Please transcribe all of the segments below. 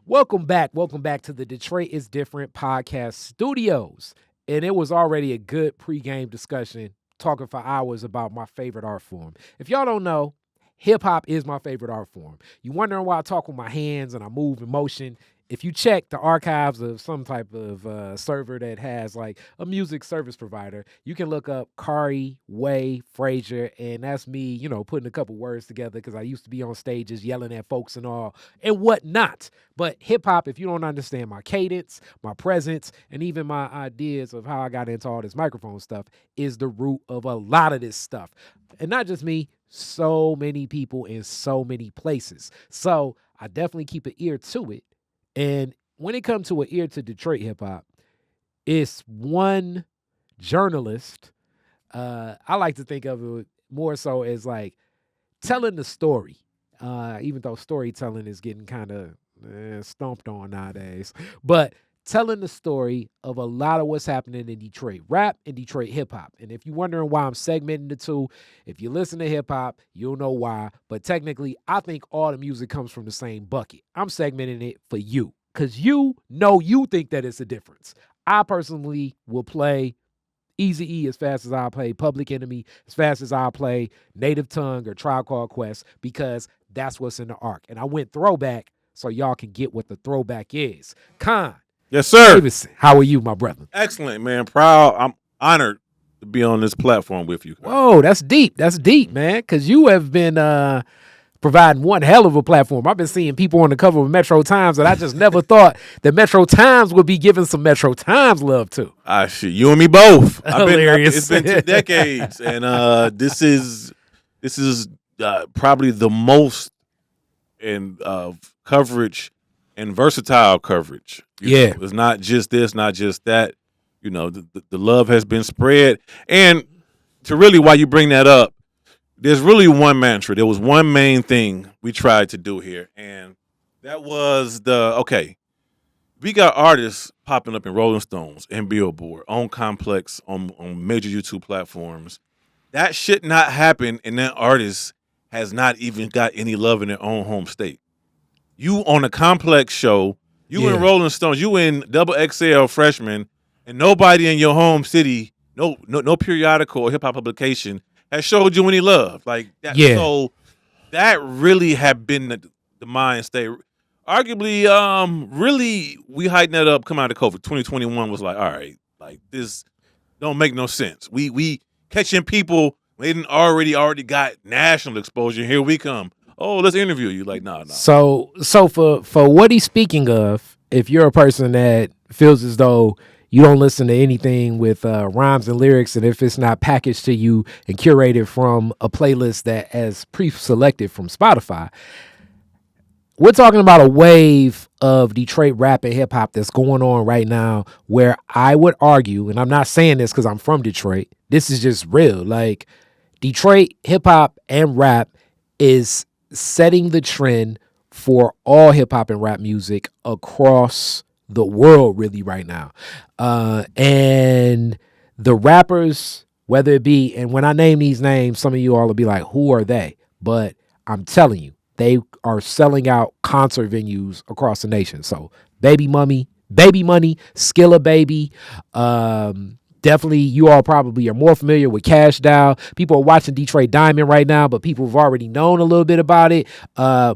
Welcome back. Welcome back to the Detroit is Different podcast studios. And it was already a good pregame discussion talking for hours about my favorite art form. If y'all don't know, hip hop is my favorite art form. You wondering why I talk with my hands and I move in motion? If you check the archives of some type of server that has like a music service provider, you can look up Kari, Way, Frazier, and that's me, putting a couple words together because I used to be on stages yelling at folks and all and whatnot. But hip hop, if you don't understand my cadence, my presence, and even my ideas of how I got into all this microphone stuff, is the root of a lot of this stuff. And not just me, so many people in so many places. So I definitely keep an ear to it. And when it comes to an ear to Detroit hip hop, it's one journalist. I like to think of it more so as like telling the story, even though storytelling is getting kind of stomped on nowadays. But telling the story of a lot of what's happening in Detroit rap and Detroit hip hop. And if you're wondering why I'm segmenting the two, if you listen to hip hop, you'll know why. But technically, I think all the music comes from the same bucket. I'm segmenting it for you because you think that it's a difference. I personally will play Eazy-E as fast as I play Public Enemy, as fast as I play Native Tongue or Tribe Called Quest, because that's what's in the arc. And I went throwback so y'all can get what the throwback is. Kahn. Yes, sir. Davison, how are you, my brother? Excellent, man. Proud. I'm honored to be on this platform with you. Whoa, that's deep. That's deep, man, because you have been providing one hell of a platform. I've been seeing people on the cover of Metro Times that I just never thought that Metro Times would be giving some Metro Times love to. Shit, you and me both. Hilarious. It's been 2 decades, and this is probably the most in coverage and versatile coverage. Yeah. It's not just this, not just that. The love has been spread. And to really, why you bring that up, there's really one mantra. There was one main thing we tried to do here, and that was we got artists popping up in Rolling Stones and Billboard, on Complex, on major YouTube platforms. That should not happen, and that artist has not even got any love in their own home state. You on a Complex show, you in Rolling Stones, you in Double XL Freshman, and nobody in your home city, no periodical or hip hop publication has showed you any love. Like that. Yeah. So that really have been the mind state. Arguably, really we heightened that up coming out of COVID. 2021 was like, all right, like this don't make no sense. We catching people they didn't already got national exposure. Here we come. Oh, let's interview you. Like, nah. So for what he's speaking of, if you're a person that feels as though you don't listen to anything with rhymes and lyrics, and if it's not packaged to you and curated from a playlist that is pre-selected from Spotify, we're talking about a wave of Detroit rap and hip hop that's going on right now where I would argue, and I'm not saying this because I'm from Detroit, this is just real. Like, Detroit hip hop and rap is setting the trend for all hip hop and rap music across the world really right now. And the rappers, whether it be, and when I name these names, some of you all will be like, who are they? But I'm telling you, they are selling out concert venues across the nation. So Baby Money, Skilla Baby, definitely, you all probably are more familiar with Cash Doll. People are watching Detroit Diamond right now, but people have already known a little bit about it.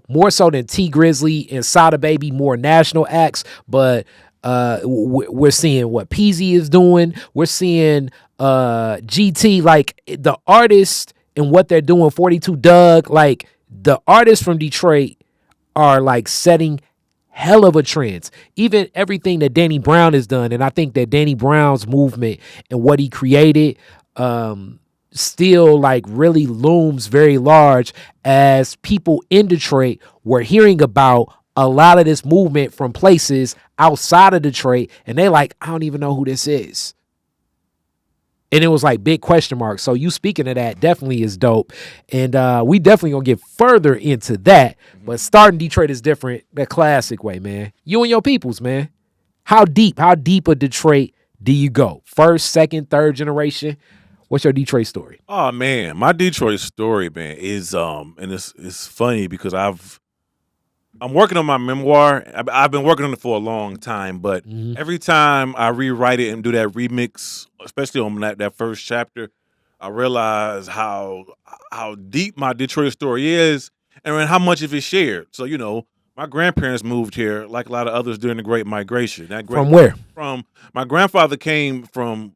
More so than T Grizzly and Sada Baby, more national acts. But we're seeing what Peasy is doing. We're seeing GT, like the artists and what they're doing. 42 Doug, like the artists from Detroit are like setting hell of a trends. Even everything that Danny Brown has done, and I think that Danny Brown's movement and what he created still like really looms very large as people in Detroit were hearing about a lot of this movement from places outside of Detroit, and they like, I don't even know who this is. And it was like big question marks. So you speaking of that definitely is dope. And we definitely gonna get further into that. But starting Detroit is different, that classic way, man. You and your peoples, man. How deep a Detroit do you go? First, second, third generation? What's your Detroit story? Oh man, my Detroit story, man, is and it's funny because I've I'm working on my memoir. I've been working on it for a long time, but Mhm. every time I rewrite it and do that remix, especially on that first chapter, I realize how deep my Detroit story is and how much of it shared. So my grandparents moved here like a lot of others during the Great Migration. From where? From my grandfather came from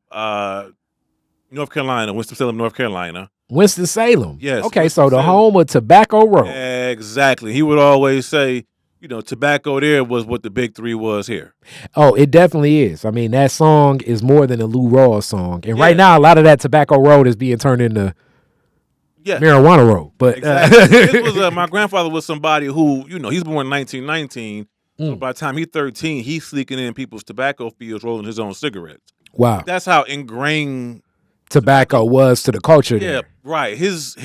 North Carolina, Winston-Salem, North Carolina. Winston-Salem. Yes, Okay, so the Winston-Salem. home of Tobacco Road. Exactly. He would always say, tobacco there was what the big three was here. Oh, it definitely is. I mean, that song is more than a Lou Rawls song. And right Yeah. now, a lot of that Tobacco Road is being turned into Yeah, Marijuana Road. But exactly. This was my grandfather was somebody who, he's born in 1919. So by the time he's 13, he's sneaking in people's tobacco fields, rolling his own cigarettes. wow, That's how ingrained tobacco was to the culture Yeah, there. right. His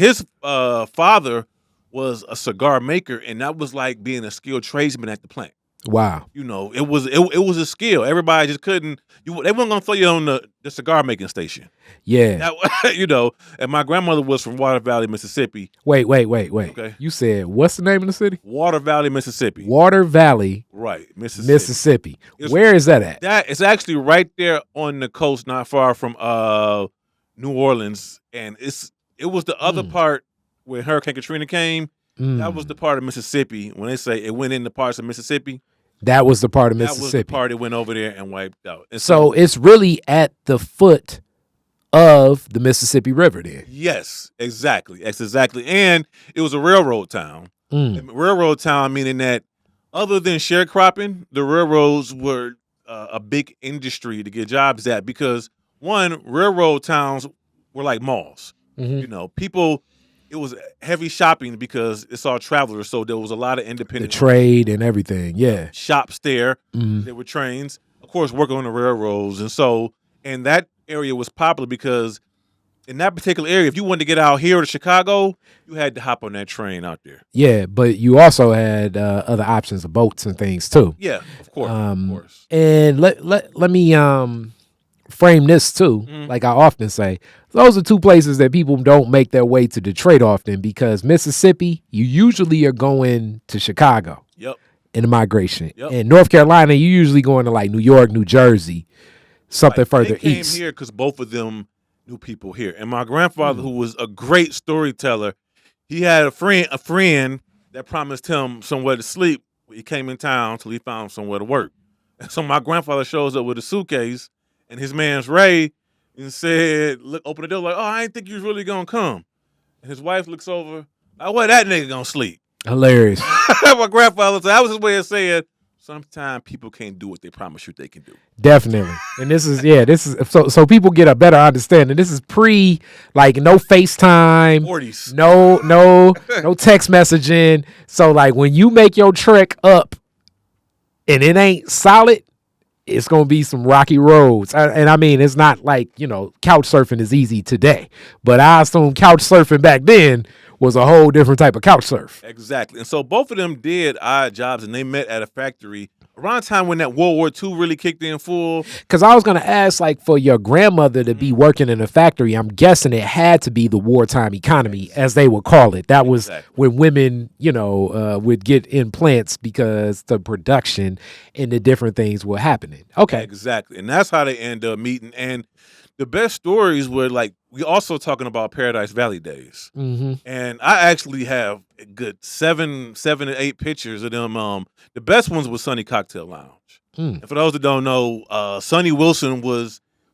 father was a cigar maker, and that was like being a skilled tradesman at the plant. Wow. It was a skill. Everybody just couldn't. They weren't gonna throw you on the cigar making station. Yeah. That, and my grandmother was from Water Valley, Mississippi. Wait. Okay. You said, what's the name of the city? Water Valley, Mississippi. Water Valley, Right, Mississippi. Mississippi. Where is that at? That it's actually right there on the coast, not far from New Orleans, and it was the other part where Hurricane Katrina came. That was the part of Mississippi. When they say it went into parts of Mississippi, That was the part of that was the Mississippi. part that went over there and wiped out. And So it's really at the foot of the Mississippi River then. yes, exactly. That's exactly. And it was a railroad town. And railroad town meaning that other than sharecropping, the railroads were a big industry to get jobs at because one, railroad towns were like malls. People, it was heavy shopping because it's all travelers. So there was a lot of The independent trade and everything. Yeah. shops there. There were trains, of course, working on the railroads. And that area was popular because in that particular area, if you wanted to get out here to Chicago, you had to hop on that train out there. Yeah, but you also had other options of boats and things too. Yeah, of course. Of course. And let me frame this too. Like I often say, those are two places that people don't make their way to Detroit often because Mississippi, you usually are going to Chicago Yep. in the migration. Yep. In North Carolina, you usually going to like New York, New Jersey, something further They came east. here because both of them knew people here. And my grandfather, who was a great storyteller, he had a friend that promised him somewhere to sleep when he came in town till he found somewhere to work. And so my grandfather shows up with a suitcase and his man's Ray and said, look, open the door like, oh, I didn't think you was really gonna come. And his wife looks over, where that nigga gonna sleep? Hilarious. My grandfather said, that was his way of saying, sometimes people can't do what they promise you they can do. Definitely. And this is so people get a better understanding. This is pre like no FaceTime, 40s. no text messaging. So like when you make your trek up and it ain't solid, it's gonna be some rocky roads. And I mean, it's not like couch surfing is easy today, but I assume couch surfing back then was a whole different type of couch surf. Exactly. And so both of them did odd jobs and they met at a factory around the time when that World War II really kicked in full. Because I was going to ask, like, for your grandmother to be working in a factory, I'm guessing it had to be the wartime economy, as they would call it. That was when women, would get in plants because the production and the different things were happening. Okay. Exactly. And that's how they end up meeting. And the best stories were like, we also talking about Paradise Valley days. And I actually have a good seven to eight pictures of them. The best ones was Sunny Cocktail Lounge. And for those that don't know, Sonny Wilson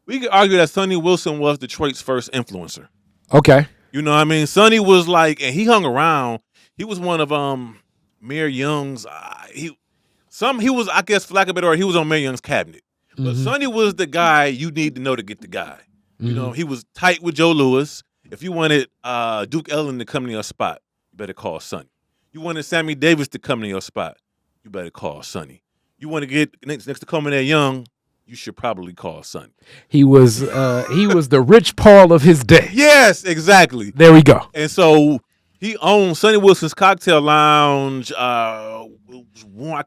we could argue that Sonny Wilson was Detroit's first influencer. Okay. You know what I mean? Sonny was like, and he hung around. He was one of Mayor Young's, he was, I guess, for lack of a better word, he was on Mayor Young's cabinet. But Sonny was the guy you need to know to get the guy. He was tight with Joe Louis. If you wanted Duke Ellington to come to your spot, you better call Sonny. You wanted Sammy Davis to come to your spot, you better call Sonny. You want to get next to Coleman Young, you should probably call Sonny. He was the Rich Paul of his day. Yes, exactly. There we go. And so he owned Sonny Wilson's Cocktail Lounge. I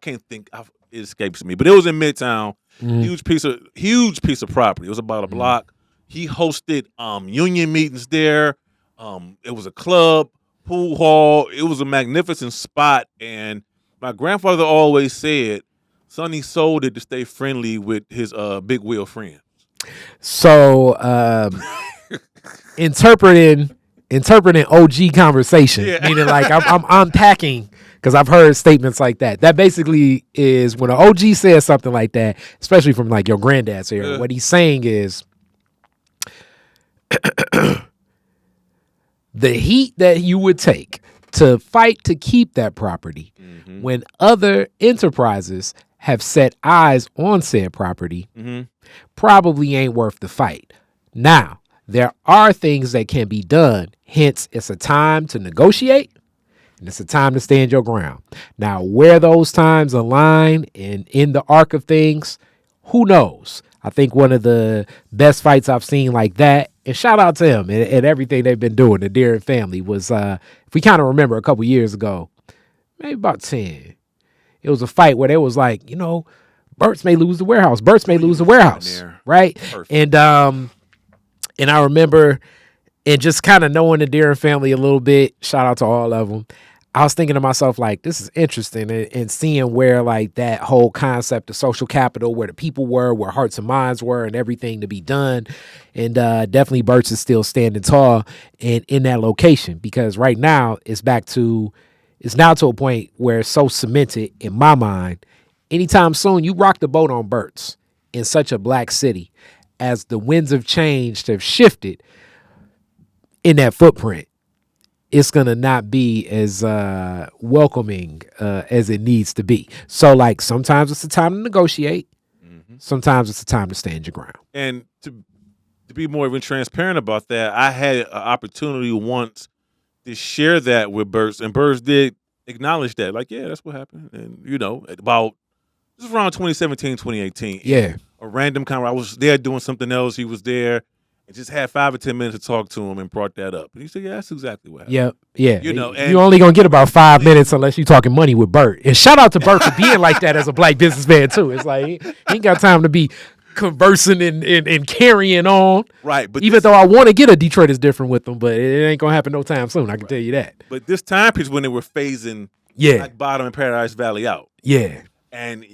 can't think. It escapes me, but it was in Midtown. Huge piece of property. It was about a block. He hosted union meetings there. It was a club, pool hall. It was a magnificent spot, and my grandfather always said, Sonny sold it to stay friendly with his big wheel friend. So interpreting OG conversation, meaning like I'm unpacking because I've heard statements like that. That basically is when an OG says something like that, especially from like your granddad's era. What he's saying is the heat that you would take to fight to keep that property when other enterprises have set eyes on said property probably ain't worth the fight. Now, there are things that can be done. Hence, it's a time to negotiate and it's a time to stand your ground. Now, where those times align and in the arc of things, who knows? I think one of the best fights I've seen like that, and shout out to him and everything they've been doing, the Deere family, was, if we kind of remember a couple years ago, maybe about 10, it was a fight where they was like, you know, Burt's may lose the warehouse. Burt's may lose the warehouse, right? Perfect. And I remember, and just kind of knowing the Deere family a little bit, shout out to all of them, I was thinking to myself, like, this is interesting, and seeing where, like, that whole concept of social capital, where the people were, where hearts and minds were, and everything to be done. And definitely Burt's is still standing tall in that location, because right now it's now to a point where it's so cemented in my mind. Anytime soon, you rock the boat on Burt's in such a black city, as the winds of change have shifted in that footprint, it's going to not be as welcoming as it needs to be. So, like, sometimes it's a time to negotiate. Sometimes it's a time to stand your ground. And to be more even transparent about that, I had an opportunity once to share that with Burt's, and Burt's did acknowledge that. Like, yeah, that's what happened. And, you know, about, this was around 2017, 2018. Yeah. A random conversation. I was there doing something else. He was there. And just had 5 or 10 minutes to talk to him and brought that up. And he said, yeah, that's exactly what happened. Yep. Yeah. You know, you're only going to get about 5 minutes unless you're talking money with Burt. And shout out to Burt for being like that as a black businessman, too. It's like, he ain't got time to be conversing and carrying on. Right. But even though I want to get a Detroit is different with them, but it ain't going to happen no time soon. I can tell you that. But this time period when they were phasing Black Bottom and Paradise Valley out. Yeah. And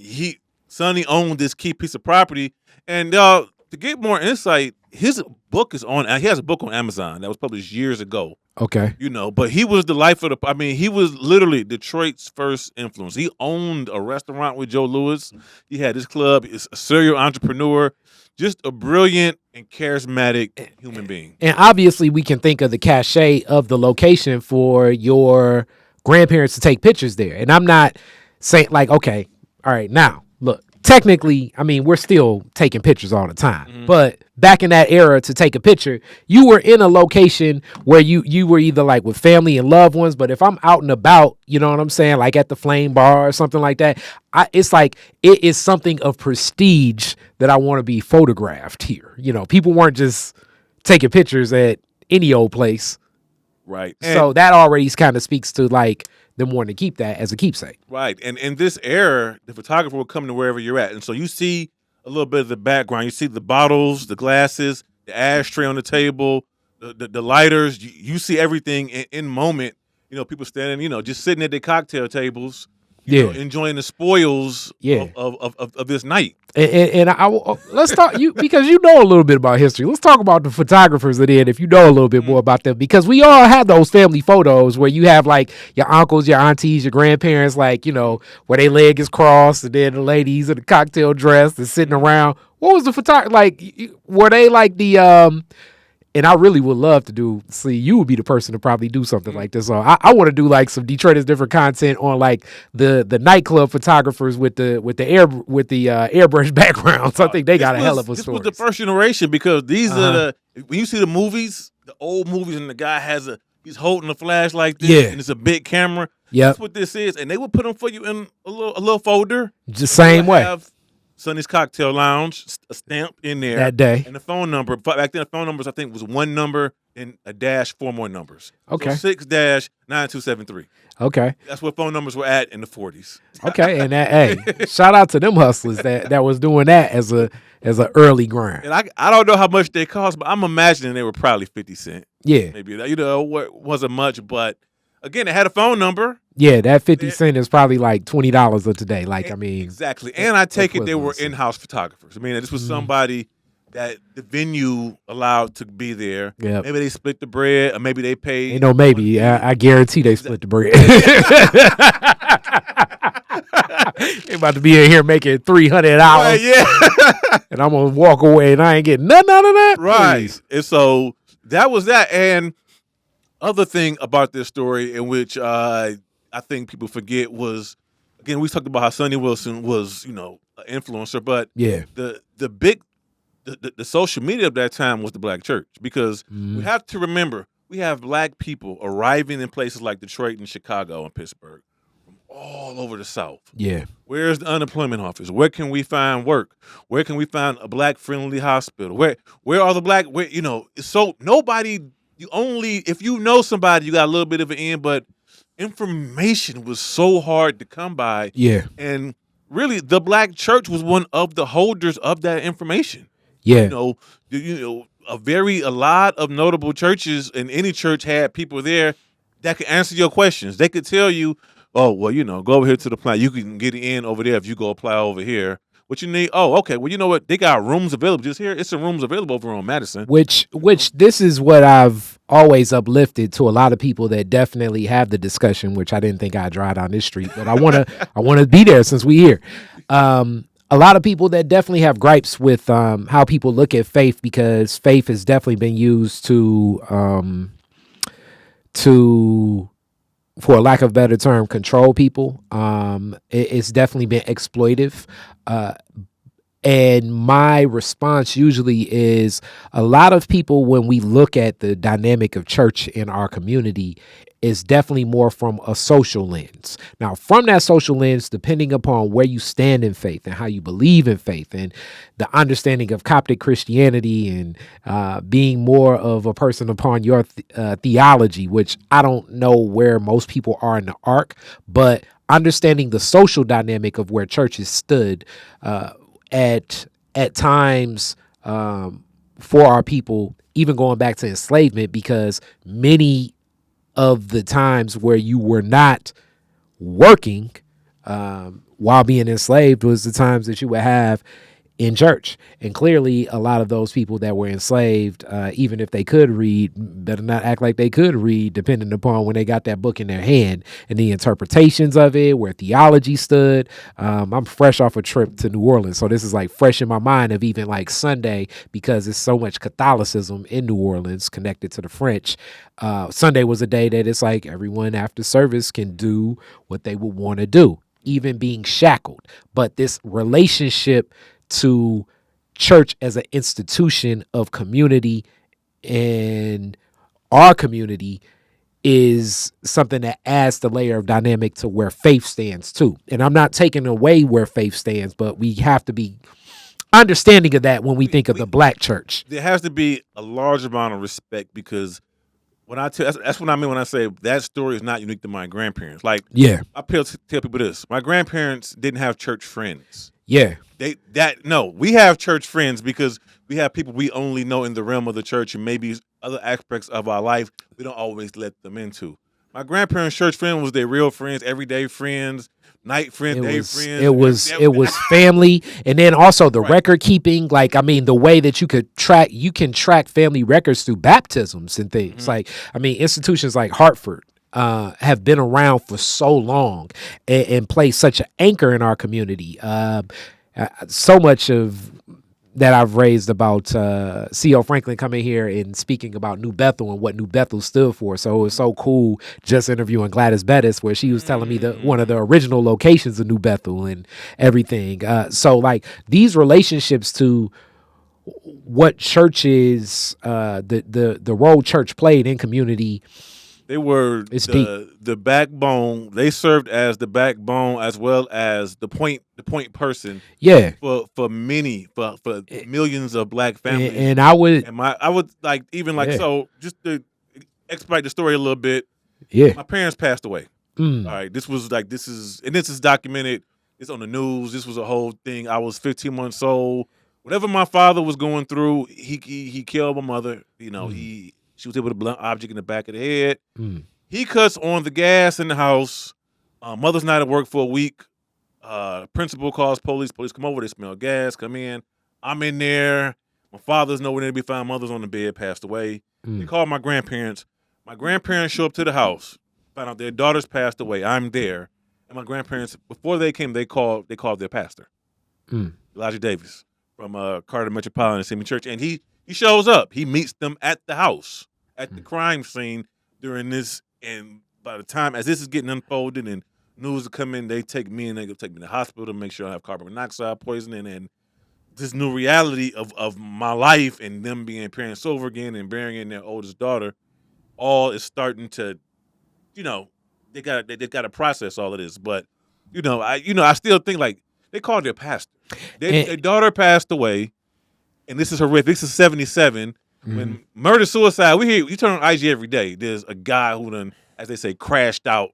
Sonny owned this key piece of property. And to get more insight, his book is on. He has a book on Amazon that was published years ago. Okay. You know, but he was the life of the. I mean, he was literally Detroit's first influence. He owned a restaurant with Joe Louis. He had his club. He's a serial entrepreneur. Just a brilliant and charismatic human being. And obviously, we can think of the cachet of the location for your grandparents to take pictures there. And I'm not saying like, okay, all right, now look. Technically, I mean, we're still taking pictures all the time. But back in that era, to take a picture, you were in a location where you were either like with family and loved ones. But if I'm out and about, you know what I'm saying, like at the Flame Bar or something like that, it's like it is something of prestige that I want to be photographed here. You know, people weren't just taking pictures at any old place. Right. So that already kind of speaks to like them wanting to keep that as a keepsake. Right. And in this era, the photographer will come to wherever you're at. And so you see a little bit of the background. You see the bottles, the glasses, the ashtray on the table, the lighters. You see everything in moment. You know, people standing, you know, just sitting at their cocktail tables, you know, enjoying the spoils of this night. And let's talk because you know a little bit about history. Let's talk about the photographers that if you know a little bit more about them, because we all have those family photos where you have like your uncles, your aunties, your grandparents, like, you know, where their leg is crossed and then the ladies in the cocktail dress and sitting around. What was the photography like? Were they like the and I really would love to see you would be the person to probably do something like this. So I want to do like some Detroit is different content on like the nightclub photographers with the airbrush backgrounds. I think they got a hell of a story. This was the first generation, because these are when you see the movies, the old movies, and the guy he's holding a flash like this, and it's a big camera. Yeah, that's what this is, and they would put them for you in a little folder. Just same way. Have Sonny's Cocktail Lounge, a stamp in there that day, and the phone number. Back then, the phone numbers I think was one number and a dash, 4 more numbers. Okay, so 6-9273. Okay, that's what phone numbers were at in the 40s. Okay, and that, shout out to them hustlers that was doing that as a early grind. And I don't know how much they cost, but I'm imagining they were probably 50 cents. Yeah, maybe, you know, it wasn't much, but again, it had a phone number. Yeah, that 50 cent is probably like $20 of today. Like, I mean, exactly. And I take it they were equivalency. in-house photographers. I mean, this was somebody that the venue allowed to be there. Yep. Maybe they split the bread, or maybe they paid. Ain't no one maybe. fee. I guarantee they split the bread. They about to be in here making $300, Right, yeah. and I'm gonna walk away, and I ain't getting nothing out of that. Right. Please. And so that was that. And other thing about this story, in which I think people forget, was, again, we talked about how Sonny Wilson was, an influencer, but Yeah. the big the social media of that time was the black church, because we have to remember, we have black people arriving in places like Detroit and Chicago and Pittsburgh from all over the South. Yeah. Where's the unemployment office? Where can we find work? Where can we find a black friendly hospital? Where are the black? So nobody. If you know somebody, you got a little bit of an in, but information was so hard to come by. Yeah. And really, the black church was one of the holders of that information. Yeah. A lot of notable churches, and any church had people there that could answer your questions. They could tell you, oh, well, go over here to the plant. You can get in over there if you go apply over here. What you need? Oh, okay. Well, you know what? They got rooms available just here. It's some rooms available over on Madison. Which this is what I've always uplifted to a lot of people that definitely have the discussion, which I didn't think I'd drive down this street, but I wanna be there since we here. A lot of people that definitely have gripes with how people look at faith, because faith has definitely been used to for a lack of a better term, control people. It's definitely been exploitive. And my response usually is, a lot of people, when we look at the dynamic of church in our community, is definitely more from a social lens. Now, from that social lens, depending upon where you stand in faith and how you believe in faith and the understanding of Coptic Christianity and being more of a person upon your theology, which I don't know where most people are in the arc, but understanding the social dynamic of where churches stood at times for our people, even going back to enslavement, because many of the times where you were not working while being enslaved was the times that you would have in church. And clearly a lot of those people that were enslaved, even if they could read, better not act like they could read, depending upon when they got that book in their hand and the interpretations of it, where theology stood. I'm fresh off a trip to New Orleans, so this is like fresh in my mind of even like Sunday, because there's so much Catholicism in New Orleans connected to the French. Sunday was a day that it's like everyone after service can do what they would want to do, even being shackled. But this relationship to church as an institution of community in our community is something that adds the layer of dynamic to where faith stands too. And I'm not taking away where faith stands, but we have to be understanding of that when we think of the black church. There has to be a large amount of respect, because that's what I mean when I say that story is not unique to my grandparents. Like, Yeah. I tell people this: my grandparents didn't have church friends. Yeah. We have church friends because we have people we only know in the realm of the church, and maybe other aspects of our life we don't always let them into. My grandparents' church friend was their real friends, everyday friends, night friends, day friends. It was family, and then also the record keeping. Like, I mean, the way that you can track family records through baptisms and things. Mm-hmm. Like, I mean, institutions like Hartford have been around for so long and play such an anchor in our community. So much of that I've raised about C.O. Franklin coming here and speaking about New Bethel and what New Bethel stood for. So it was so cool just interviewing Gladys Bettis, where she was telling me one of the original locations of New Bethel and everything. So like these relationships to what churches, the role church played in community. They were the backbone. They served as the backbone as well as the point person. Yeah. For millions of black families. And I would like even like so just to expedite the story a little bit. Yeah. My parents passed away. All right. This is documented. It's on the news. This was a whole thing. I was 15 months old. Whatever my father was going through, he killed my mother. She was hit with a blunt object in the back of the head. He cuts on the gas in the house. Mother's not at work for a week. Principal calls police. Police come over. They smell gas. Come in. I'm in there. My father's nowhere to be found. Mother's on the bed, passed away. They call my grandparents. My grandparents show up to the house. Find out their daughter's passed away. I'm there, and my grandparents, before they came, they called their pastor, Elijah Davis from Carter Metropolitan Assembly Church, and he shows up. He meets them at the house, at the crime scene during this. And by the time as this is getting unfolded and news is coming, they take me and they go take me to the hospital to make sure I have carbon monoxide poisoning, and this new reality of my life and them being parents over again and burying their oldest daughter, all is starting to, they got to process all of this. But I still think like they called their pastor. Their daughter passed away, and this is horrific. This is 77. When murder suicide, you turn on IG every day. There's a guy who done, as they say, crashed out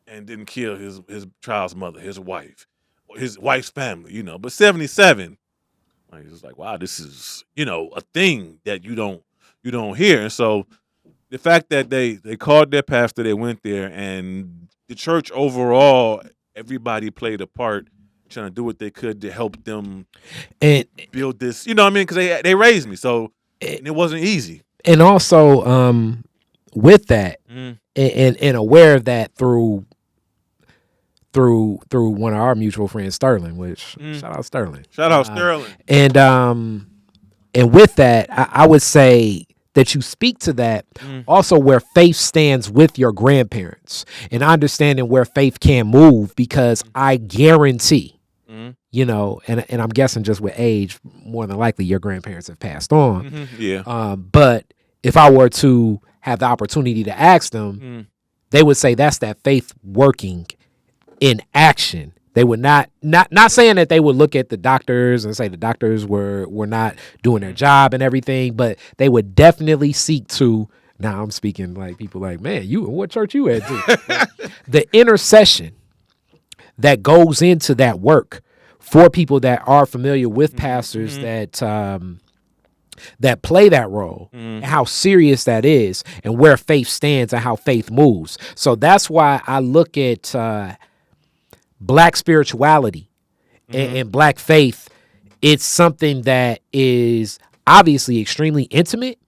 and didn't kill his child's mother, his wife, or his wife's family. But 77. Like, it's like, wow, this is, a thing that you don't hear. And so the fact that they called their pastor, they went there, and the church overall, everybody played a part trying to do what they could to help them and build this, because they raised me. So and it wasn't easy. And also with that and aware of that through one of our mutual friends, Sterling, which shout out Sterling. And with that, I would say that you speak to that also where faith stands with your grandparents and understanding where faith can move, because I guarantee, and I'm guessing just with age, more than likely your grandparents have passed on. But if I were to have the opportunity to ask them, they would say that's that faith working in action. They would not saying that they would look at the doctors and say the doctors were not doing their job and everything, but they would definitely seek to. Now I'm speaking like people like, man, what church you at? The intercession that goes into that work for people that are familiar with pastors that play that role and how serious that is and where faith stands and how faith moves. So that's why I look at Black spirituality and Black faith. It's something that is obviously extremely intimate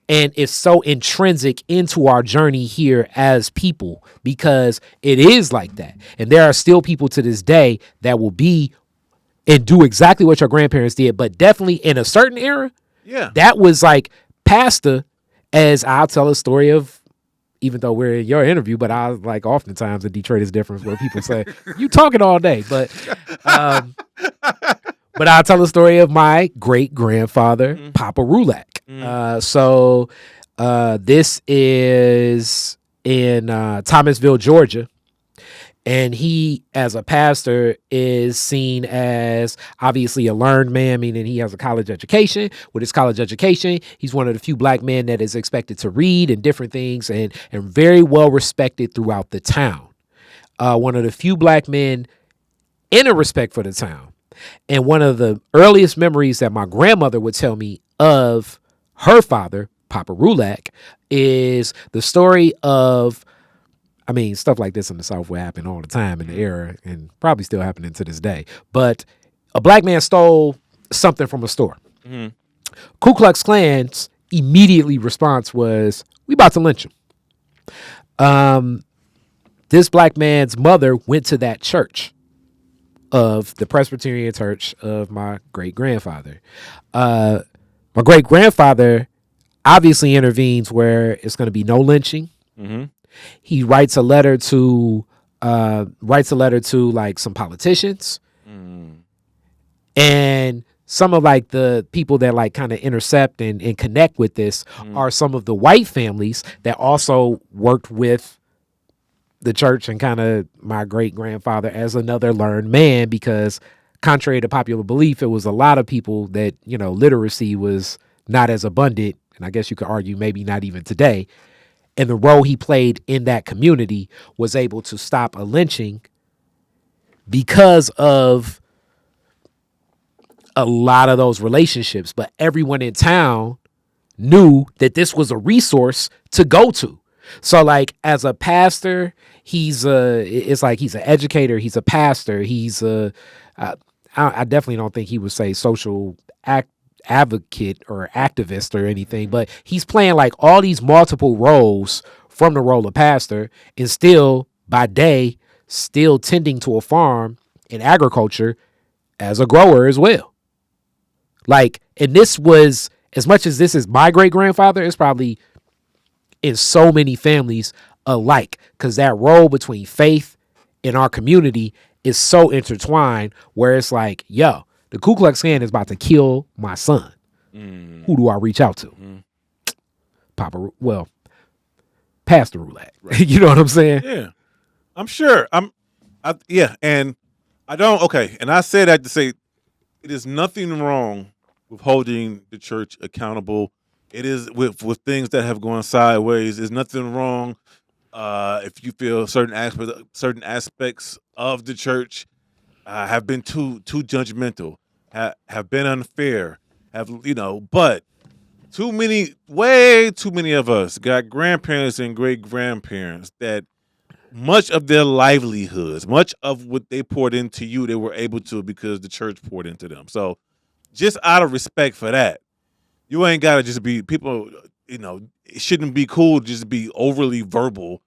and is so intrinsic into our journey here as people, because it is like that. And there are still people to this day that will be and do exactly what your grandparents did, but definitely in a certain era, that was like pastor, as I'll tell a story of, even though we're in your interview, but I like oftentimes in Detroit is different where people say, you talking all day, but I'll tell a story of my great grandfather, Papa Rulak. So this is in Thomasville, Georgia. And he, as a pastor, is seen as obviously a learned man, meaning he has a college education. With his college education, he's one of the few Black men that is expected to read and different things, and very well respected throughout the town. One of the few Black men in a respect for the town. And one of the earliest memories that my grandmother would tell me of her father, Papa Rulak, is the story of, stuff like this in the South would happen all the time in the era and probably still happening to this day. But a Black man stole something from a store. Ku Klux Klan's immediately response was, we about to lynch him. This Black man's mother went to that church of the Presbyterian church of my great-grandfather. My great-grandfather obviously intervenes where it's going to be no lynching. He writes a letter to like some politicians and some of like the people that like kind of intercept and connect with this are some of the white families that also worked with the church and kind of my great grandfather as another learned man, because contrary to popular belief, it was a lot of people that, literacy was not as abundant. And I guess you could argue maybe not even today. And the role he played in that community was able to stop a lynching because of a lot of those relationships. But everyone in town knew that this was a resource to go to. So like as a pastor, it's like he's an educator, he's a pastor, I definitely don't think he would say social advocate or activist or anything, but he's playing like all these multiple roles from the role of pastor, and still by day still tending to a farm in agriculture as a grower as well. Like, and this was, as much as this is my great grandfather, it's probably in so many families alike, because that role between faith in our community is so intertwined, where it's like, yo, the Ku Klux Klan is about to kill my son. Who do I reach out to? Pastor Roulette. Right. You know what I'm saying? Yeah, I'm sure. Yeah, and I don't. Okay, and I say that to say it is nothing wrong with holding the church accountable. It is with things that have gone sideways. There's nothing wrong if you feel certain aspects of the church have been too judgmental, have been unfair, but way too many of us got grandparents and great grandparents that much of their livelihoods, much of what they poured into you, they were able to because the church poured into them. So just out of respect for that, you ain't got to just be people, it shouldn't be cool to just be overly verbal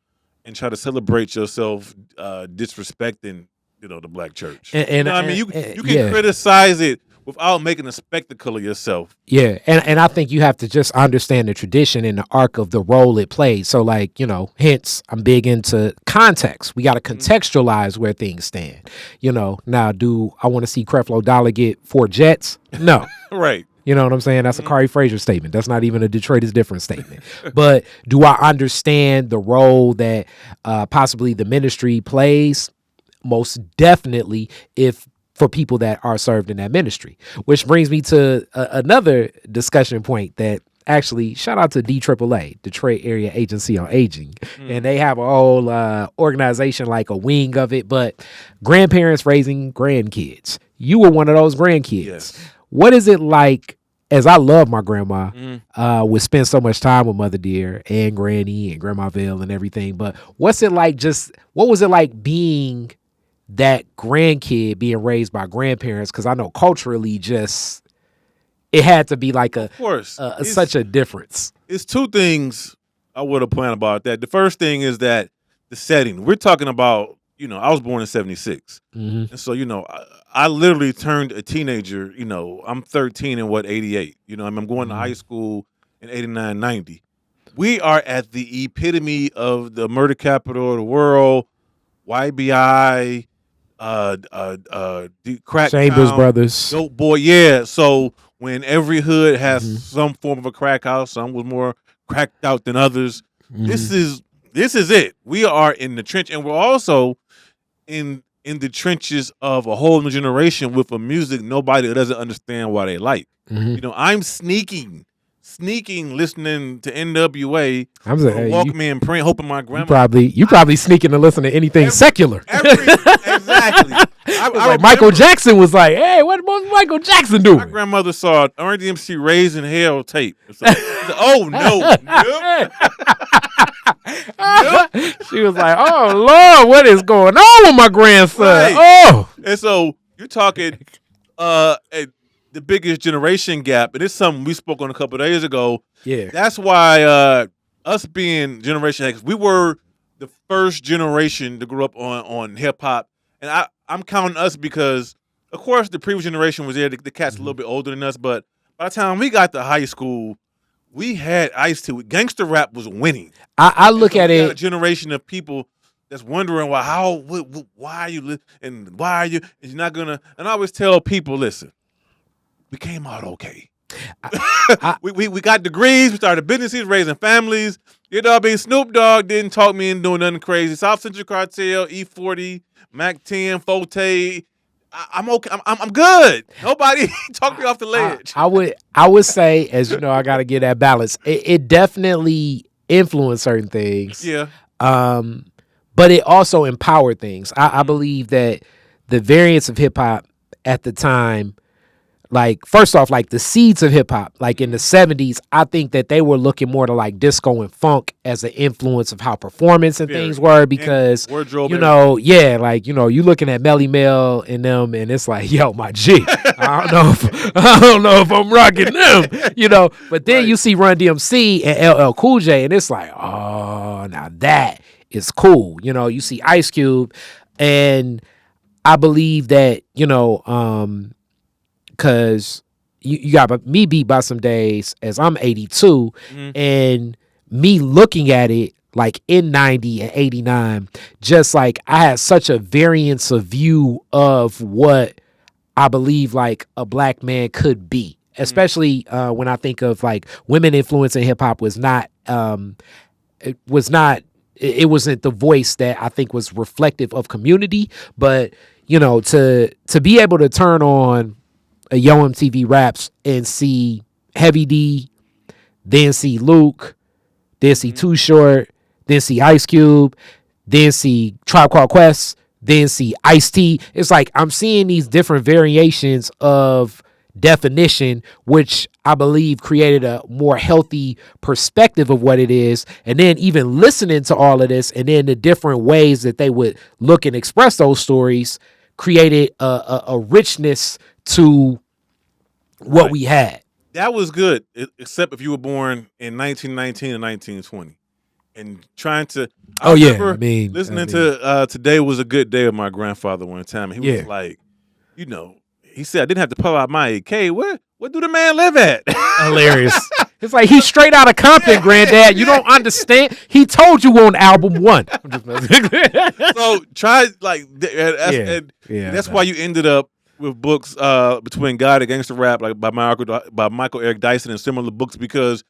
and try to celebrate yourself disrespecting, the black church. I mean? You can criticize it without making a spectacle of yourself. Yeah, and I think you have to just understand the tradition and the arc of the role it plays. So, like, hence I'm big into context. We got to contextualize where things stand. Now, do I want to see Creflo Dollar get 4 jets? No. Right. You know what I'm saying? That's a Kari Frazier statement. That's not even a Detroit is different statement. But do I understand the role that possibly the ministry plays? Most definitely, if for people that are served in that ministry. Which brings me to another discussion point that actually, shout out to DAAA, Detroit Area Agency on Aging. And they have a whole organization, like a wing of it, but grandparents raising grandkids. You were one of those grandkids. Yes. What is it like, as I love my grandma, would spend so much time with Mother Dear and Granny and Grandma Ville and everything, but what was it like being that grandkid being raised by grandparents? Because I know culturally it had to be like such a difference. It's two things I would have planned about that. The first thing is that the setting. We're talking about, I was born in 76. And so, I literally turned a teenager, I'm 13 in 88. I'm going to high school in 89, 90. We are at the epitome of the murder capital of the world, YBI, crack Chambers town, Brothers. Dope boy, yeah. So when every hood has some form of a crack house, some was more cracked out than others. This is it. We are in the trench, and we're also in the trenches of a whole new generation with a music nobody doesn't understand why they like. I'm sneaking listening to NWA. I'm saying, Walkman print, hoping my grandma. You probably sneaking to listen to anything secular. Exactly. Michael Jackson was like, hey, what was Michael Jackson doing? My grandmother saw Run DMC Raising Hell tape. So, oh no. She was like, oh Lord, what is going on with my grandson? Right. Oh. And so you're talking the biggest generation gap, and it's something we spoke on a couple of days ago. Yeah. That's why us being Generation X, we were the first generation to grow up on hip hop. And I'm counting us because, of course, the previous generation was there. The cat's a little bit older than us, but by the time we got to high school, we had Ice-T. Gangster rap was winning. I look at it. A generation of people that's wondering why are you, and why are you, and you're not gonna. And I always tell people, listen, we came out okay. We got degrees. We started businesses, raising families. Snoop Dogg didn't talk me into doing nothing crazy. South Central Cartel, E40, Mac 10, Forte. I'm okay. I'm good. Nobody talked me off the ledge. I would say, as you know, I got to get that balance. It definitely influenced certain things. Yeah. But it also empowered things. I believe that the variance of hip hop at the time, like first off, like the seeds of hip hop, like in the 70s, I think that they were looking more to like disco and funk as an influence of how performance and things were, because wardrobe, yeah, like you looking at Melly Mel and them, and it's like, yo, my G, I don't know if I'm rocking them, but then you see Run DMC and LL Cool J, and it's like, oh, now that is cool. You see Ice Cube, and I believe that, because you got me beat by some days as I'm 82, and me looking at it like in 90 and 89, just like I had such a variance of view of what I believe like a black man could be, especially when I think of like women influence in hip hop was not, it wasn't the voice that I think was reflective of community, but to be able to turn on a Yo MTV Raps and see Heavy D, then see Luke, then see Too Short, then see Ice Cube, then see Tribe Called Quest, then see Ice-T. It's like I'm seeing these different variations of definition, which I believe created a more healthy perspective of what it is. And then even listening to all of this, and then the different ways that they would look and express those stories, created a richness to what we had. That was good, except if you were born in 1919 and 1920. And trying to, listening to Today Was a Good Day with my grandfather one time. He was like, he said, I didn't have to pull out my AK. Where do the man live at? Hilarious. It's like he's straight out of Compton, granddad. You don't understand. He told you on album 1. So try that's why you ended up with books between God and Gangster Rap, like by Michael Eric Dyson and similar books, because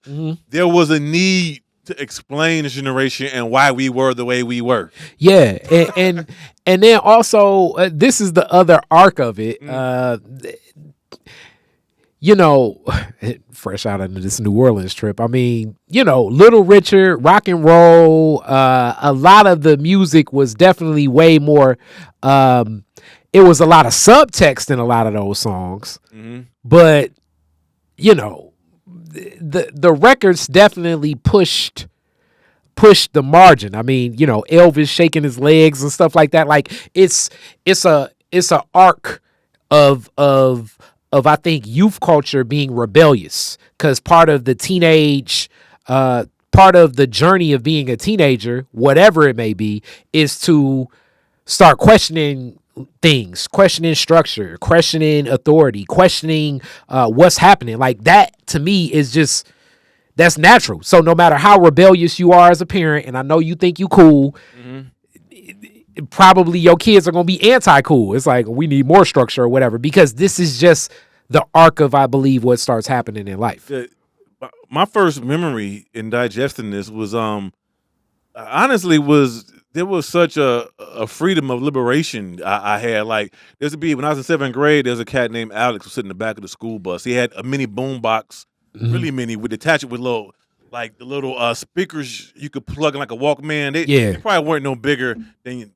there was a need to explain this generation and why we were the way we were. Yeah, and then also this is the other arc of it. Fresh out of this New Orleans trip. I mean, Little Richard, rock and roll. A lot of the music was definitely way more. It was a lot of subtext in a lot of those songs, but the records definitely pushed the margin. I mean, Elvis shaking his legs and stuff like that. Like it's a arc of I think youth culture being rebellious, because part of the teenage, part of the journey of being a teenager, whatever it may be, is to start questioning things, questioning structure, questioning authority, questioning what's happening. Like that to me is just, that's natural. So no matter how rebellious you are as a parent, and I know you think you cool, probably your kids are going to be anti-cool. It's like, we need more structure or whatever, because this is just the arc of, I believe, what starts happening in life. My first memory in digesting this was, honestly, there was such a freedom of liberation I had. Like, when I was in 7th grade, there's a cat named Alex who was sitting in the back of the school bus. He had a mini boom box, really mini, with attach it with the little speakers you could plug in like a Walkman. They probably weren't no bigger than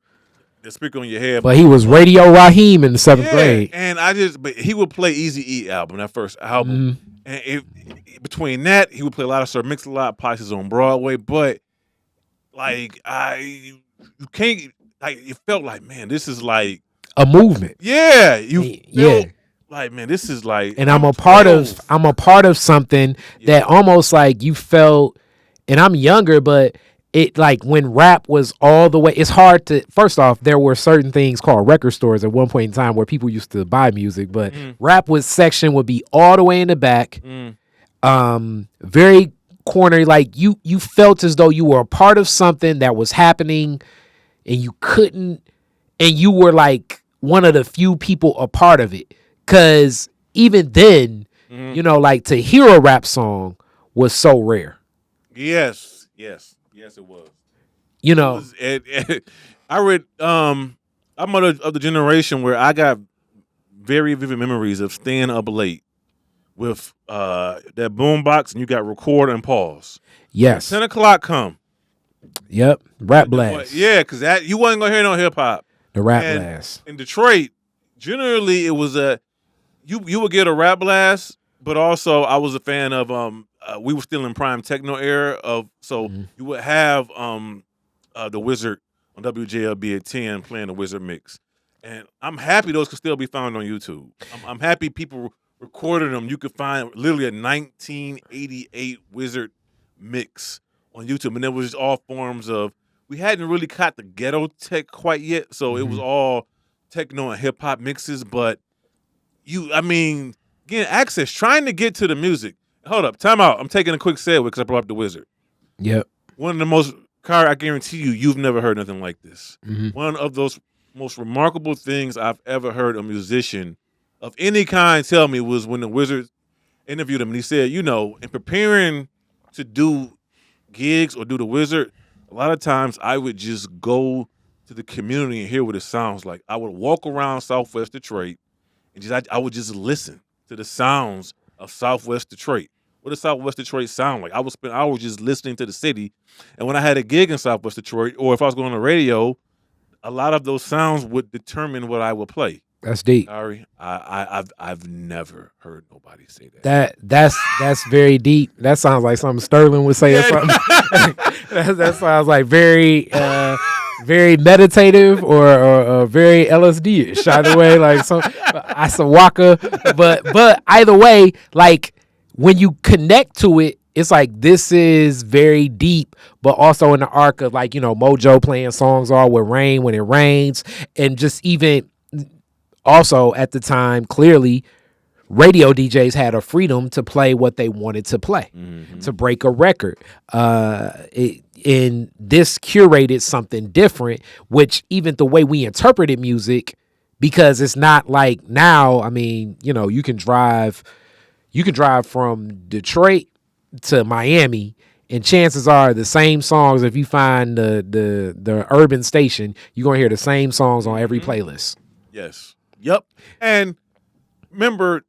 the speaker on your head. But he was Radio Raheem in the 7th grade. And but he would play Eazy-E album, that first album. And between that, he would play a lot of Sir Mix-a-Lot, Pisces on Broadway. But like you felt like, man, this is like a movement. Yeah, you felt like, man, this is like, and I'm a part of something that almost like you felt. And I'm younger, but it, like, when rap was all the way, it's hard to, first off, there were certain things called record stores at one point in time where people used to buy music, but rap section would be all the way in the back, very corner. Like you felt as though you were a part of something that was happening, and you couldn't, and you were like one of the few people a part of it. Cause even then, like to hear a rap song was so rare. Yes, it was. I read. I'm of the generation where I got very vivid memories of staying up late with that boom box, and you got record and pause. Yes. 10 o'clock come. Yep. Rap blast. Yeah, because that you wasn't gonna hear no hip hop. The rap blast. In Detroit, generally it was you would get a rap blast, but also I was a fan of we were still in prime techno era of so you would have the Wizard on WJLB at 10 playing the Wizard mix. And I'm happy those can still be found on YouTube. I'm happy people recorded them. You could find literally a 1988 Wizard mix on YouTube. And there was all forms of, we hadn't really caught the ghetto tech quite yet. So it was all techno and hip hop mixes. But getting access, trying to get to the music. Hold up, time out. I'm taking a quick segue because I brought up the Wizard. Yep. One of the most, Car, I guarantee you've never heard nothing like this. One of those most remarkable things I've ever heard a musician of any kind tell me was when the Wizard interviewed him and he said, in preparing to do gigs or do the Wizard, a lot of times I would just go to the community and hear what it sounds like. I would walk around Southwest Detroit and I would just listen to the sounds of Southwest Detroit. What does Southwest Detroit sound like? I would spend hours just listening to the city. And when I had a gig in Southwest Detroit, or if I was going on the radio, a lot of those sounds would determine what I would play. That's deep. Sorry, I've never heard nobody say that. That's very deep. That sounds like something Sterling would say or something. that sounds like very very meditative or very LSD-ish. Either way, like some Asawaka. But either way, like when you connect to it, it's like this is very deep, but also in the arc of like, Mojo playing songs all with rain when it rains. And just even also at the time, clearly, radio DJs had a freedom to play what they wanted to play, to break a record. And this curated something different, which even the way we interpreted music, because it's not like now, you can drive from Detroit to Miami, and chances are the same songs. If you find the urban station, you're gonna hear the same songs on every playlist. Yes. Yep. And remember,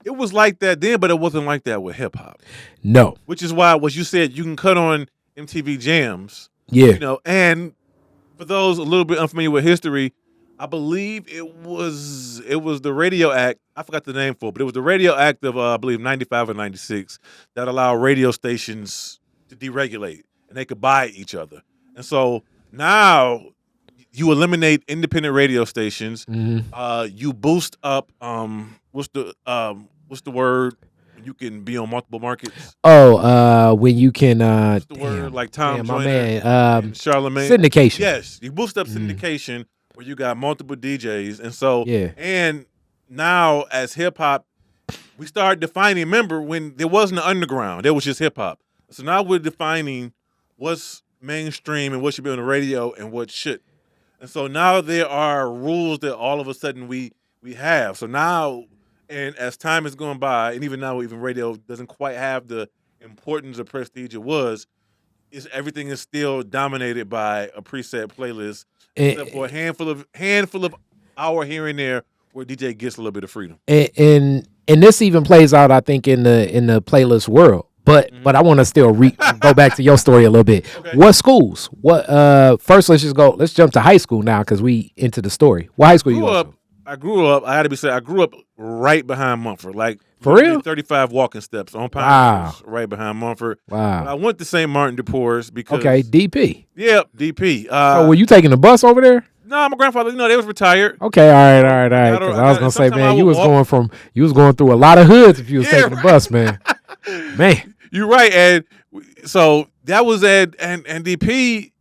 it was like that then, but it wasn't like that with hip hop. No. Which is why what you said, you can cut on MTV Jams. Yeah. And for those a little bit unfamiliar with history, I believe it was the Radio Act. I forgot the name for it, but it was the Radio Act of, I believe, 95 or 96 that allowed radio stations to deregulate, and they could buy each other. And so now you eliminate independent radio stations. You boost up, what's the word? You can be on multiple markets. When you can, what's the word? Like Tom my Joyner man, and Charlemagne. syndication. Yes, you boost up syndication where you got multiple DJs. And so, Yeah. and now as hip hop, we start defining, remember when there wasn't an underground, there was just hip hop. So now we're defining what's mainstream and what should be on the radio and what should. And so now there are rules that all of a sudden we have. So now, and as time is going by, and even now, even radio doesn't quite have the importance or prestige it was, everything is still dominated by a preset playlist, except for a handful of hour here and there where DJ gets a little bit of freedom. And this even plays out, I think, in the playlist world. But I want to still go back to your story a little bit. Okay. What schools? First, let's jump to high school now because we into the story. What high school you go to? I grew up. I grew up right behind Mumford, like for real, 35 walking steps on Pine Ridge, right behind Mumford. Wow. I went to St. Martin de Porres because DP. Yep, DP. So were you taking the bus over there? No, my grandfather. They was retired. Okay, all right. Because I was gonna say, man, you was going through a lot of hoods if you was taking the bus, man. Man, you're right, and so that was and DP.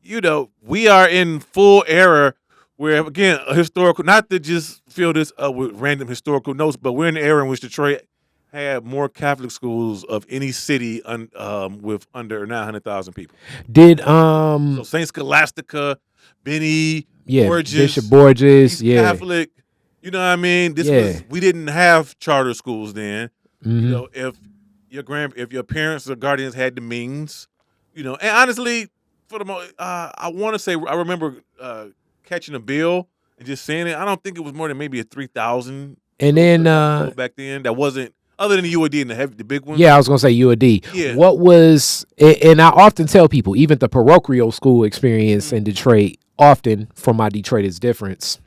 We are in full era. Where, again, a historical, not to just fill this up with random historical notes, but we're in an era in which Detroit had more Catholic schools of any city with under 900,000 people. So St. Scholastica, Benny, Borges, Bishop Borges, Catholic, you know what I mean? We didn't have charter schools then. If your parents or guardians had the means, and honestly, for the most, I want to say, I remember catching a bill and just saying it. I don't think it was more than maybe a 3,000. And then back then, that wasn't other than the UAD and the big ones. Yeah, I was gonna say UAD. Yeah. What was? And I often tell people, even the parochial school experience in Detroit, often from my Detroit is difference.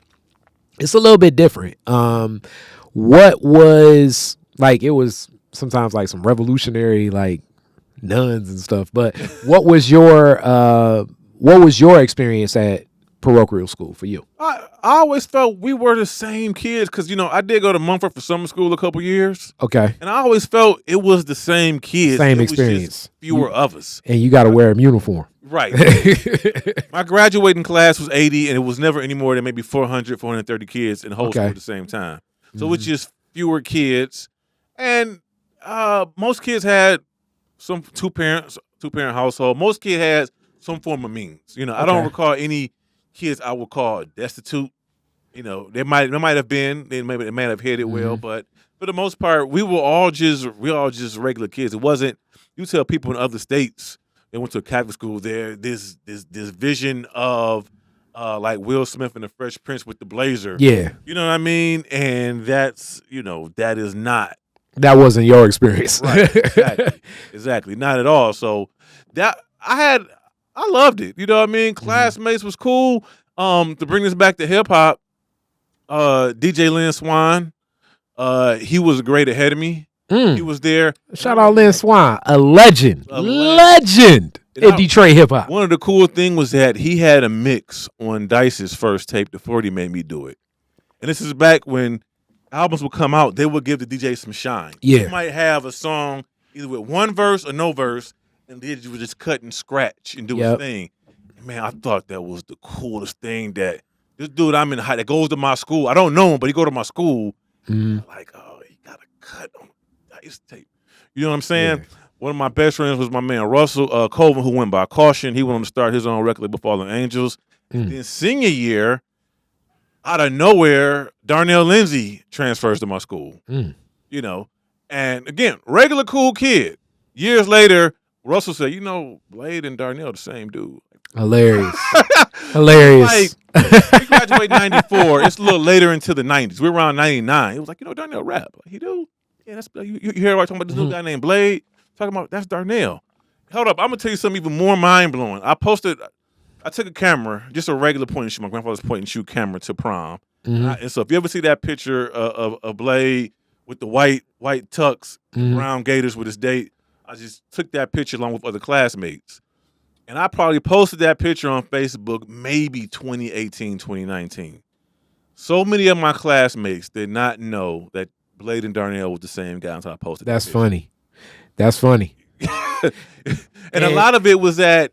It's a little bit different. what was like? It was sometimes like some revolutionary like nuns and stuff. But what was your experience at parochial school for you? I always felt we were the same kids because, I did go to Mumford for summer school a couple years. Okay. And I always felt it was the same kids. Same it experience. Was just fewer of us. And you got to wear a uniform. Right. My graduating class was 80, and it was never any more than maybe 400, 430 kids in the whole school at the same time. So it was just fewer kids. And most kids had some two-parent household. Most kids had some form of means. I don't recall any kids I would call destitute. They might have been. They might have hit it well, but for the most part, we all just regular kids. It wasn't. You tell people in other states they went to a Catholic school. There, this vision of like Will Smith and the Fresh Prince with the blazer. Yeah, you know what I mean. And that's that is not. That wasn't your experience, right? Exactly, not at all. So that I loved it. You know what I mean? Classmates was cool. To bring this back to hip hop, DJ Lynn Swan, he was great ahead of me. He was there. Shout out Lynn Swan, a legend in Detroit hip hop. One of the cool things was that he had a mix on Dice's first tape, The 40 Made Me Do It. And this is back when albums would come out, they would give the DJ some shine. Yeah. He might have a song either with one verse or no verse, and the DJ would just cut and scratch and do his thing. And man, I thought that was the coolest thing that this dude I'm in high that goes to my school. I don't know him, but he go to my school. Like, oh, he got a cut on Dice tape. You know what I'm saying? Yeah. One of my best friends was my man Russell Colvin, who went by Caution. He went on to start his own record label, Fallen Angels. And then senior year, out of nowhere, Darnell Lindsay transfers to my school. And again, regular cool kid. Years later, Russell said, Blade and Darnell the same dude. Hilarious. Hilarious. Like, we graduated in 94. It's a little later into the 90s. We're around 99. It was like, Darnell rap. Like, he do? Yeah, that's you hear everybody talking about this little guy named Blade? Talking about, that's Darnell. Hold up, I'm going to tell you something even more mind-blowing. I took a camera, just a regular point and shoot, my grandfather's point and shoot camera to prom. And so if you ever see that picture of Blade with the white tux, brown gaiters with his date, I just took that picture along with other classmates. And I probably posted that picture on Facebook maybe 2018, 2019. So many of my classmates did not know that Blade and Darnell was the same guy until I posted that picture. Funny. That's funny. and a lot of it was that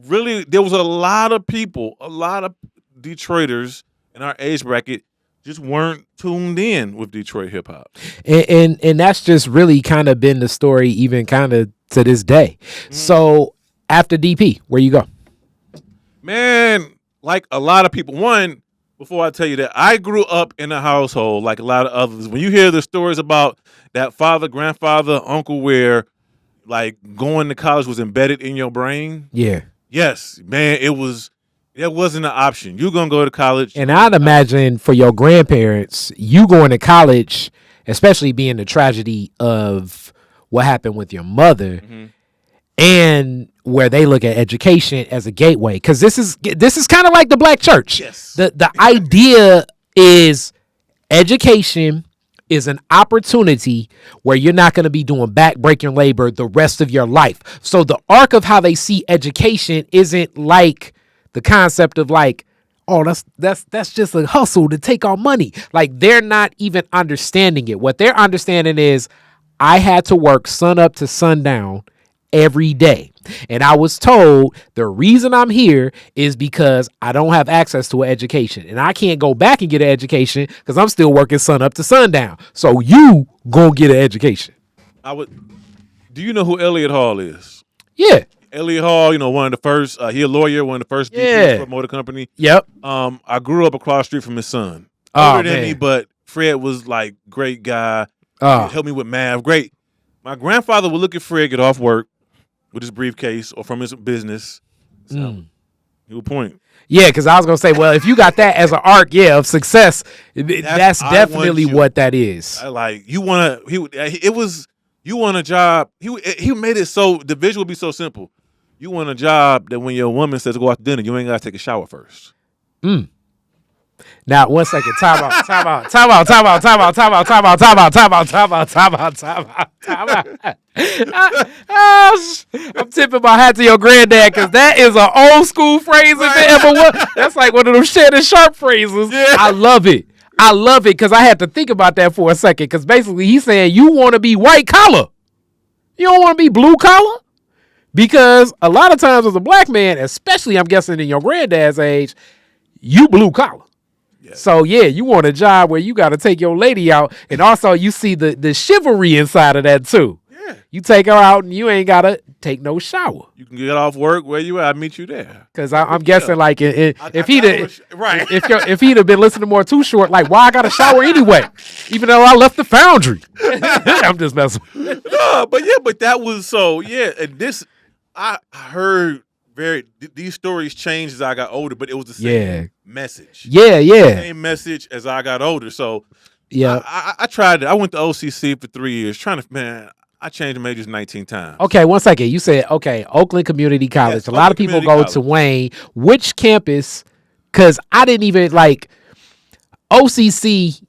really there was a lot of people, a lot of Detroiters in our age bracket just weren't tuned in with Detroit hip hop. And that's just really kind of been the story even kind of to this day. So after DP, where you go? Man, like a lot of people. One, before I tell you that, I grew up in a household like a lot of others. When you hear the stories about that father, grandfather, uncle, where like going to college was embedded in your brain. Yeah. Yes, man, it wasn't an option. You're going to go to college. And I'd imagine for your grandparents, you going to college, especially being the tragedy of what happened with your mother, and where they look at education as a gateway. Because this is kind of like the black church. Yes. The idea is education is an opportunity where you're not going to be doing back-breaking labor the rest of your life. So the arc of how they see education isn't like the concept of like, oh, that's just a hustle to take our money. Like, they're not even understanding it. What they're understanding is I had to work sun up to sundown every day. And I was told the reason I'm here is because I don't have access to an education. And I can't go back and get an education because I'm still working sun up to sundown. So you go get an education. Do you know who Elliot Hall is? Yeah. Elliot Hall, one of the first, he a lawyer, one of the first DPs for a motor company. Yep. I grew up across the street from his son. Older than me, but Fred was like great guy. Helped me with math. Great. My grandfather would look at Fred get off work with his briefcase or from his business. So he would point. Yeah, because I was going to say, well, if you got that as an arc, of success, that's definitely what that is. You want a job. He made it so the visual would be so simple. You want a job that when your woman says go out to dinner, you ain't got to take a shower first. Now, one second. Time out. I'm tipping my hat to your granddad because that is an old school phrase if it ever was. That's like one of them Shannon Sharp phrases. Yeah. I love it because I had to think about that for a second because basically he's saying you want to be white collar. You don't want to be blue collar. Because a lot of times as a black man, especially I'm guessing in your granddad's age, you blue collar. Yeah. So yeah, you want a job where you got to take your lady out, and also you see the chivalry inside of that too. Yeah, you take her out and you ain't gotta take no shower. You can get off work where you at. I meet you there. Because I'm guessing like if he'd have been listening more Too Short, like why I got to shower anyway, even though I left the foundry. I'm just messing. No, but that was so and this I heard. These stories changed as I got older, but it was the same message. Yeah. Same message as I got older. So yeah, I tried it. I went to OCC for 3 years I changed majors 19 times. Okay, one second. You said, Oakland Community College. Yes, a lot of people go to Wayne. Which campus? Because I didn't even OCC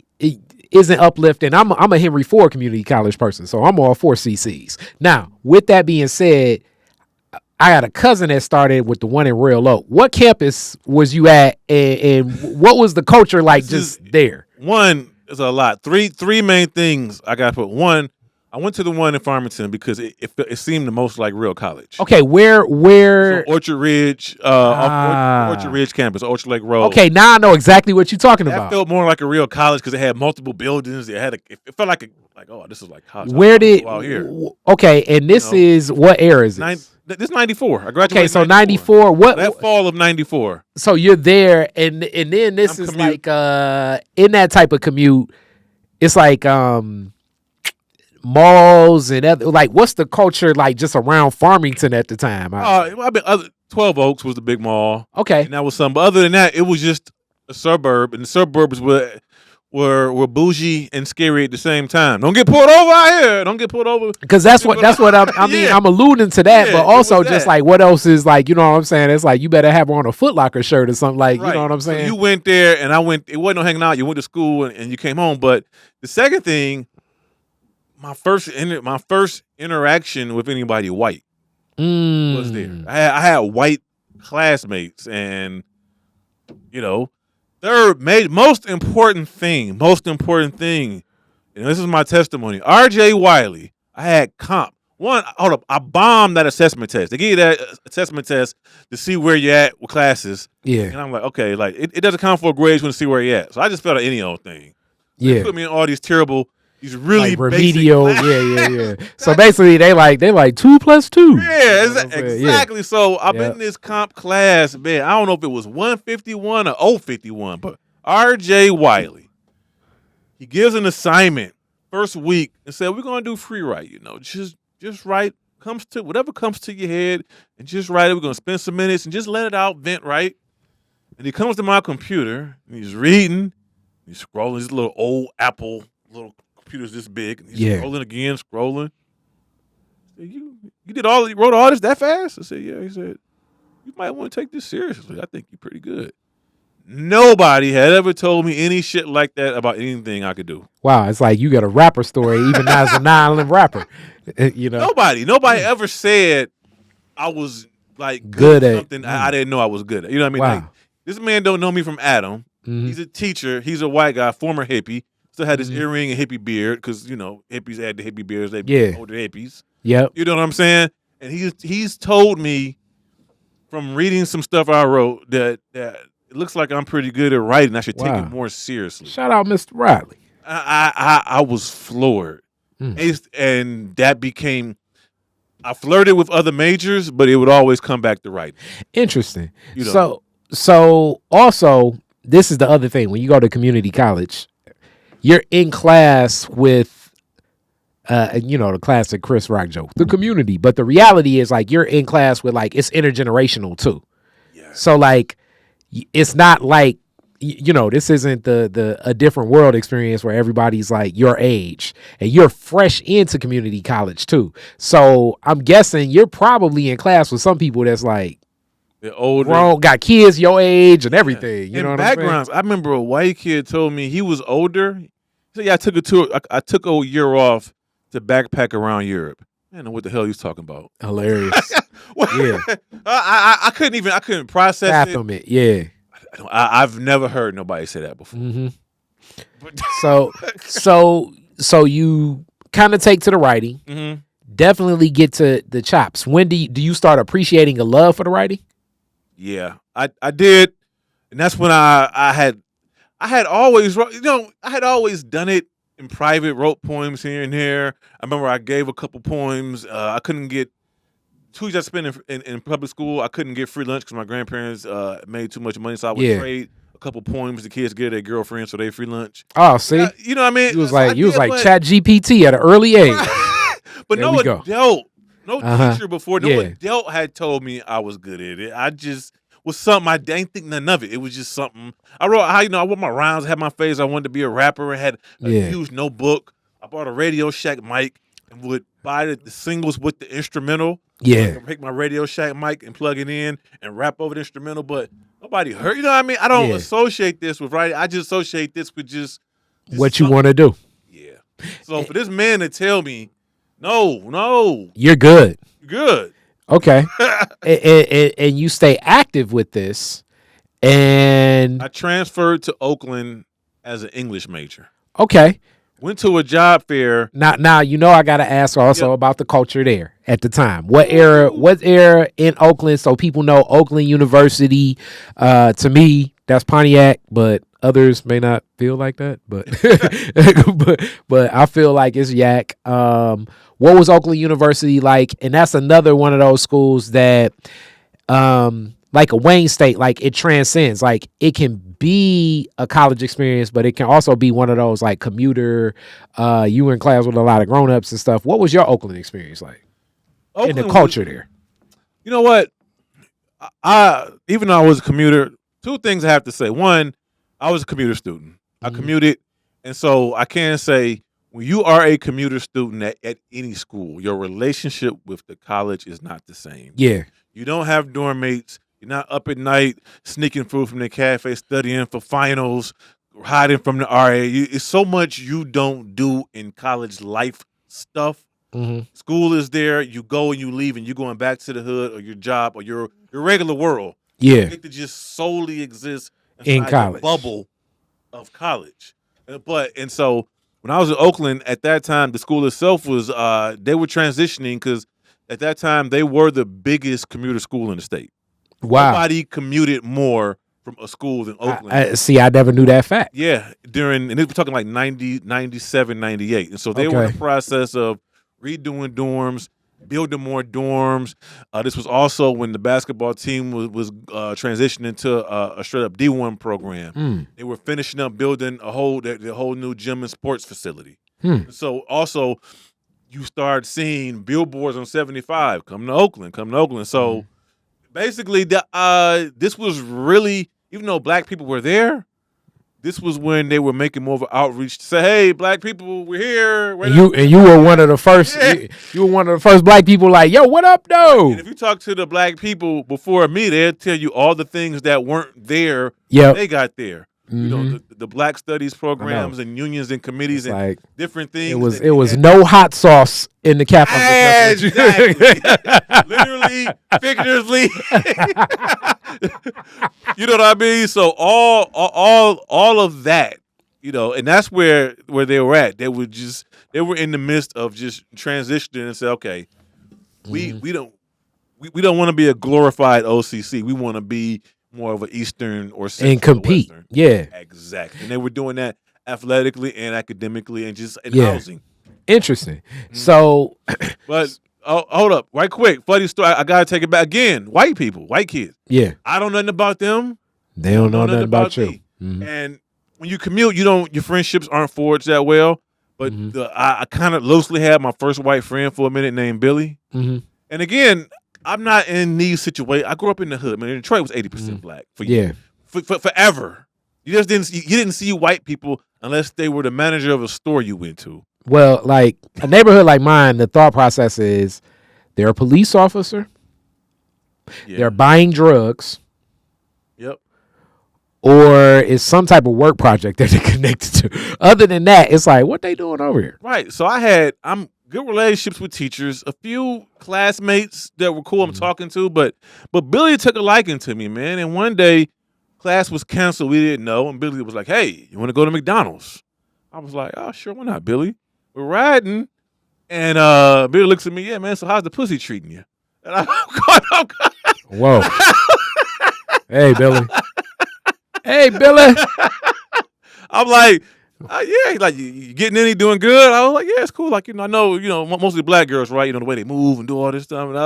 isn't uplifting. I'm a Henry Ford Community College person, so I'm all for CCs. Now, with that being said, I got a cousin that started with the one in Royal Oak. What campus was you at, and what was the culture like there? One is a lot. Three main things I got to put. One, I went to the one in Farmington because it seemed the most like real college. Okay, where? So Orchard Ridge, Orchard Ridge campus, Orchard Lake Road. Okay, now I know exactly what you're talking about. That felt more like a real college because it had multiple buildings. It felt like this is like college. Where did? Out here. Okay, and this is what era is this? This is 94. I graduated. Okay, so 94. What? That fall of 94. So you're there, and then this is like in that type of commute, it's like malls and other, like what's the culture like just around Farmington at the time? 12 Oaks was the big mall. Okay, and that was some. But other than that, it was just a suburb, and the suburbs were bougie and scary at the same time. Don't get pulled over out here. Don't get pulled over. Because that's what I mean. I'm alluding to that, but also just like what else is like, you know what I'm saying? It's like you better have on a Foot Locker shirt or something like, right. You know what I'm saying? So you went there and I went. It wasn't no hanging out. You went to school and you came home. But the second thing, my first interaction with anybody white was there. I had white classmates, and third, most important thing, and this is my testimony. R.J. Wiley, I had comp. I bombed that assessment test. They give you that assessment test to see where you're at with classes. Yeah. And I'm like, okay, like it doesn't count for grades when to see where you're at. So I just felt like any old thing. Yeah. They put me in all these really like remedial, yeah. So basically, they like 2 + 2. Yeah, exactly. Yeah. So I've been in this comp class, man. I don't know if it was 151 or 051, but R.J. Wiley, he gives an assignment first week and said, "We're gonna do free write. Just write whatever comes to your head, and just write it. We're gonna spend some minutes and just let it out, vent, right?" And he comes to my computer and he's reading, he's scrolling. His little old Apple little computer's this big, and he's scrolling. You wrote all this that fast? I said, yeah. He said, you might want to take this seriously. I think you're pretty good. Nobody had ever told me any shit like that about anything I could do. Wow, it's like you got a rapper story, even as a non rapper. Nobody ever said I was like good at something I didn't know I was good at. You know what I mean? Wow. Like, this man don't know me from Adam. Mm-hmm. He's a teacher. He's a white guy, former hippie. Still had this earring and hippie beard because, hippies had the hippie beards. They older hippies. Yep. You know what I'm saying? And he's told me from reading some stuff I wrote that it looks like I'm pretty good at writing. I should take it more seriously. Shout out Mr. Riley. I was floored. And that became, I flirted with other majors, but it would always come back to writing. Interesting. So also, this is the other thing. When you go to community college, you're in class with, the classic Chris Rock joke, the community. But the reality is, like, you're in class with, like, it's intergenerational, too. Yeah. So, like, it's not like, this isn't a different world experience where everybody's, like, your age. And you're fresh into community college, too. So I'm guessing you're probably in class with some people that's, like, They're older. grown, got kids your age and everything. You and know what backgrounds. I remember a white kid told me he was older. He said, "Yeah, I took a tour. I took a year off to backpack around Europe." I don't know what the hell he's talking about. I'm saying? Hilarious. Yeah. I couldn't process Fathom it. Yeah. I've never heard nobody say that before. Mm-hmm. So you kind of take to the writing. Mm-hmm. Definitely get to the chops. When do you start appreciating a love for the writing? Yeah, I did, and that's when I had always I had always done it in private, wrote poems here and there. I remember I gave a couple poems. I couldn't get 2 years I spent in public school. I couldn't get free lunch because my grandparents made too much money, so I would trade a couple poems. The kids get their girlfriends, so they free lunch. Oh, see, you know what I mean? You was like Chat GPT at an early age. But there no adult, no teacher before, no Yeah. adult had told me I was good at it. I just was something I didn't think none of it. It was just something I wrote. I wrote my rhymes, had my face. I wanted to be a rapper and had a huge notebook. I bought a Radio Shack mic and would buy the singles with the instrumental. Yeah. I could take my Radio Shack mic and plug it in and rap over the instrumental, but nobody heard. You know what I mean? I don't associate this with writing. I just associate this with just what you want to do. Yeah. So for this man to tell me, no, you're good. Good. Okay. and you stay active with this. And I transferred to Oakland as an English major. Okay. Went to a job fair. Now I gotta ask also about the culture there at the time. What era in Oakland, so people know Oakland University, to me, that's Pontiac, but others may not feel like that. But but I feel like it's Yak. What was Oakland University like? And that's another one of those schools that like a Wayne State, like it transcends. Like it can be a college experience, but it can also be one of those like commuter, you were in class with a lot of grown-ups and stuff. What was your Oakland experience like? Oakland in the culture there? You know what? Even though I was a commuter, 2 things I have to say. One, I was a commuter student. I commuted, and so I can say when you are a commuter student at any school, your relationship with the college is not the same. Yeah. You don't have dorm mates. You're not up at night sneaking food from the cafe, studying for finals, hiding from the RA. It's so much you don't do in college life stuff. Mm-hmm. School is there. You go and you leave, and you're going back to the hood or your job or your regular world. Yeah. You get to just solely exist in college, the bubble of college. And so when I was in Oakland at that time, the school itself was they were transitioning because at that time they were the biggest commuter school in the state. Wow. Nobody commuted more from a school than Oakland. I never knew that fact. Yeah, and we're talking like 90, 97, 98. And so they were in the process of redoing dorms, building more dorms. This was also when the basketball team was transitioning to a straight up D1 program. They were finishing up building the whole new gym and sports facility. So also you start seeing billboards on 75, come to Oakland. So basically, this was really, even though black people were there, this was when they were making more of an outreach to say, "Hey, black people, we're here." And you were one of the first. Yeah. You were one of the first black people. Like, yo, what up, though? And if you talk to the black people before me, they'll tell you all the things that weren't there. Yeah, they got there. You know, the Black Studies programs and unions and committees and like, different things. It was no hot sauce in the cap. Exactly. Literally, figuratively. You know what I mean? So all of that, you know, and that's where they were at. They were in the midst of just transitioning and say, okay, we don't want to be a glorified OCC. We want to be more of an Eastern or Central and compete. Western. Yeah, exactly. And they were doing that athletically and academically and just in housing. Interesting. So, but hold up, right quick, funny story. I gotta take it back again. White people, white kids. Yeah, I don't know nothing about them. They don't know nothing about you. And when you commute, your friendships aren't forged that well. But I kind of loosely had my first white friend for a minute named Billy. And again, I'm not in these situations. I grew up in the hood, man. Detroit was 80% black for forever. You didn't see white people unless they were the manager of a store you went to. Well, like a neighborhood like mine, the thought process is they're a police officer, Yeah. they're buying drugs, Yep. or it's some type of work project that they're connected to. Other than that, it's like, what they doing over here? Right. So I'm good relationships with teachers, a few classmates that were cool I'm talking to, but Billy took a liking to me, man. And one day, class was canceled. We didn't know, and Billy was like, "Hey, you want to go to McDonald's?" I was like, "Oh, sure, why not, Billy?" We're riding, and Billy looks at me, "Yeah, man. So how's the pussy treating you?" And I'm going, Whoa. Hey, Billy. Hey, Billy. I'm like, yeah, like you getting any doing good? I was like, yeah, it's cool. Like, I know, mostly black girls, right? The way they move and do all this stuff. And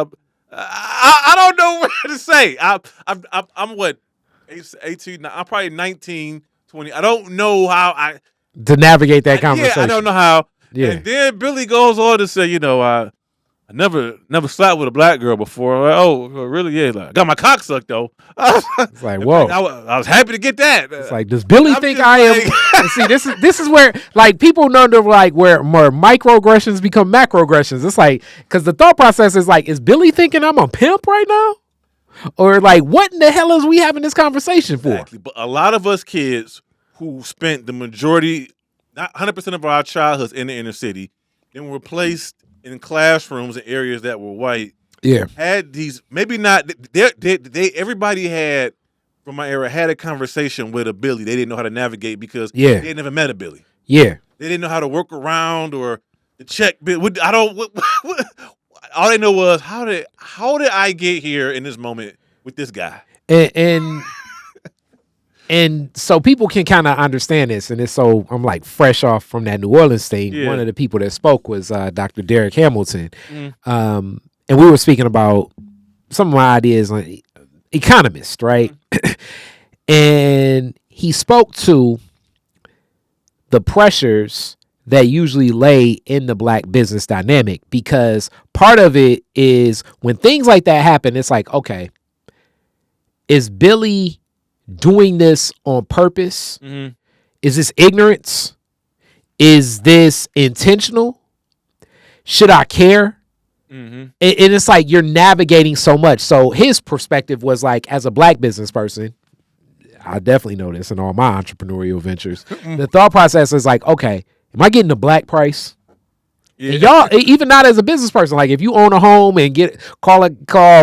I don't know what to say. I'm what, 18, I'm probably 19, 20. I don't know how to navigate that conversation. Yeah, I don't know how. Yeah. And then Billy goes on to say, I never slept with a black girl before. Like, oh, really? Yeah. Like, I got my cock sucked though. It's like, whoa. I was happy to get that. It's like, does Billy think I am? See, this is where like people know like where more microaggressions become macroaggressions. It's like, because the thought process is like, is Billy thinking I'm a pimp right now? Or like, what in the hell is we having this conversation for? Exactly. But a lot of us kids who spent the majority, not 100% of our childhoods in the inner city, then were placed in classrooms in areas that were white, had these, maybe not, everybody had, from my era, had a conversation with a Billy. They didn't know how to navigate because they had never met a Billy. Yeah. They didn't know how to work around or to check. All they know was, how did I get here in this moment with this guy? And so people can kind of understand this, and it's so I'm like fresh off from that New Orleans thing. Yeah. One of the people that spoke was Dr. Derek Hamilton, and we were speaking about some of my ideas on economist, right? And he spoke to the pressures that usually lay in the black business dynamic, because part of it is when things like that happen, it's like, okay, is Billy doing this on purpose? Mm-hmm. Is this ignorance? Is this intentional? Should I care? Mm-hmm. And it's like you're navigating so much. So his perspective was like, as a black business person, I definitely know this in all my entrepreneurial ventures. The thought process is like, okay, am I getting the black price? Yeah. And y'all, even not as a business person, like if you own a home and call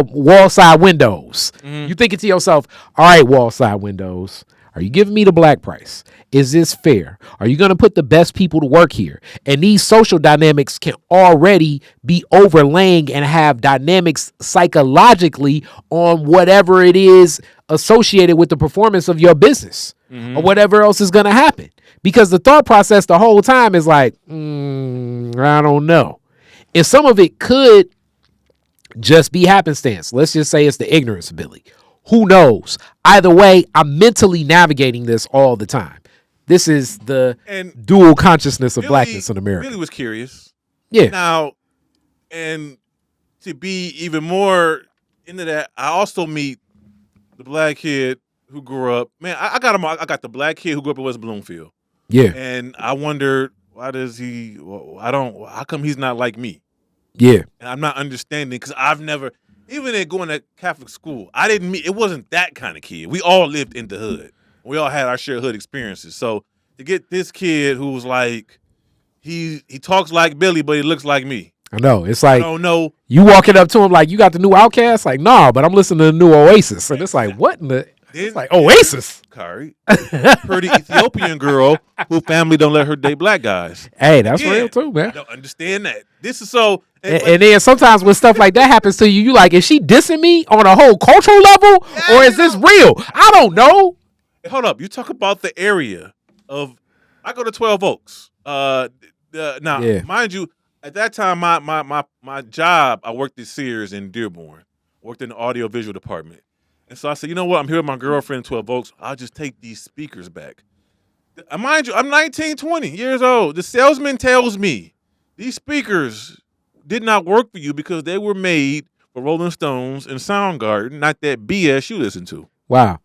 wall side windows, you thinking to yourself, all right, wall side windows, are you giving me the black price? Is this fair? Are you going to put the best people to work here? And these social dynamics can already be overlaying and have dynamics psychologically on whatever it is associated with the performance of your business or whatever else is going to happen. Because the thought process the whole time is like, I don't know. And some of it could just be happenstance. Let's just say it's the ignorance ability. Who knows? Either way, I'm mentally navigating this all the time. This is the dual consciousness of blackness in America. Billy was curious. Yeah. Now, and to be even more into that, I also meet the black kid who grew up. Man, I got the black kid who grew up in West Bloomfield. Yeah. And I wondered, how come he's not like me? Yeah. And I'm not understanding, because I've never, even at going to Catholic school, it wasn't that kind of kid. We all lived in the hood. We all had our shared hood experiences. So to get this kid who was like, he talks like Billy, but he looks like me. I know. It's like, I don't know. You walking up to him like, you got the new Outcast? Like, nah, but I'm listening to the new Oasis. And it's like, what in the... It's like Oasis. Kari, pretty Ethiopian girl who family don't let her date black guys. Hey, that's real too, man. I don't understand that. This is so. And then sometimes when stuff like that happens to you, you like, is she dissing me on a whole cultural level, or is this real? I don't know. Hold up, you talk about the area of. I go to 12 Oaks. Mind you, at that time, my job, I worked at Sears in Dearborn. Worked in the audio visual department. And so I said, you know what? I'm here with my girlfriend in 12 Oaks. I'll just take these speakers back. Mind you, I'm 19, 20 years old. The salesman tells me these speakers did not work for you because they were made for Rolling Stones and Soundgarden, not that BS you listen to. Wow.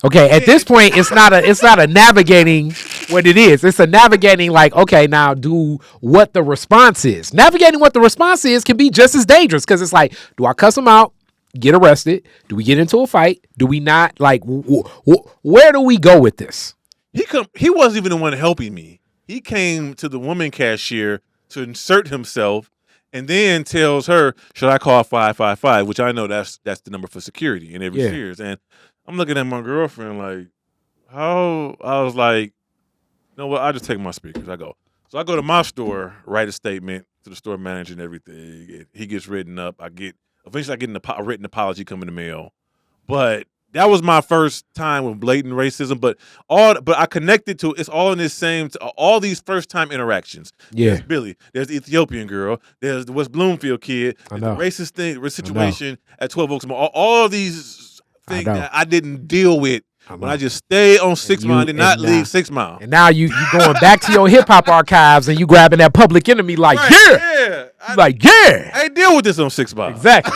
Okay, at this point, it's not a navigating what it is. It's a navigating like, okay, now do what the response is. Navigating what the response is can be just as dangerous, because it's like, do I cuss them out? get arrested? Do we get into a fight? Do we not? Like, where do we go with this? He wasn't even the one helping me. He came to the woman cashier to insert himself, and then tells her, "Should I call 555?" Which I know that's the number for security in every Sears. And I'm looking at my girlfriend like, how? I was like, you know what? I just take my speakers. I go to my store, write a statement to the store manager and everything. He gets written up. Eventually I get a written apology come in the mail. But that was my first time with blatant racism. But I connected to it's all in this same all these first time interactions. Yeah, there's Billy. There's the Ethiopian girl. There's the West Bloomfield kid. There's the racist situation at 12 Oaks Mall. All of these things that I didn't deal with. When I just stay on 6 Mile and did not leave 6 Mile. And now you going back to your hip hop archives and you grabbing that Public Enemy like, I ain't deal with this on 6 Mile. Exactly.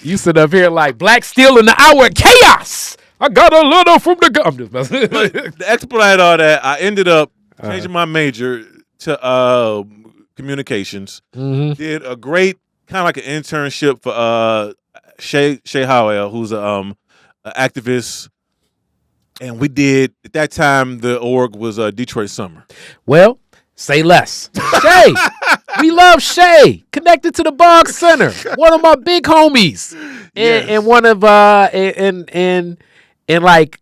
you sit up here like Black Steel in the hour of chaos. I got a little from the I'm just messing. To expedite all that, I ended up changing my major to communications. Mm-hmm. Did a great kind of like an internship for Shay Howell, who's an activist. And we did, at that time, the org was Detroit Summer. Well, say less. Shay. We love Shay. Connected to the Boggs Center. One of my big homies. And one of, and like,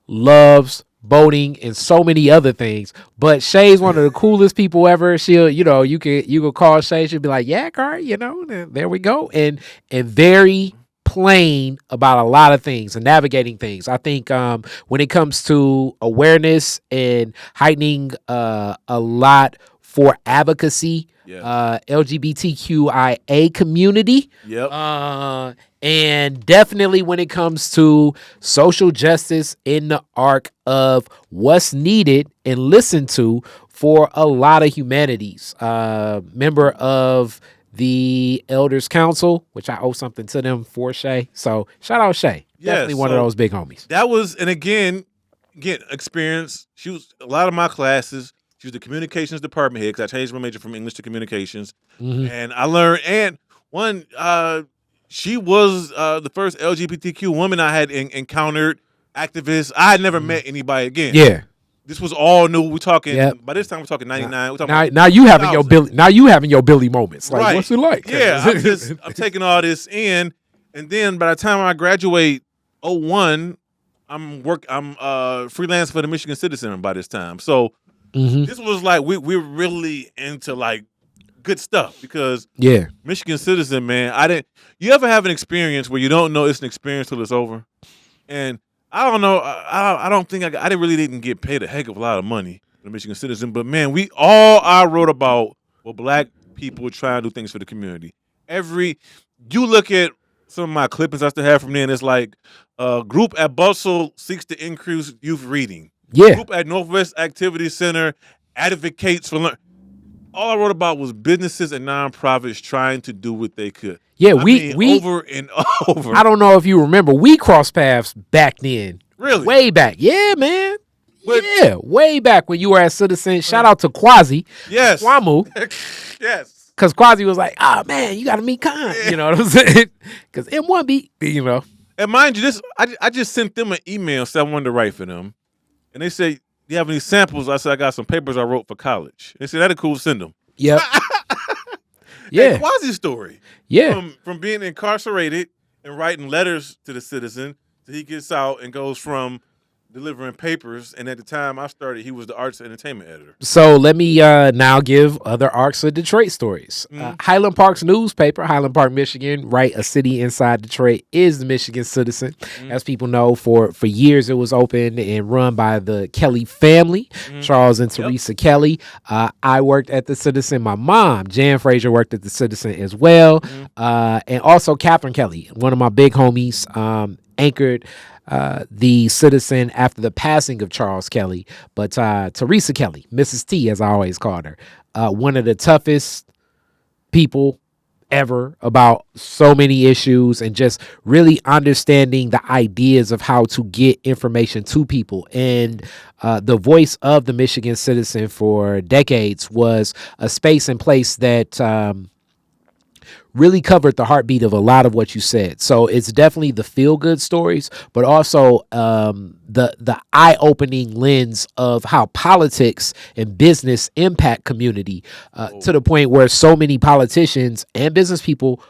loves boating and so many other things. But Shay's one of the coolest people ever. She'll, you could call Shay. She'll be like, yeah, Car, there we go. And very plain about a lot of things and navigating things. I think when it comes to awareness and heightening a lot for advocacy, LGBTQIA community, and definitely when it comes to social justice in the arc of what's needed and listened to for a lot of humanities. Member of the Elders Council, which I owe something to them for Shay. So shout out Shay. Definitely one of those big homies. That was, and again, experience. She was a lot of my classes. She was the communications department head because I changed my major from English to communications. Mm-hmm. And I learned, and she was the first LGBTQ woman I had encountered, activist. I had never met anybody again. Yeah. This was all new. We're talking by this time. We're talking 99. We're talking now you having your Billy. Now you having your Billy moments. Like, what's it like? Yeah, I'm taking all this in, and then by the time I graduate 01, I'm freelance for the Michigan Citizen by this time. So this was like we're really into like good stuff because Michigan Citizen, man. You ever have an experience where you don't know it's an experience till it's over, and I don't know. I don't think I didn't get paid a heck of a lot of money for the Michigan Citizen, but man, I wrote about Black people trying to do things for the community. You look at some of my clippings I still have from then. It's like a group at Bustle seeks to increase youth reading. Yeah. Group at Northwest Activity Center advocates for learning. All I wrote about was businesses and nonprofits trying to do what they could. Yeah, we over and over. I don't know if you remember, we crossed paths back then. Really? Way back. Yeah, man. Way back when you were at Citizen. Shout out to Quasi. Yes. Kwamu. Yes. Because Quasi was like, man, you got to meet Kahn. You know what I'm saying? Because M1 beat, And mind you, I just sent them an email saying I wanted to write for them. And they said, do you have any samples? I said, I got some papers I wrote for college. They said, that'd cool, send them. Yep. Yeah. Quasi story. Yeah. From being incarcerated and writing letters to the Citizen, so he gets out and goes from delivering papers. And at the time I started, he was the arts and entertainment editor. So let me now give other arcs of Detroit stories. Highland Park's newspaper, Highland Park, Michigan, right? A city inside Detroit, is the Michigan Citizen. As people know, for years it was open and run by the Kelly family, Charles and Teresa Kelly. I worked at the Citizen. My mom, Jan Frazier, worked at the Citizen as well. And also Catherine Kelly, one of my big homies, anchored the Citizen after the passing of Charles Kelly. But Teresa Kelly, Mrs. T, as I always called her, one of the toughest people ever about so many issues and just really understanding the ideas of how to get information to people. And the voice of the Michigan Citizen for decades was a space and place that really covered the heartbeat of a lot of what you said. So it's definitely the feel good stories, but also the eye opening lens of how politics and business impact community to the point where so many politicians and business people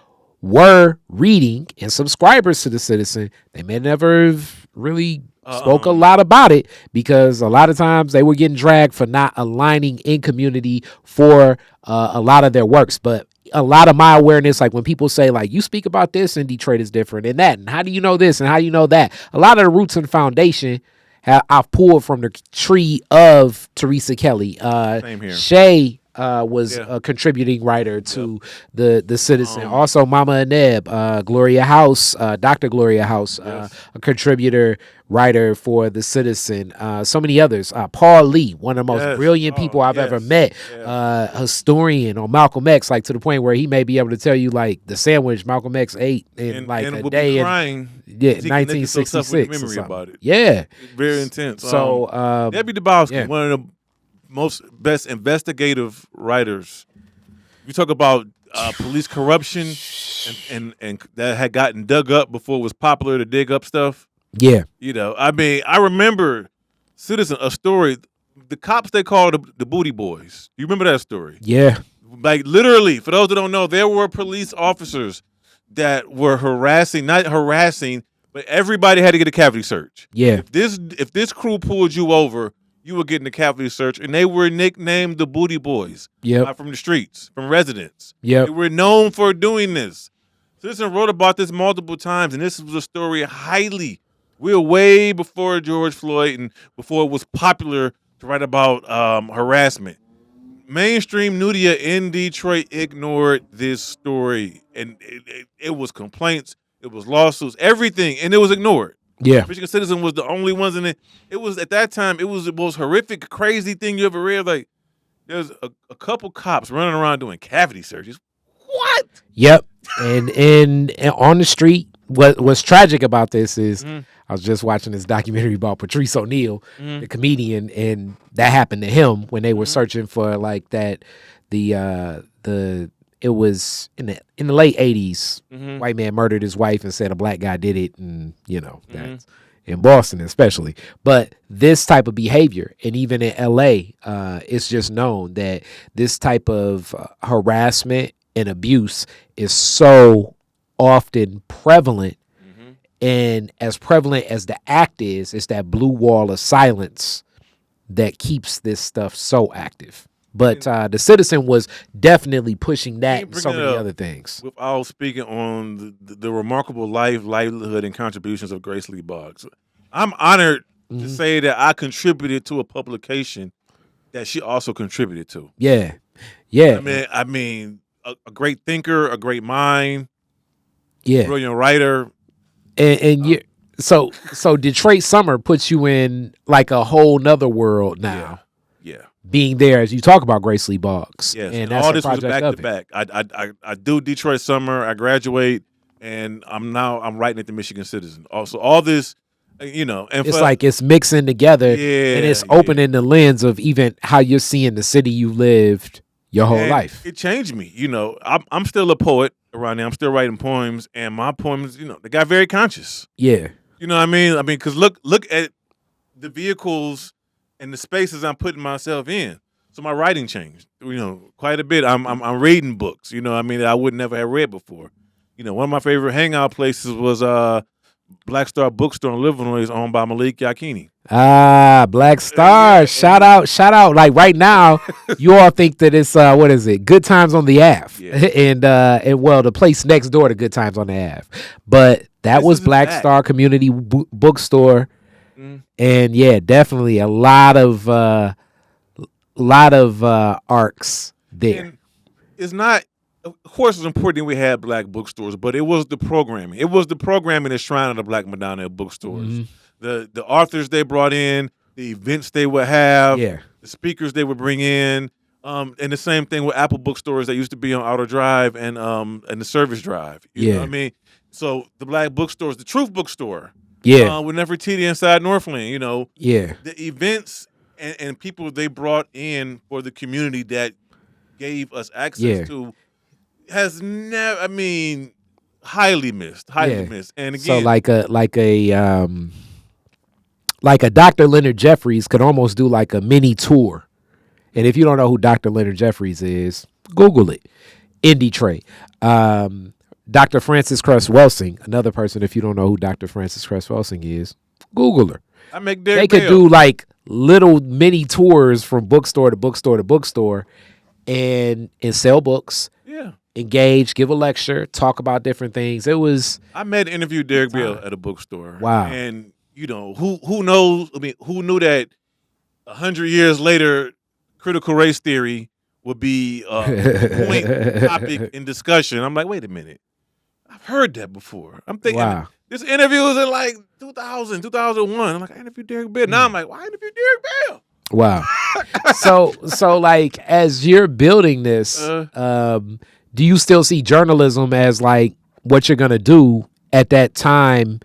were reading and subscribers to the Citizen. They may never have really spoke a lot about it because a lot of times they were getting dragged for not aligning in community for a lot of their works. But a lot of my awareness, like when people say like, you speak about this in Detroit is different and that, and how do you know this and how do you know that? A lot of the roots and foundation I've pulled from the tree of Teresa Kelly. Same here. Shay was a contributing writer to the Citizen. Also, Mama Aneb, Gloria House, Dr. Gloria House, a contributor writer for the Citizen. So many others. Paul Lee, one of the most brilliant people I've ever met. Historian on Malcolm X, like to the point where he may be able to tell you like the sandwich Malcolm X ate in like a day in 1966. Memory about it. Yeah, it's very intense. So Debbie Dabowski, one of the best investigative writers. You talk about police corruption and that had gotten dug up before it was popular to dig up stuff. Yeah. You know, I mean, I remember Citizen, a story, the cops they called the booty boys. You remember that story? Yeah. Like literally, for those that don't know, there were police officers that were not harassing, but everybody had to get a cavity search. Yeah. If this crew pulled you over, you were getting a cavity search, and they were nicknamed the Booty Boys. Yep. From the streets, from residents. Yep. They were known for doing this. Citizen wrote about this multiple times, and this was a story we're way before George Floyd and before it was popular to write about harassment. Mainstream media in Detroit ignored this story, and it was complaints, it was lawsuits, everything, and it was ignored. Yeah. Michigan Citizen was the only ones in it. It was at that time, it was the most horrific, crazy thing you ever read. Like, there's a couple cops running around doing cavity searches. What? Yep. And on the street, what's tragic about this is I was just watching this documentary about Patrice O'Neal, the comedian, and that happened to him when they were searching for like that it was in the late 80s. White man murdered his wife and said a black guy did it, and that's in Boston especially. But this type of behavior, and even in LA, it's just known that this type of harassment and abuse is so often prevalent. And as prevalent as the act is, it's that blue wall of silence that keeps this stuff so active. But the Citizen was definitely pushing that and so many other things. Without speaking on the remarkable livelihood, and contributions of Grace Lee Boggs, I'm honored to say that I contributed to a publication that she also contributed to. Yeah, yeah. I mean, a great thinker, a great mind, brilliant writer. And so Detroit Summer puts you in like a whole nother world now. Yeah. Being there as you talk about Grace Lee Boggs. Yes. And that's all this was back to back. I do Detroit Summer, I graduate, and I'm writing at the Michigan Citizen. Also, all this, and it's like it's mixing together, and it's opening the lens of even how you're seeing the city you lived your whole life. It changed me. I'm still a poet around there. I'm still writing poems, and my poems, they got very conscious. Yeah. You know what I mean? Because look at the vehicles and the spaces I'm putting myself in. So my writing changed, quite a bit. I'm reading books, that I would never have read before. One of my favorite hangout places was Black Star Bookstore in Livernois, owned by Malik Yakini. Black Star. Shout out. Like right now, you all think that it's what is it? Good Times on the Ave. Yeah. And the place next door to Good Times on the Ave. But that was Black Star Community Bookstore. And yeah, definitely a lot of arcs there. And it's not, of course, it's important we had black bookstores, but it was the programming. It was the programming that's shrine of the Black Madonna bookstores. The authors they brought in, the events they would have, the speakers they would bring in, and the same thing with Apple bookstores that used to be on Outer Drive and the Service Drive. You know what I mean? So the black bookstores, the Truth Bookstore, with Nefertiti inside Northland, the events and people they brought in for the community that gave us access to has never. I mean, highly missed. Highly missed. And So again, like a Dr. Leonard Jeffries could almost do like a mini tour. And if you don't know who Dr. Leonard Jeffries is, Google it. In Detroit. Dr. Frances Cress Welsing, another person, if you don't know who Dr. Frances Cress Welsing is, Google her. I make They Derek could Bell. do like little mini tours from bookstore to bookstore to bookstore and sell books, Yeah. engage, give a lecture, talk about different things. It was I met and interviewed Derek Bell at a bookstore. Wow. And who knows? I mean, who knew that 100 years later, critical race theory would be a point topic in discussion? I'm like, wait a minute, I've heard that before. I'm thinking this interview was in like 2000, 2001. I'm like, I interviewed Derek Bell. Now I'm like, why interview Derek Bell? Wow. so like as you're building this, do you still see journalism as like what you're gonna do at that time?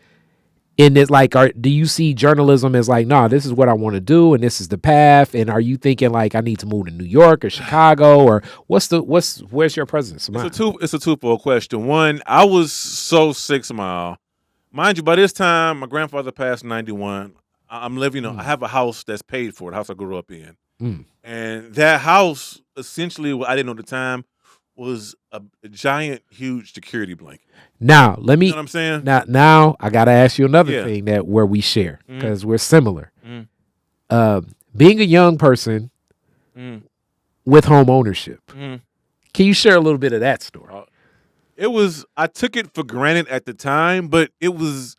In it, like, do you see journalism as like, nah, this is what I want to do, and this is the path? And are you thinking like, I need to move to New York or Chicago, or where's your presence? It's a twofold question. One, I was so 6 Mile, mind you. By this time, my grandfather passed in 91. I'm living. I have a house that's paid for, the house I grew up in, and that house essentially, what I didn't know at the time, was a giant, huge security blanket. Now, let me. You know what I'm saying? Now I gotta ask you another thing that where we share because we're similar. Being a young person with home ownership, can you share a little bit of that story? I took it for granted at the time, but it was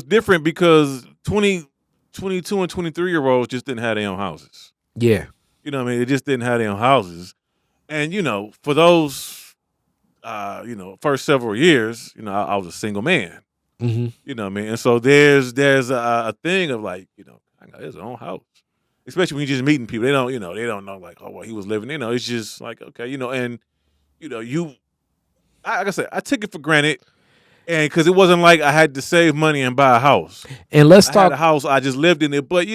different because 20, 22, and 23-year-olds just didn't have their own houses. Yeah. You know what I mean? They just didn't have their own houses. And, for those, first several years, I was a single man. Mm-hmm. You know what I mean? And so there's a thing of like, I got his own house. Especially when you're just meeting people. They don't know like, oh, well, he was living, it's just like, okay, and, like I said, I took it for granted. And because it wasn't like I had to save money and buy a house. And let's I talk had a house, I just lived in it. But,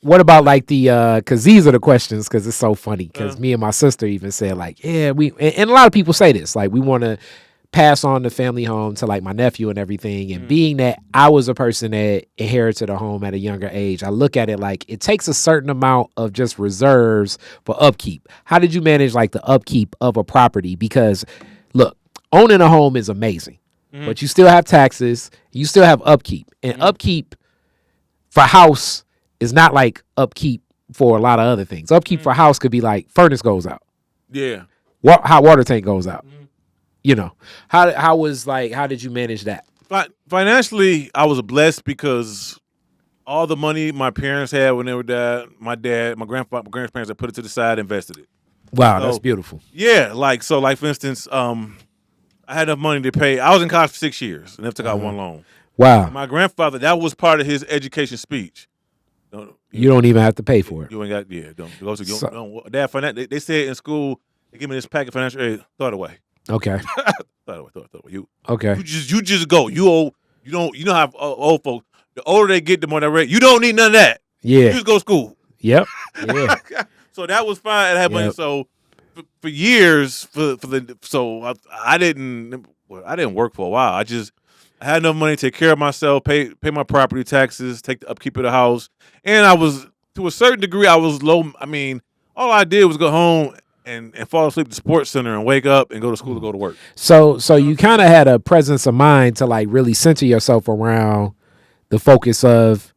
what about like the, because these are the questions, because it's so funny. Because me and my sister even said like, yeah, and a lot of people say this, like we want to pass on the family home to like my nephew and everything. And being that I was a person that inherited a home at a younger age, I look at it like it takes a certain amount of just reserves for upkeep. How did you manage like the upkeep of a property? Because look, owning a home is amazing. But you still have taxes, you still have upkeep. And upkeep for house is not like upkeep for a lot of other things. Upkeep for house could be like furnace goes out. Yeah. Hot water tank goes out. How did you manage that? Financially, I was blessed because all the money my parents had when they were dead, my grandparents had put it to the side, invested it. Wow, that's beautiful. Yeah, for instance, I had enough money to pay. I was in college for 6 years and never took out one loan. Wow. And my grandfather, that was part of his education speech. You don't even have to pay for it. You ain't got, don't go to, don't, Dad, they said in school, they give me this packet of financial aid, throw it away. Okay. Throw it away. Okay. You just go. You don't have old folks. The older they get, the more they rate. You don't need none of that. Yeah. You just go to school. Yep. Yeah. So that was fine. I had money. So for years, I didn't work for a while. I had enough money to take care of myself, pay my property taxes, take the upkeep of the house, and I was, to a certain degree, I was low. I mean, all I did was go home and fall asleep at the sports center and wake up and go to school to go to work. So you kind of had a presence of mind to like really center yourself around the focus of,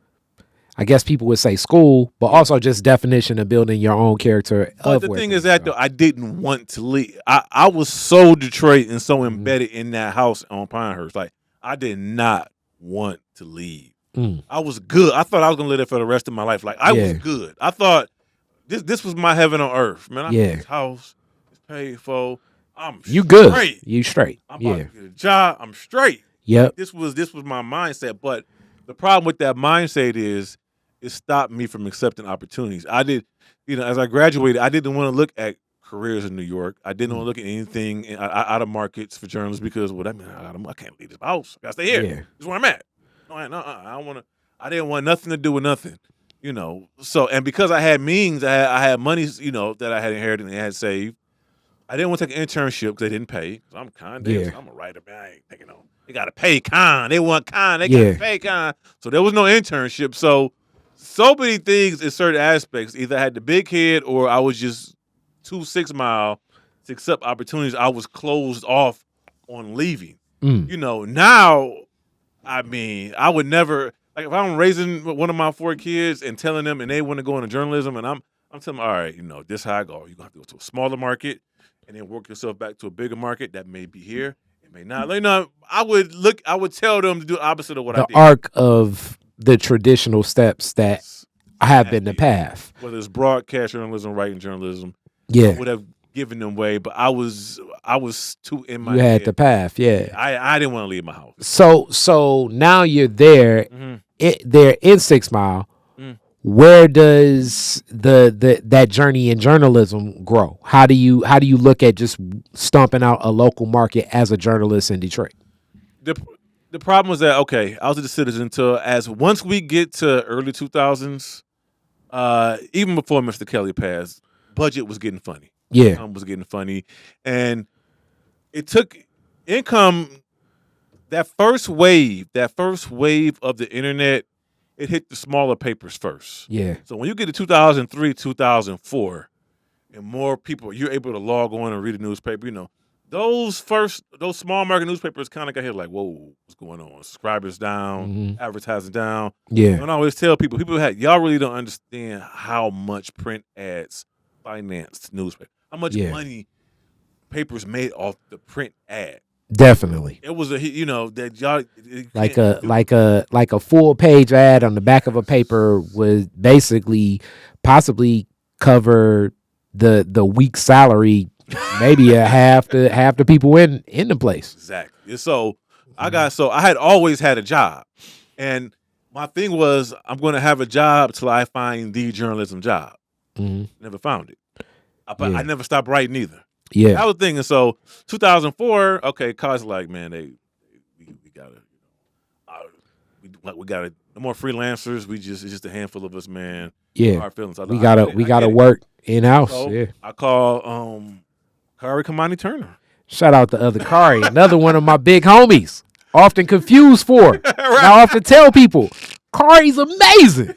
I guess people would say school, but also just definition of building your own character. But the thing is that though, I didn't want to leave. I was so Detroit and so embedded in that house on Pinehurst. Like I did not want to leave. I was good. I thought I was gonna live there for the rest of my life. Like I was good. I thought this was my heaven on earth, man. I got this house, it's paid for. You good? You straight? I'm about to get a job. I'm straight. Yep. This was my mindset. But the problem with that mindset is it stopped me from accepting opportunities. I did, as I graduated, I didn't want to look at careers in New York. I didn't want to look at anything out of markets for journalists because, I can't leave this house. I got to stay here. This is where I'm at. I don't want to. I didn't want nothing to do with nothing. So, and because I had means, I had money, that I had inherited and I had saved. I didn't want to take an internship because they didn't pay. Cause I'm Kahn Davis. Yeah. I'm a writer, man. I ain't taking no. They gotta pay Kahn. They want Kahn. They Yeah. gotta pay Kahn. So there was no internship. So many things in certain aspects. Either I had the big head or I was just too 6 Mile to accept opportunities. I was closed off on leaving. Mm. You know, now, I mean, I would never like if I'm raising one of my 4 kids and telling them and they want to go into journalism and I'm telling them, all right, you know, this how I go. You're gonna have to go to a smaller market and then work yourself back to a bigger market that may be here. It may not. You know, I would tell them to do the opposite of what I The did. arc of the traditional steps that have been the path. Whether it's broadcast journalism, writing journalism, Yeah. I would have given them way, but I was too in my You head. had the path, yeah. I didn't want to leave my house. So now you're there. Mm-hmm. They're in 6 Mile. Where does that journey in journalism grow? How do you look at just stomping out a local market as a journalist in Detroit? The problem was that I was at the Citizen until once we get to early 2000s, even before Mr. Kelly passed, budget was getting funny. Yeah, Income was getting funny, and it took income. That first wave of the internet, it hit the smaller papers first. yeah. So when you get to 2003, 2004, and more people, you're able to log on and read a newspaper. You know, those small market newspapers kind of got hit like, whoa, what's going on? Subscribers down, advertising down. Yeah. And I always tell people y'all really don't understand how much print ads financed newspaper. How much money papers made off the print ad. Definitely. It was that y'all like a full page ad on the back of a paper would basically possibly cover the week's salary, maybe half the people in the place. Exactly. So I had always had a job, and my thing was I'm going to have a job till I find the journalism job. Never found it, but I never stopped writing either. Yeah, that was the thing. And so 2004, college like, man, we gotta no more freelancers. It's just a handful of us, man. Yeah, our feelings. We gotta work in house. So yeah, I call Kari Kamani Turner. Shout out to other Kari, another one of my big homies. Often confused for. Right. I often tell people, Kari's amazing,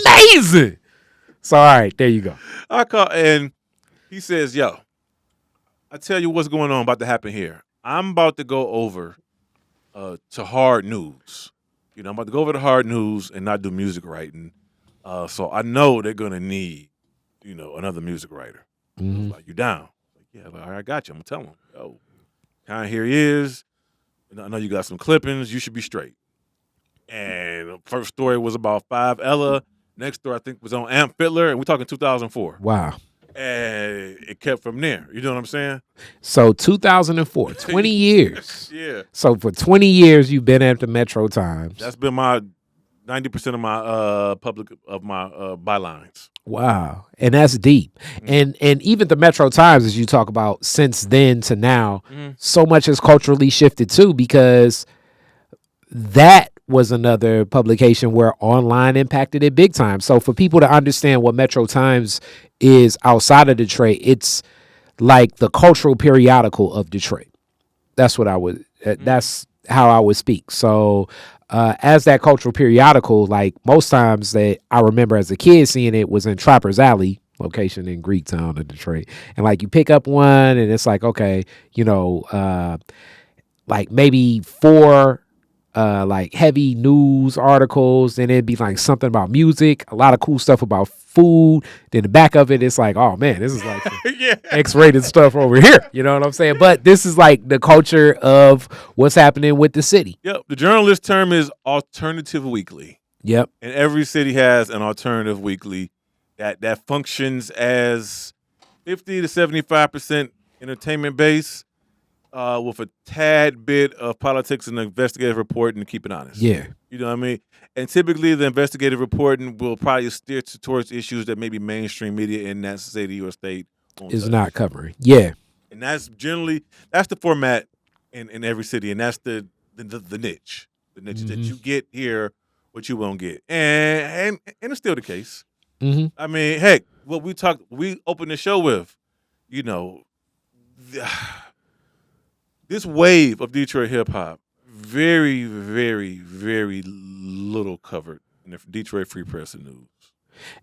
amazing. So all right, there you go. I call and he says, "Yo, I tell you what's going on about to happen here. I'm about to go over to hard news. You know, I'm about to go over to hard news and not do music writing. So I know they're gonna need, another music writer. I was like, you down? Like, yeah, all right, I got you. I'm gonna tell him, yo, kind of here he is. I know you got some clippings. You should be straight. And the first story was about 5 Ella. Next story I think was on Amp Fiddler, and we're talking 2004. Wow. And it kept from there. You know what I'm saying? So 2004, 20 years. Yeah. So for 20 years, you've been at the Metro Times. That's been my 90% of my bylines. Wow. And that's deep. And even the Metro Times, as you talk about, since then to now, so much has culturally shifted too, because that was another publication where online impacted it big time. So for people to understand what Metro Times is outside of Detroit, it's like the cultural periodical of Detroit. That's what I would, that's how I would speak. So as that cultural periodical, like most times that I remember as a kid seeing it was in Trappers Alley, location in Greektown of Detroit. And like you pick up one and it's like, okay, like maybe 4 like heavy news articles, and it'd be like something about music, a lot of cool stuff about food. Then the back of it, it's like, oh man, this is like X-rated stuff over here. You know what I'm saying? But this is like the culture of what's happening with the city. Yep. The journalist term is alternative weekly. Yep. And every city has an alternative weekly that functions as 50 to 75% entertainment base, with a tad bit of politics and investigative reporting to keep it honest. Yeah. You know what I mean? And typically the investigative reporting will probably steer towards issues that maybe mainstream media in that city or state is not covering. Yeah. And that's the format in every city, and that's the niche. The niche that you get here, what you won't get. And it's still the case. I mean, heck, what we opened the show with, this wave of Detroit hip hop, very, very, very little covered in the Detroit Free Press and News.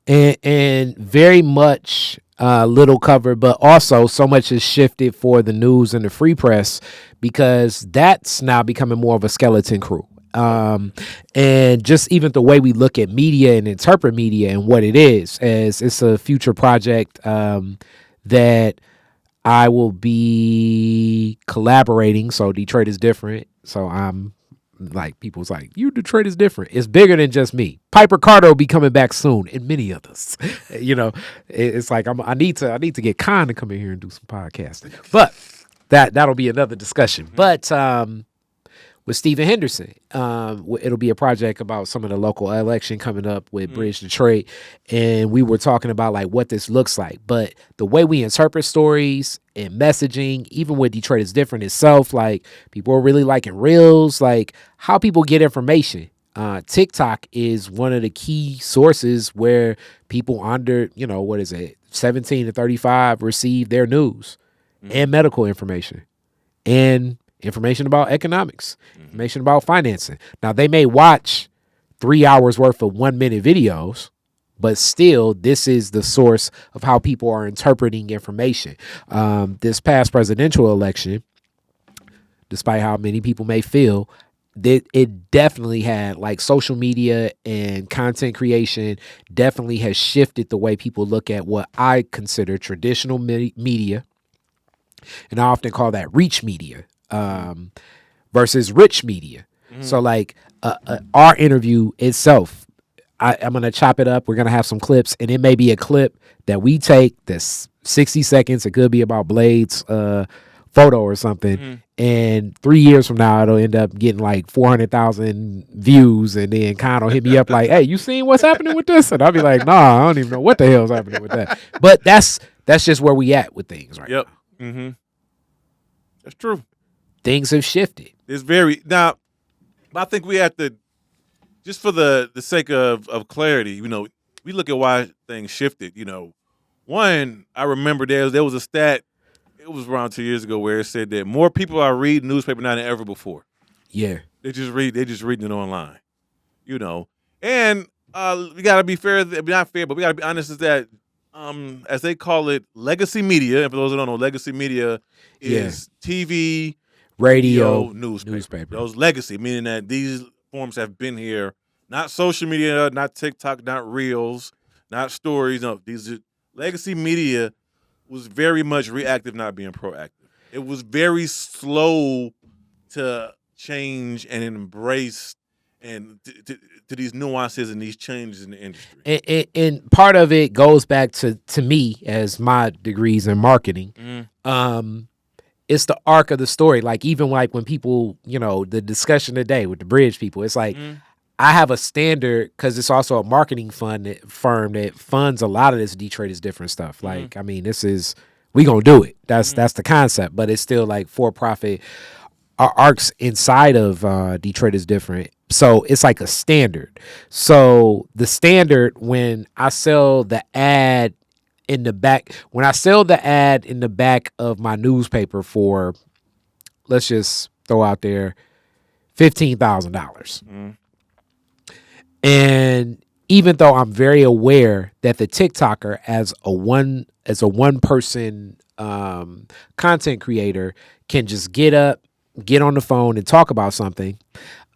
And very much little cover, but also so much has shifted for the news and the free press because that's now becoming more of a skeleton crew. And just even the way we look at media and interpret media and what it is, as it's a future project that I will be collaborating. So Detroit is different. So I'm like, people's like, you Detroit is different. It's bigger than just me. Piper Carter will be coming back soon, and many others. It's like I need to get Kahn to come in here and do some podcasting. But that'll be another discussion. But with Stephen Henderson, it'll be a project about some of the local election coming up with Bridge Detroit, and we were talking about like what this looks like. But the way we interpret stories and messaging, even with Detroit is different itself, like people are really liking reels, like how people get information. TikTok is one of the key sources where people under, 17 to 35 receive their news and medical information and information about economics, information about financing. Now, they may watch 3 hours worth of 1 minute videos, but still, this is the source of how people are interpreting information. This past presidential election, despite how many people may feel, it definitely had, like, social media and content creation definitely has shifted the way people look at what I consider traditional media, and I often call that reach media versus rich media. So, like, our interview itself, I'm going to chop it up. We're going to have some clips, and it may be a clip that we take that's 60 seconds. It could be about Blade's photo or something. And 3 years from now, it'll end up getting like 400,000 views. And then Kahn will hit me up like, hey, you seen what's happening with this? And I'll be like, nah, I don't even know what the hell's happening with that. But that's just where we at with things right now. Mm-hmm. That's true. Things have shifted. It's very now. I think we have to, just for the sake of clarity, we look at why things shifted. One, I remember there was a stat. It was around 2 years ago where it said that more people are reading newspaper now than ever before. Yeah, they just reading it online. And we gotta be fair. Not fair, but we gotta be honest. Is that as they call it, legacy media. And for those who don't know, legacy media is TV, radio, newspaper. Those legacy, meaning that these forms have been here. Not social media, not TikTok, not reels, not stories. No, these are legacy media. Was very much reactive, not being proactive. It was very slow to change and embrace and to these nuances and these changes in the industry. And part of it goes back to me as my degrees in marketing. It's the arc of the story. Like, even like when people, the discussion today with the Bridge people, it's like, I have a standard because it's also a marketing firm that funds a lot of this Detroit is different stuff. Like, I mean, we gonna do it. That's the concept, but it's still like for-profit arcs inside of Detroit is different. So it's like a standard. So the standard, when I sell the ad in the back of my newspaper for, let's just throw out there, $15,000. And even though I'm very aware that the TikToker as a one person content creator can just get up, get on the phone and talk about something,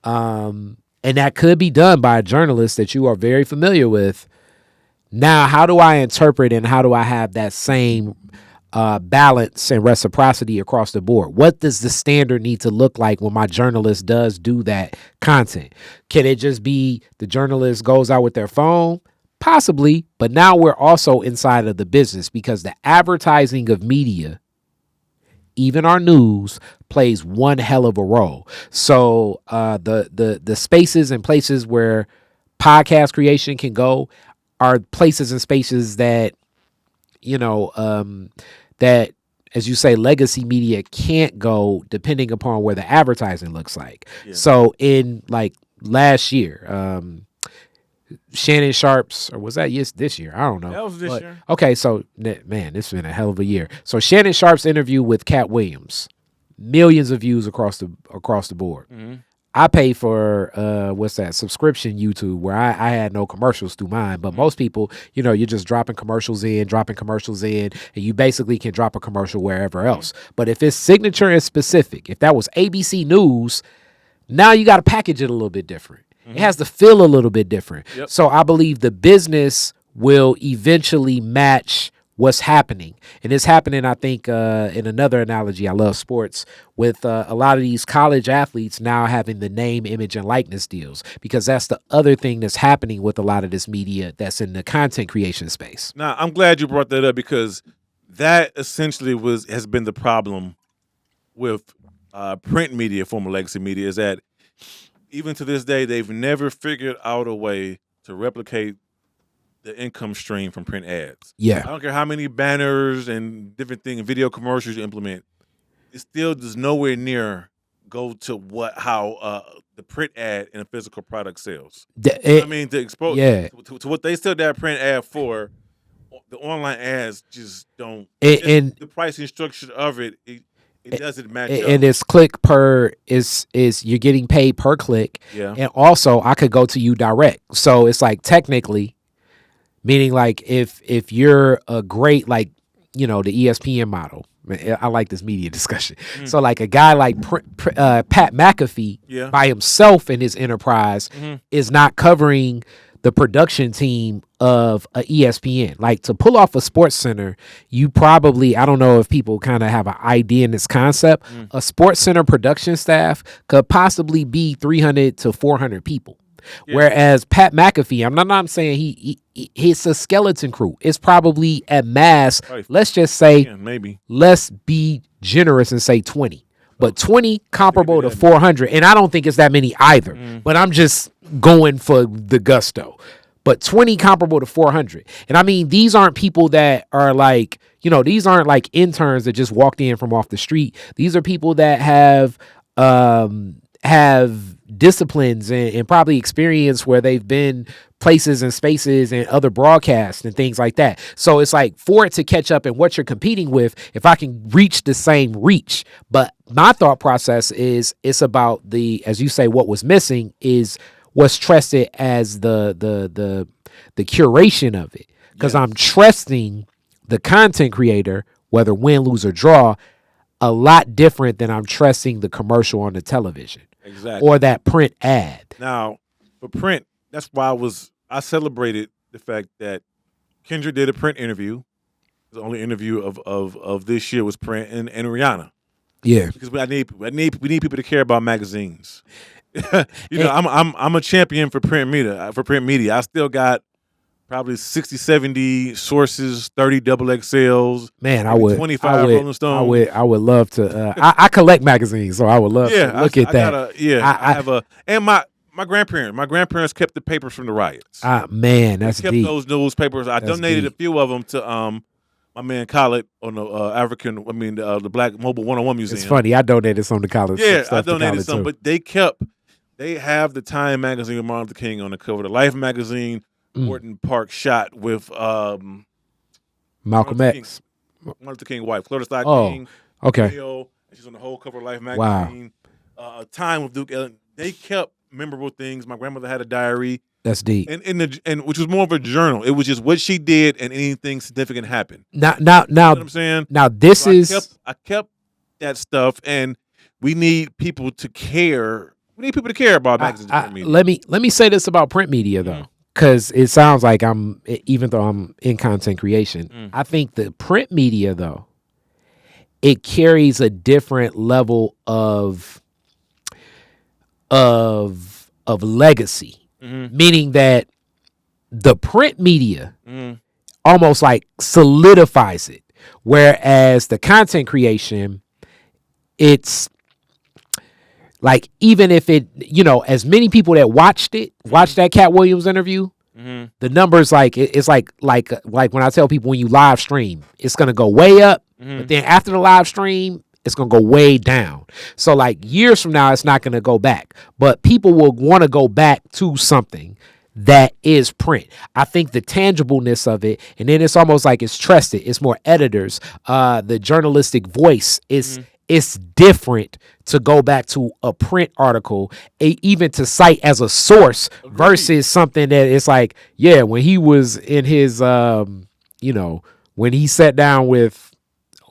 and that could be done by a journalist that you are very familiar with. Now, how do I interpret and how do I have that same balance and reciprocity across the board? What does the standard need to look like when my journalist does do that content? Can it just be the journalist goes out with their phone? Possibly, but now we're also inside of the business because the advertising of media, even our news, plays one hell of a role. So the spaces and places where podcast creation can go are places and spaces that that, as you say, legacy media can't go depending upon where the advertising looks like. So in like last year, Shannon Sharp's, or was that this year? I don't know. That was this year. Okay, so man, this has been a hell of a year. So Shannon Sharp's interview with Cat Williams, millions of views across the board. Mm-hmm. I pay for subscription YouTube where I had no commercials through mine, but most people, you're just dropping commercials in, and you basically can drop a commercial wherever else. But if it's signature and specific, if that was ABC News, now you got to package it a little bit different. It has to feel a little bit different. Yep. So I believe the business will eventually match what's happening. And it's happening, I think, in another analogy, I love sports, with a lot of these college athletes now having the name, image, and likeness deals, because that's the other thing that's happening with a lot of this media that's in the content creation space. Now, I'm glad you brought that up, because that essentially has been the problem with print media, former legacy media, is that even to this day, they've never figured out a way to replicate the income stream from print ads. Yeah. I don't care how many banners and different things, video commercials you implement, it still does nowhere near go to how the print ad in a physical product sells. To expose to what they sell that print ad for, the online ads just don't. And the pricing structure of it doesn't match up. And it's click per is you're getting paid per click. Yeah. And also I could go to you direct. So it's like technically, meaning like if you're a great, like, the ESPN model. I like this media discussion. So like a guy like Pat McAfee by himself in his enterprise is not covering the production team of a ESPN. Like, to pull off a Sports Center, you probably, I don't know if people kind of have an idea in this concept, a Sports Center production staff could possibly be 300 to 400 people. Yeah. Whereas Pat McAfee, I'm not saying he's a skeleton crew. It's probably at mass, let's just say, maybe. Let's be generous and say 20. But 20 comparable to 400, and I don't think it's that many either. But I'm just going for the gusto. But 20 comparable to 400. And I mean, these aren't people that are like, these aren't like interns that just walked in from off the street. These are people that have disciplines and probably experience where they've been places and spaces and other broadcasts and things like that. So it's like, for it to catch up in what you're competing with, if I can reach the same reach. But my thought process is, it's about as you say, what was missing is what's trusted as the curation of it. Because I'm trusting the content creator, whether win, lose, or draw, a lot different than I'm trusting the commercial on the television. Exactly. Or that print ad. Now, for print, that's why I celebrated the fact that Kendra did a print interview. The only interview of this year was print, and Rihanna. Yeah. Because we need people to care about magazines. I'm a champion for print media. I still got probably 60, 70 sources, 30 XXLs. Man, I would 25 Rolling Stone. I would love to. I collect magazines, so I would love to look at that. I have and my grandparents. My grandparents kept the papers from the riots. Man, that's kept deep. Those newspapers. I donated a few of them to my man Khaled on the the Black Mobile 101 Museum. It's funny. I donated some to college. Yeah, I donated some, but they have the Time magazine with Martin Luther King on the cover. The Life magazine. Morton Park shot with Malcolm X. Martin Luther King wife, Clarissa King. Okay. She's on the whole cover of Life magazine. Wow. Time with Duke Ellington. They kept memorable things. My grandmother had a diary. That's deep. And which was more of a journal. It was just what she did, and anything significant happened. Now, you know what I'm saying? Now I kept that stuff, and we need people to care. We need people to care about magazines and print media. Let me say this about print media though. Because it sounds like even though I'm in content creation, I think the print media, though, it carries a different level of legacy, meaning that the print media almost like solidifies it, whereas the content creation, it's like, even if it, as many people that watched that Cat Williams interview, the numbers, like, it's like when I tell people, when you live stream, it's going to go way up, but then after the live stream, it's going to go way down. So like years from now, it's not going to go back, but people will want to go back to something that is print. I think the tangibleness of it, and then it's almost like it's trusted. It's more editors. The journalistic voice is it's different to go back to a print article, even to cite as a source versus something that it's like, yeah, when he was in his, when he sat down with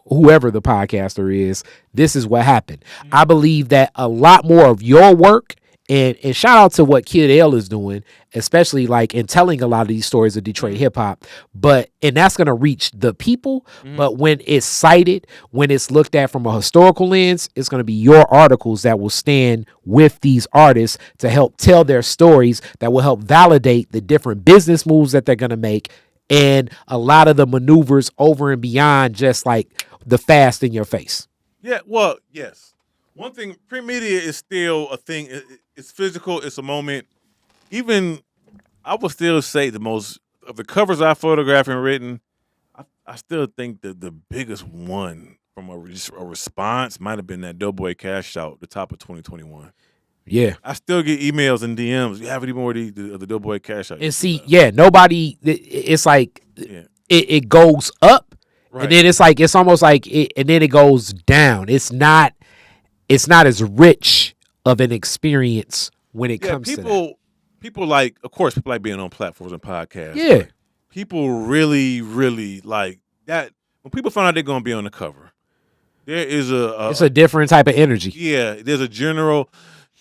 whoever the podcaster is, this is what happened. I believe that a lot more of your work, and shout out to what Kid L is doing, especially like in telling a lot of these stories of Detroit hip hop, and that's going to reach the people. But when it's cited, when it's looked at from a historical lens, it's going to be your articles that will stand with these artists to help tell their stories, that will help validate the different business moves that they're going to make, and a lot of the maneuvers over and beyond just like the fast in your face. Yeah, well, yes. One thing, print media is still a thing. It's physical. It's a moment. Even, I would still say the most, of the covers I photographed and written, I still think that the biggest one from a response might have been that Doughboy Cash Out, the top of 2021. Yeah. I still get emails and DMs. You have any more of the Doughboy Cash Out? And see, nobody, it's like, it goes up. Right. And then it's almost like and then it goes down. It's not as rich of an experience when it comes to that. People like, of course, people like being on platforms and podcasts. Yeah. People really, really like that. When people find out they're going to be on the cover, there is it's a different type of energy. Yeah, there's a general.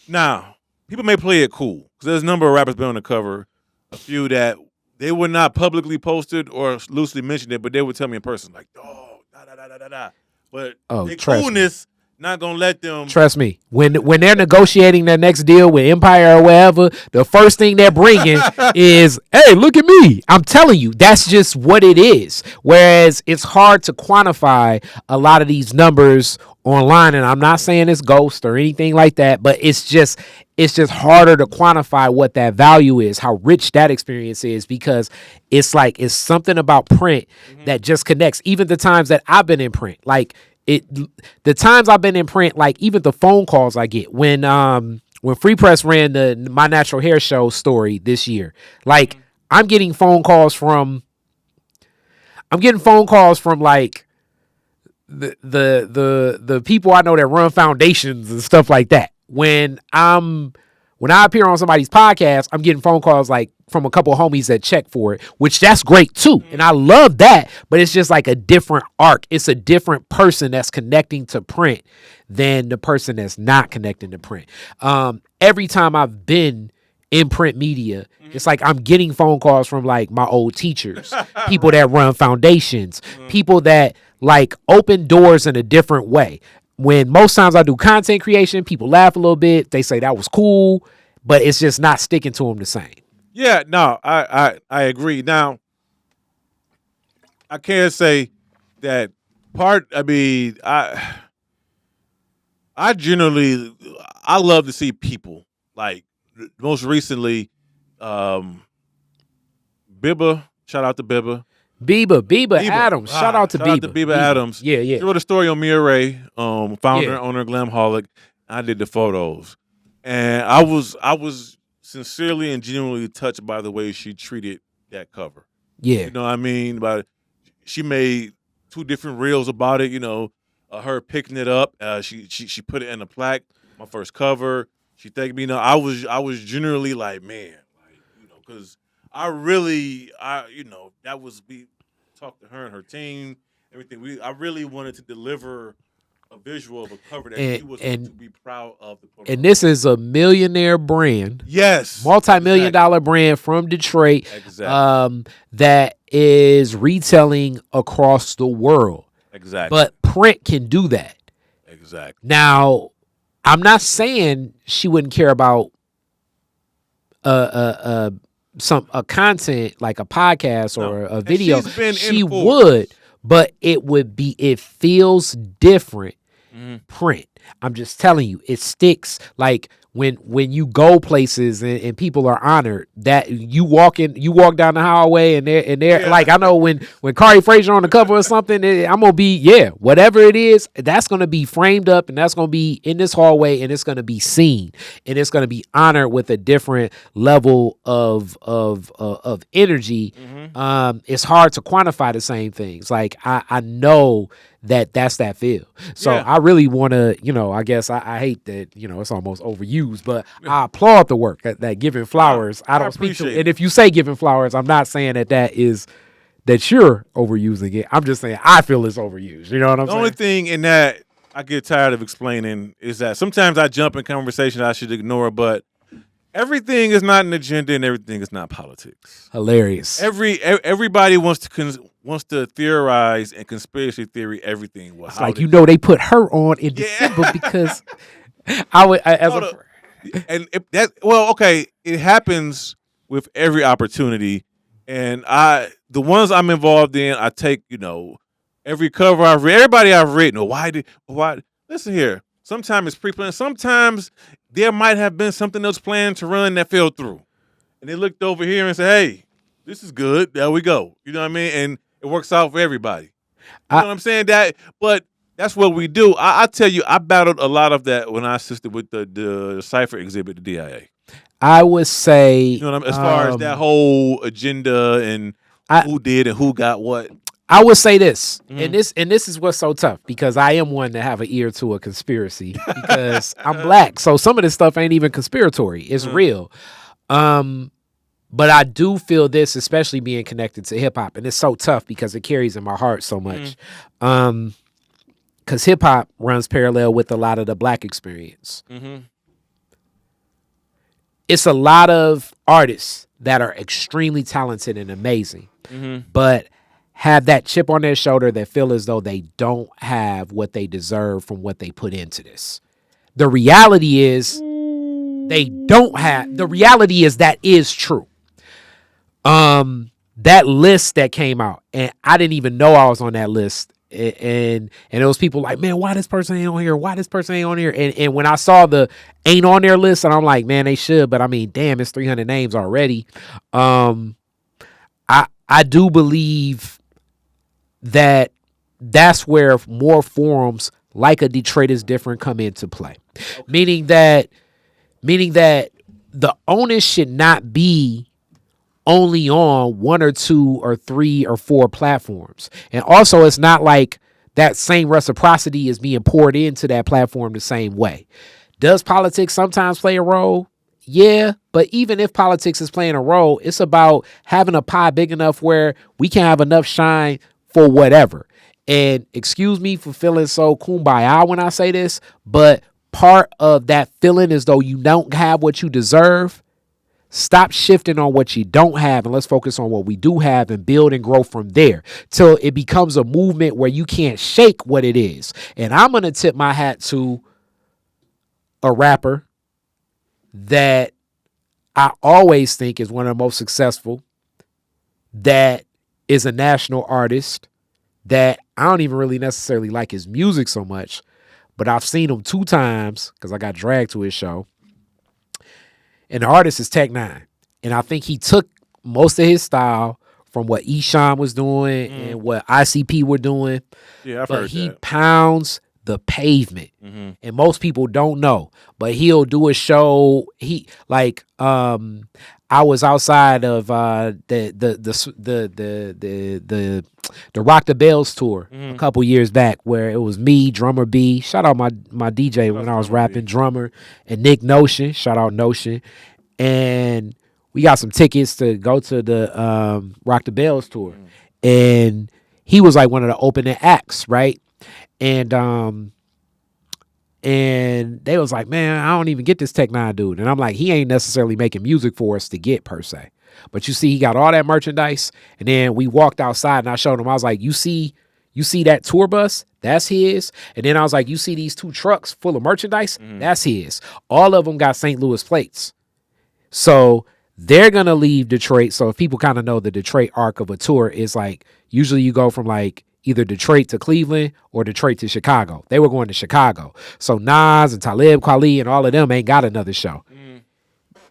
Now, people may play it cool because there's a number of rappers been on the cover. A few that they were not publicly posted or loosely mentioned it, but they would tell me in person, like, oh, da. But their coolness not going to let them. Trust me. When they're negotiating their next deal with Empire or wherever, the first thing they're bringing is, hey, look at me. I'm telling you, that's just what it is. Whereas it's hard to quantify a lot of these numbers online, and I'm not saying it's ghost or anything like that, but it's just harder to quantify what that value is, how rich that experience is, because it's like it's something about print that just connects. Even the times that I've been in print, like the times I've been in print, like even the phone calls I get when Free Press ran the My Natural Hair show story this year, like I'm getting phone calls from like the people I know that run foundations and stuff like that. When I appear on somebody's podcast, I'm getting phone calls like from a couple of homies that check for it, which that's great too. And I love that, but it's just like a different arc. It's a different person that's connecting to print than the person that's not connecting to print. Every time I've been in print media, it's like I'm getting phone calls from like my old teachers, people that run foundations, people that like open doors in a different way. When most times I do content creation, people laugh a little bit. They say that was cool, but it's just not sticking to them the same. Yeah, no, I agree. Now, I can't say that part. I mean, I love to see people like most recently, Bibba. Shout out to Bibba. Bieber Adams. Shout out to Bieber. Shout out to Bieber Adams. Yeah. He wrote a story on Mia Ray, founder and owner of Glamholic. I did the photos, and I was sincerely and genuinely touched by the way she treated that cover. Yeah, you know what I mean. But she made 2 different reels about it. You know, her picking it up. She put it in a plaque. My first cover. She thanked me. You know, I was generally like, man, like, you know, because. That was, we talked to her and her team, everything. I really wanted to deliver a visual of a cover that she was going to be proud of. And this is a millionaire brand. Yes. Multi-million-dollar brand from Detroit. Exactly. That is retailing across the world. Exactly. But print can do that. Exactly. Now, I'm not saying she wouldn't care about a content like a podcast or a video. She would, but it feels different print. I'm just telling you, it sticks. Like when you go places and people are honored, that you walk down the hallway and they're like, I know when Kari Frazier on the cover or something, I'm gonna be whatever it is, that's gonna be framed up and that's gonna be in this hallway and it's gonna be seen and it's gonna be honored with a different level of energy. It's hard to quantify the same things. Like I know that's that feel. So I really want to, I guess I hate that, it's almost overused, but I applaud the work that giving flowers. I don't speak to it. And if you say giving flowers, I'm not saying that you're overusing it. I'm just saying I feel it's overused. You know what I'm saying? The only thing in that I get tired of explaining is that sometimes I jump in conversations I should ignore, but everything is not an agenda and everything is not politics. Hilarious. Everybody wants to theorize and conspiracy theory everything. Well, it's like, they put her on in December because it happens with every opportunity, and the ones I'm involved in, I take every cover I've read, everybody I've written. Why? Listen here. Sometimes it's pre-planned. Sometimes there might have been something else planned to run that fell through, and they looked over here and said, "Hey, this is good. There we go." You know what I mean? And it works out for everybody. You know what I'm saying? But that's what we do. I tell you, I battled a lot of that when I assisted with the Cipher exhibit, the DIA. I would say, as far as that whole agenda and who did and who got what. I would say this, and this is what's so tough, because I am one to have an ear to a conspiracy because I'm black. So some of this stuff ain't even conspiratory. It's real. But I do feel this, especially being connected to hip hop, and it's so tough because it carries in my heart so much. Because hip hop runs parallel with a lot of the black experience. It's a lot of artists that are extremely talented and amazing, but have that chip on their shoulder that feel as though they don't have what they deserve from what they put into this. The reality is they don't have. The reality is that is true. That list that came out, and I didn't even know I was on that list. And it was people like, man, why this person ain't on here? Why this person ain't on here? And when I saw the ain't on their list, and I'm like, man, they should. But I mean, damn, it's 300 names already. I do believe that's where more forums like a Detroit is Different come into play. Okay. Meaning that the onus should not be only on 1 or 2 or 3 or 4 platforms. And also, it's not like that same reciprocity is being poured into that platform the same way. Does politics sometimes play a role? Yeah, but even if politics is playing a role, it's about having a pie big enough where we can have enough shine for whatever. And excuse me for feeling so kumbaya when I say this, but part of that feeling as though you don't have what you deserve. Stop shifting on what you don't have and let's focus on what we do have and build and grow from there till it becomes a movement where you can't shake what it is. And I'm going to tip my hat to a rapper that I always think is one of the most successful, that is a national artist, that I don't even really necessarily like his music so much, but I've seen him 2 times because I got dragged to his show. And the artist is Tech Nine. And I think he took most of his style from what Eshawn was doing and what ICP were doing. Yeah, I've heard that. He pounds the pavement. And most people don't know. But he'll do a show. I was outside of the Rock the Bells tour a couple years back, where it was me, Drummer B. Shout out my DJ when I was rapping, Drummer, and Nick Notion. Shout out Notion. And we got some tickets to go to the Rock the Bells tour. And he was like one of the opening acts, right? And they was like, man, I don't even get this Tech Nine dude. And I'm like, he ain't necessarily making music for us to get per se. But you see, he got all that merchandise. And then we walked outside and I showed him, I was like, you see that tour bus? That's his. And then I was like, you see these 2 trucks full of merchandise? That's his. All of them got St. Louis plates. So they're going to leave Detroit. So if people kind of know the Detroit arc of a tour is like, usually you go from like either Detroit to Cleveland or Detroit to Chicago. They were going to Chicago. So Nas and Talib Kweli and all of them ain't got another show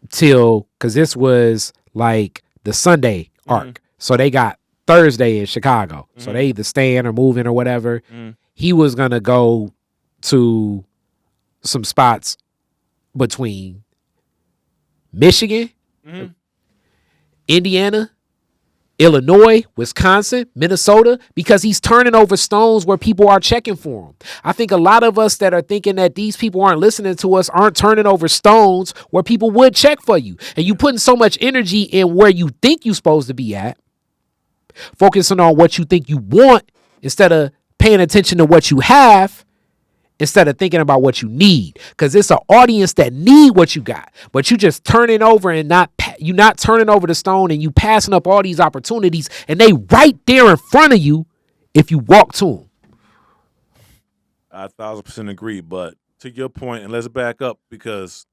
because this was like the Sunday arc. So they got Thursday in Chicago. So they either staying or moving or whatever. He was going to go to some spots between Michigan, Indiana, Illinois, Wisconsin, Minnesota, because he's turning over stones where people are checking for him. I think a lot of us that are thinking that these people aren't listening to us aren't turning over stones where people would check for you. And you putting so much energy in where you think you're supposed to be at, focusing on what you think you want instead of paying attention to what you have, instead of thinking about what you need, because it's an audience that need what you got, but you just turning over and you not turning over the stone, and you passing up all these opportunities, and they right there in front of you if you walk to them. I 1,000% agree, but to your point, and let's back up, because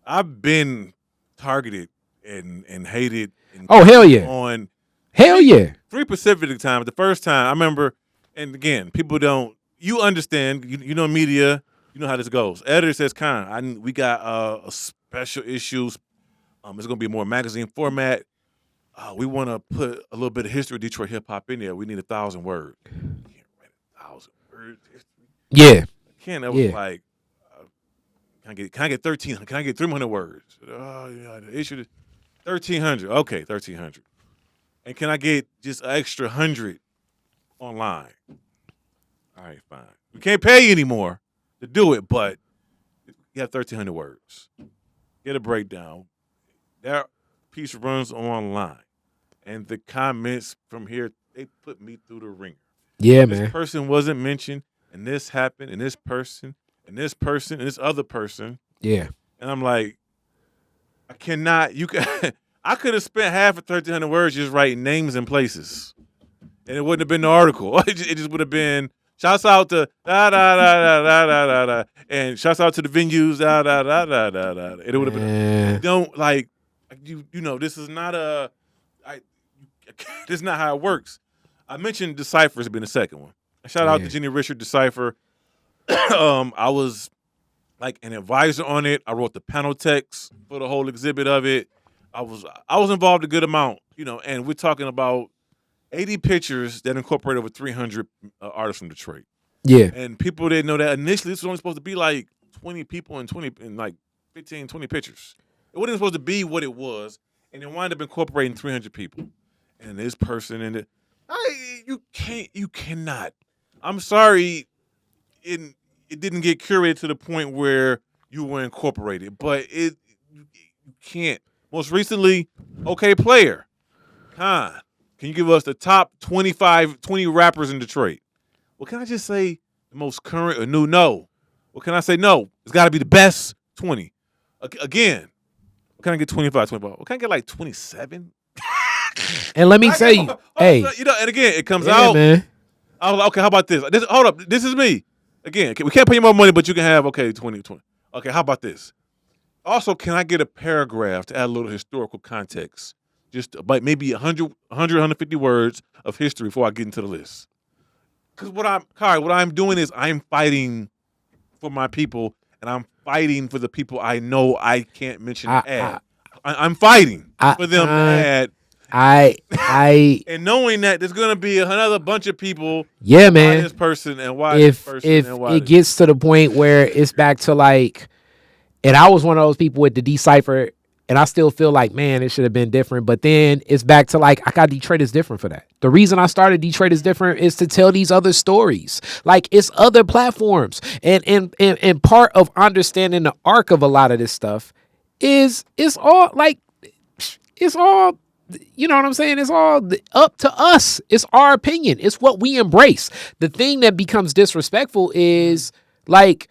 I've been targeted and hated. And oh hell yeah! On hell yeah! 3 Pacific time. The first time I remember, and again, people don't. You understand, you know media, you know how this goes. Editor says, Kahn, we got a special issues. It's going to be more magazine format. We want to put a little bit of history of Detroit hip-hop in there. We need 1,000 words. I can't write 1,000 words. Yeah. That was like, can I get 1,300? Can I get 300 words? Oh, yeah, the issue is 1,300. Okay, 1,300. And can I get just an extra 100 online? All right, fine. We can't pay you anymore to do it, but you have 1,300 words. Get a breakdown. That piece runs online, and the comments from here, they put me through the ringer. Yeah, man. This person wasn't mentioned, and this happened, and this person, and this person, and this other person. Yeah. And I'm like, I cannot. I could have spent half of 1,300 words just writing names and places, and it wouldn't have been the article. It just would have been. Shouts out to da da da da da da da, and shouts out to the venues da da da da da da. It would have been. Don't like you know. This is not this is not how it works. I mentioned Decipher has been the second one. Shout out to Jenny Richard Decipher. I was like an advisor on it. I wrote the panel text for the whole exhibit of it. I was involved a good amount, you know, and we're talking about 80 pictures that incorporate over 300 artists from Detroit. Yeah. And people didn't know that initially this was only supposed to be like 20 people and like 15, 20 pictures. It wasn't supposed to be what it was, and it wound up incorporating 300 people. And this person and you cannot. I'm sorry, it didn't get curated to the point where you were incorporated, but you can't. Most recently, OK Player, Kahn. Can you give us the top 20 rappers in Detroit? Well, can I just say the most current or new? No. Well, can I say no? It's got to be the best 20. Again, can I get 25? Well, can I get like 27? And let me say, hey. You know, and again, it comes out. Man. I was like, okay, how about this? Hold up. This is me. Again, we can't pay you more money, but you can have, 20. Okay, how about this? Also, can I get a paragraph to add a little historical context? Just about maybe 150 words of history before I get into the list. Because what I'm doing is I'm fighting for my people, and I'm fighting for the people I know I can't mention I'm fighting for them to add. And knowing that there's gonna be another bunch of people. Yeah, man. Why this person and why this person and why it gets to the point where it's back to like, and I was one of those people with the Decipher. And I still feel like, man, it should have been different. But then it's back to like, I got Detroit is different for that. The reason I started Detroit is different is to tell these other stories. Like it's other platforms. And part of understanding the arc of a lot of this stuff is it's all, you know what I'm saying? It's all up to us. It's our opinion. It's what we embrace. The thing that becomes disrespectful is like,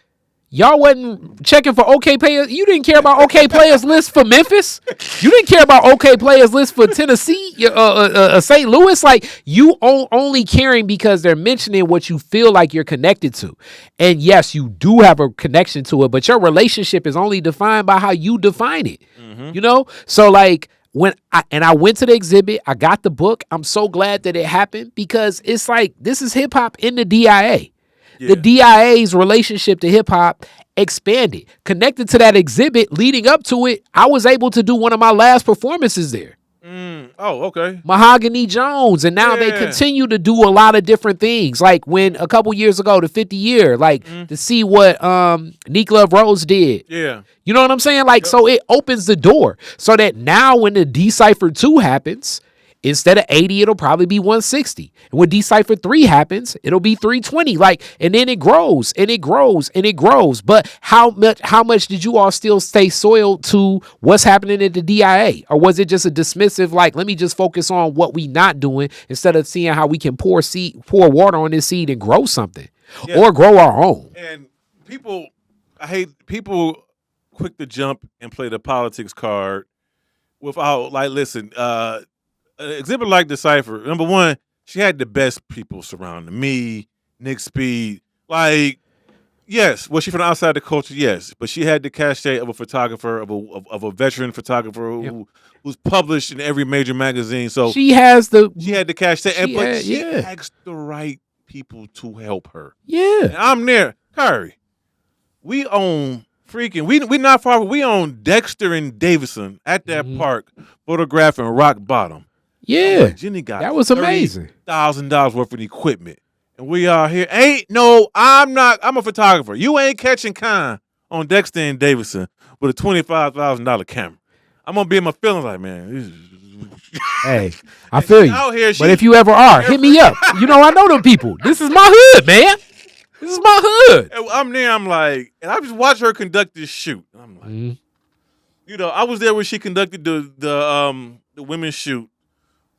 y'all wasn't checking for OK players. You didn't care about OK players list for Memphis. You didn't care about OK players list for Tennessee, St. Louis. Like you only caring because they're mentioning what you feel like you're connected to. And yes, you do have a connection to it, but your relationship is only defined by how you define it. Mm-hmm. You know? So like, I went to the exhibit, I got the book. I'm so glad that it happened because it's like this is hip hop in the DIA. Yeah. The DIA's relationship to hip hop expanded. Connected to that exhibit leading up to it, I was able to do one of my last performances there. Oh, okay. Mahogany Jones. And now they continue to do a lot of different things. Like when a couple years ago, the 50 year, like to see what Neek Love Rose did. Yeah. You know what I'm saying? Like, so it opens the door so that now when the Decipher 2 happens, instead of 80, it'll probably be 160. And when Decipher 3 happens, it'll be 320. Like, and then it grows and it grows and it grows. But how much did you all still stay soiled to what's happening at the DIA? Or was it just a dismissive, like, let me just focus on what we not doing instead of seeing how we can pour water on this seed and grow something or grow our own? And I hate people quick to jump and play the politics card without, like, listen, an exhibit like Decipher, number one, she had the best people surrounding me, Nick Speed. Like, yes, was she from outside the culture? Yes, but she had the cachet of a photographer, of a veteran photographer who's published in every major magazine. So she had the cachet, but she asked the right people to help her. Yeah, and I'm there, Curry. We own freaking. We not far. We own Dexter and Davison at that park, photographing rock bottom. Yeah, Jenny got that was amazing. $1,000 worth of equipment, and we are here. I'm not. I'm a photographer. You ain't catching Kahn on Dexter and Davison with a $25,000 camera. I'm gonna be in my feelings like, man. Hey, I feel you. Out here, but if you ever are, hit me up. You know, I know them people. This is my hood, man. This is my hood. And I'm there. I'm like, and I just watch her conduct this shoot. I'm like, you know, I was there when she conducted the women's shoot.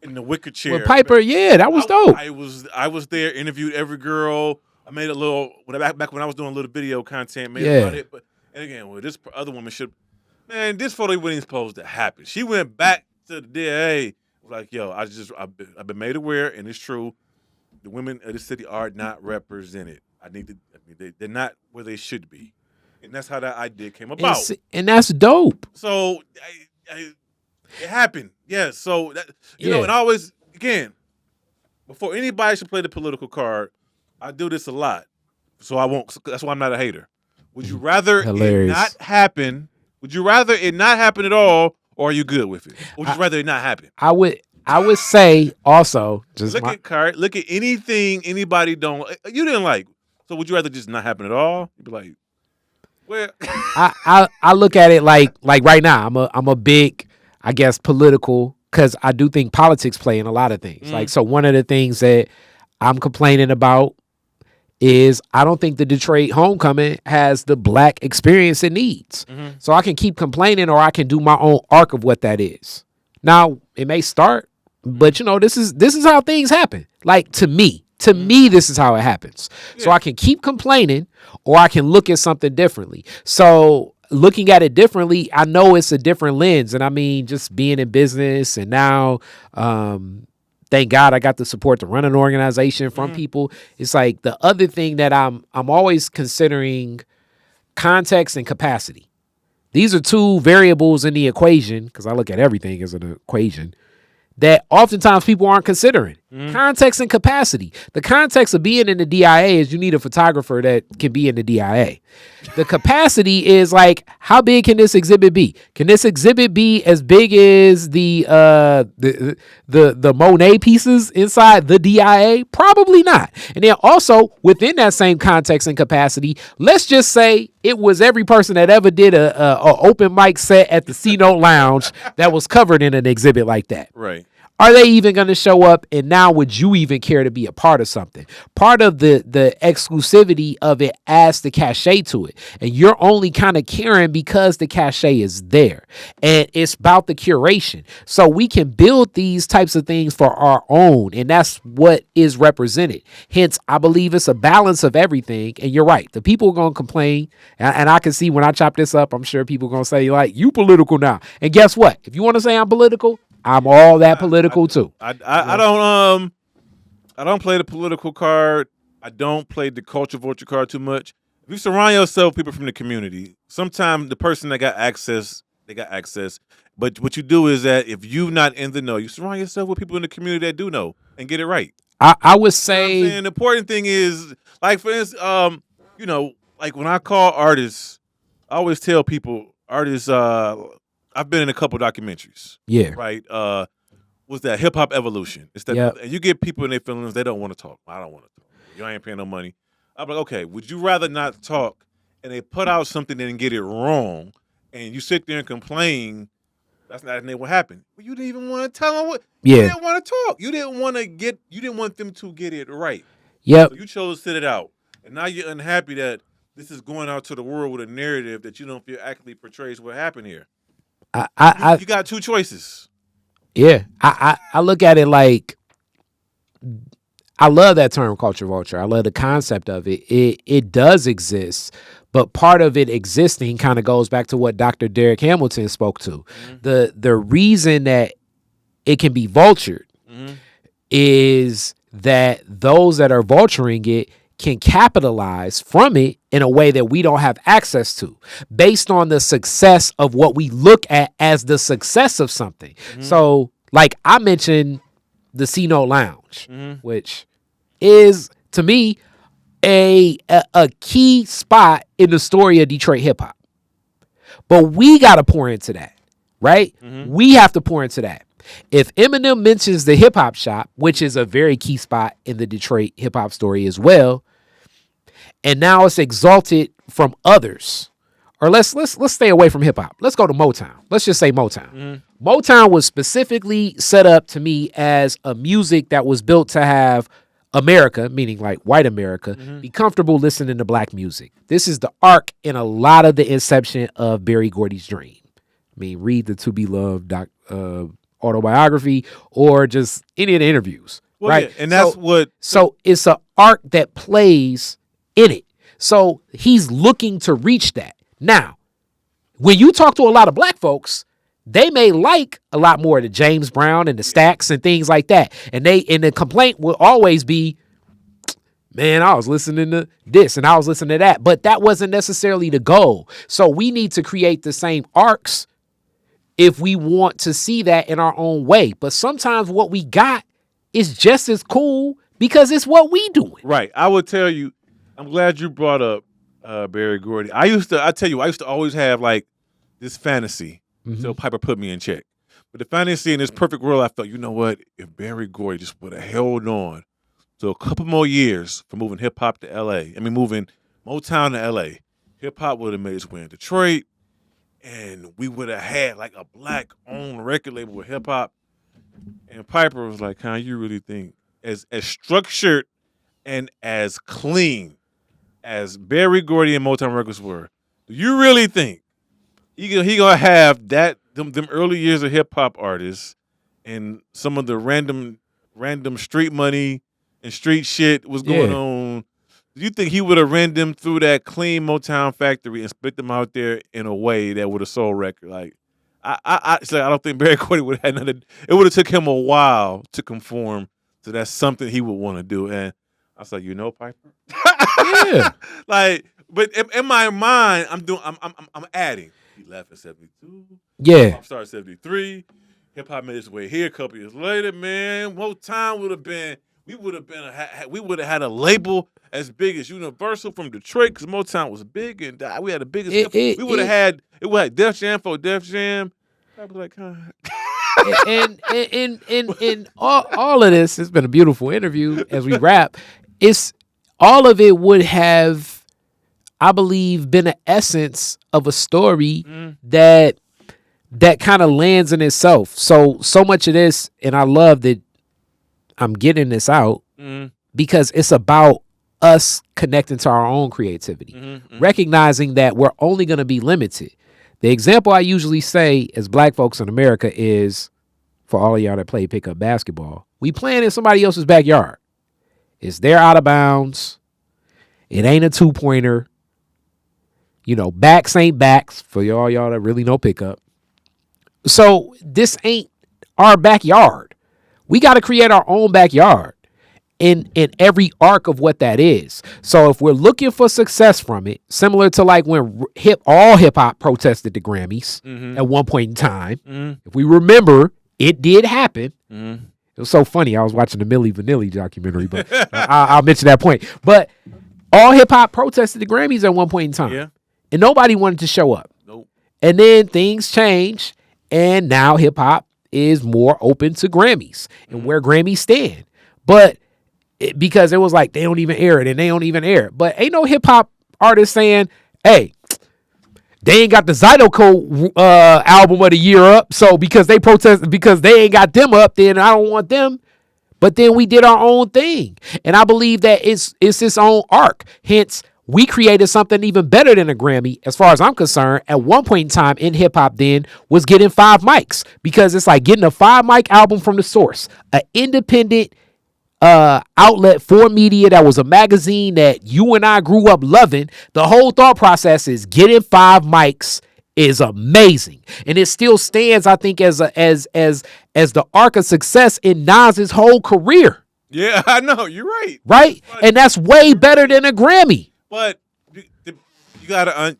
In the wicker chair. With Piper, that was dope. I was there, interviewed every girl. I made a little back when I was doing a little video content, about it. But and again, well, this other woman this photo wasn't supposed to happen. She went back to the DA, like, yo, I've been made aware, and it's true. The women of the city are not represented. They're not where they should be, and that's how that idea came about. And that's dope. So it happened. Yes. So that know, and always again, before anybody should play the political card, I do this a lot. So I won't. That's why I'm not a hater. Would you rather it not happen? Would you rather it not happen at all, or are you good with it? Or would you rather it not happen? I would say also just look at anything anybody you didn't like. So would you rather just not happen at all? You'd be like, well, I look at it like right now. I'm a big, I guess, political, because I do think politics play in a lot of things. Like, so one of the things that I'm complaining about is I don't think the Detroit homecoming has the black experience it needs. So I can keep complaining, or I can do my own arc of what that is. Now, it may start, but you know, this is how things happen. Like, to me, this is how it happens. So I can keep complaining, or I can look at something differently. So looking at it differently, I know it's a different lens. And I mean, just being in business, and now, thank God I got the support to run an organization from people. It's like the other thing that I'm always considering: context and capacity. These are two variables in the equation, because I look at everything as an equation, that oftentimes people aren't considering. Context and capacity. The context of being in the DIA is you need a photographer that can be in the DIA. The capacity is like, how big can this exhibit be? Can this exhibit be as big as the Monet pieces inside the DIA? Probably not. And then also within that same context and capacity, let's just say it was every person that ever did a open mic set at the C-Note Lounge that was covered in an exhibit like that. Right. Are they even going to show up? And now would you even care to be a part of something? Part of the exclusivity of it adds the cachet to it. And you're only kind of caring because the cachet is there. And it's about the curation. So we can build these types of things for our own. And that's what is represented. Hence, I believe it's a balance of everything. And you're right. The people are going to complain. And I can see when I chop this up, I'm sure people are going to say, like, you political now. And guess what? If you want to say I'm political, I'm all that political too. I don't play the political card. I don't play the culture vulture card too much. If you surround yourself with people from the community, sometimes the person that got access, they got access. But what you do is that if you're not in the know, you surround yourself with people in the community that do know and get it right. I would You know what I'm say, saying? The important thing is, like for instance, like when I call artists, I always tell people, artists, I've been in a couple documentaries, yeah, right? Was that Hip Hop Evolution? It's that, Yep. and you get people in their feelings, they don't want to talk. I don't want to talk. You ain't paying no money. I'm like, okay, would you rather not talk and they put out something and get it wrong, and you sit there and complain? That's not what happened. Well, you didn't even want to tell them what. You Yeah. didn't want to talk. You didn't want to get. You didn't want them to get it right. Yep. So you chose to sit it out, and now you're unhappy that this is going out to the world with a narrative that you don't feel accurately portrays what happened here. You got two choices. Yeah. I look at it like, I love that term culture vulture. I love the concept of it. It does exist, but part of it existing kind of goes back to what Dr. Derek Hamilton spoke to. The reason that it can be vultured is that those that are vulturing it can capitalize from it in a way that we don't have access to, based on the success of what we look at as the success of something. So, like I mentioned, the C-Note Lounge, which is, to me, a key spot in the story of Detroit hip hop. But we got to pour into that, right? We have to pour into that. If Eminem mentions the hip hop shop, which is a very key spot in the Detroit hip hop story as well, and now it's exalted from others, or let's stay away from hip hop. Let's go to Motown. Let's just say Motown. Motown was specifically set up to me as a music that was built to have America, meaning like white America, be comfortable listening to black music. This is the arc in a lot of the inception of Berry Gordy's dream. I mean, read the To Be Loved autobiography or just any of the interviews. Well, right? Yeah, and that's what. So it's an arc that plays in it. So he's looking to reach that. Now, when you talk to a lot of black folks, they may like a lot more of the James Brown and the Stacks and things like that. And the complaint will always be, man, I was listening to this and I was listening to that. But that wasn't necessarily the goal. So we need to create the same arcs if we want to see that in our own way. But sometimes what we got is just as cool because it's what we doing. Right. I would tell you, I'm glad you brought up Berry Gordy. I used to always have like this fantasy until Piper put me in check. But the fantasy in this perfect world, I felt, you know what? If Berry Gordy just would have held on to a couple more years for moving hip hop to LA, moving Motown to LA, hip hop would have made its way in Detroit, and we would have had like a black owned record label with hip hop. And Piper was like, "Kahn, you really think as structured and as clean as Berry Gordy and Motown Records were, do you really think he gonna have them early years of hip hop artists and some of the random street money and street shit was going on? Do you think he would have ran them through that clean Motown factory and split them out there in a way that would have sold record? Like, I don't think Berry Gordy would have had nothing. It would have took him a while to conform to that's something he would want to do. And I was like, Piper. Yeah. Like, but in my mind, I'm adding. He left in 72. Yeah. Pop started 73. Hip hop made its way here a couple years later. Man, Motown would have been. We would have had a label as big as Universal from Detroit because Motown was big and we had the biggest. We would have had Def Jam for Def Jam. I'd be like, huh. and all of this has been a beautiful interview as we wrap. It's all of it would have, I believe, been an essence of a story that kind of lands in itself. So much of this, and I love that I'm getting this out because it's about us connecting to our own creativity, recognizing that we're only going to be limited. The example I usually say as black folks in America is, for all of y'all that play pickup basketball, we playing in somebody else's backyard. It's their out of bounds. It ain't a 2-pointer. Backs ain't backs for y'all that really know pickup. So this ain't our backyard. We got to create our own backyard. in every arc of what that is. So if we're looking for success from it, similar to like when all hip hop protested the Grammys at one point in time, if we remember, it did happen. It was so funny. I was watching the Milli Vanilli documentary, but I'll mention that point. But all hip hop protested the Grammys at one point in time, and nobody wanted to show up. Nope. And then things changed, and now hip hop is more open to Grammys and where Grammys stand. But because it was like they don't even air it and they don't even air it. But ain't no hip hop artist saying, hey, they ain't got the Zydeco album of the year up. So because they protest, because they ain't got them up, then I don't want them. But then we did our own thing. And I believe that it's its own arc. Hence, we created something even better than a Grammy, as far as I'm concerned. At one point in time in hip hop then was getting 5 mics, because it's like getting a 5 mic album from the source, an independent outlet for media that was a magazine that you and I grew up loving. The whole thought process is getting 5 mics is amazing, and it still stands, I think, as the arc of success in Nas's whole career. Yeah, I know, you're right. Right, and that's way better than a Grammy. But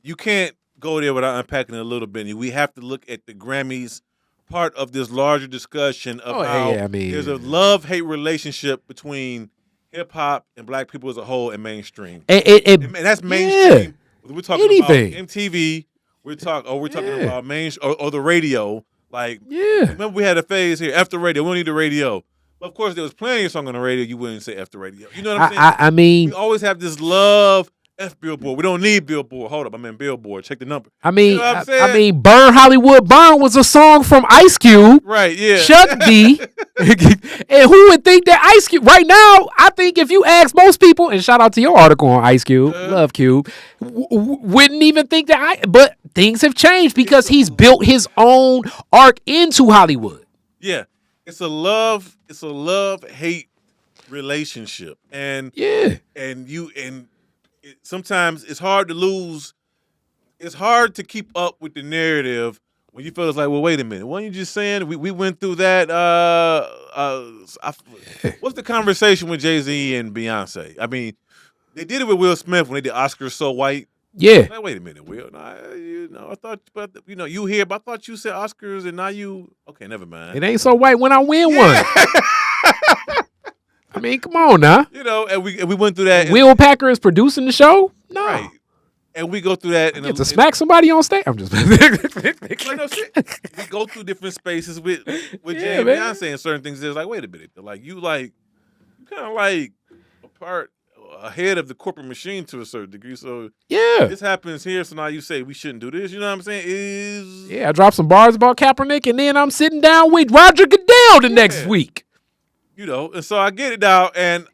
you can't go there without unpacking it a little bit. We have to look at the Grammys, part of this larger discussion of how there's a love-hate relationship between hip-hop and black people as a whole and mainstream. And that's mainstream. Yeah. We're talking about MTV. We're talking about or the radio. Like, remember we had a phase here, after radio. We don't need the radio. But of course, there was plenty of songs on the radio. You wouldn't say after radio. You know what I'm saying? I mean, we always have this love. F Billboard. We don't need Billboard. Hold up, I'm in Billboard. Check the number. I mean, you know what I'm saying? I mean, Burn Hollywood Burn was a song from Ice Cube. Right, yeah. Chuck D. And who would think that Ice Cube, right now, I think if you ask most people, and shout out to your article on Ice Cube, love Cube, wouldn't even think that but things have changed because he's built his own arc into Hollywood. Yeah. It's a love-hate relationship. And sometimes it's hard to lose. It's hard to keep up with the narrative when you feel it's like, well, wait a minute. Weren't you just saying we went through that? What's the conversation with Jay-Z and Beyonce? I mean, they did it with Will Smith when they did Oscars So White. Yeah. Like, wait a minute, Will. I thought, but you here, but I thought you said Oscars and now you. Okay, never mind. It ain't so white when I win one. I mean, come on now. And we went through that. Will Packer is producing the show? No. Right. And we go through that. And to smack somebody on stage? I'm just... We go through different spaces with Jay and Beyonce and certain things. It's like, wait a minute. You kind of like a part ahead of the corporate machine to a certain degree. So this happens here. So now you say we shouldn't do this. You know what I'm saying? I dropped some bars about Kaepernick, and then I'm sitting down with Roger Goodell the next week. And so I get it now, and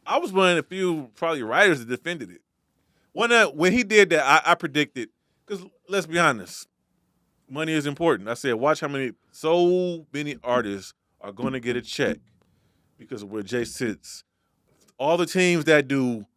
I was one of the few probably writers that defended it. When he did that, I predicted, because let's be honest, money is important. I said, watch so many artists are going to get a check because of where Jay sits. All the teams that do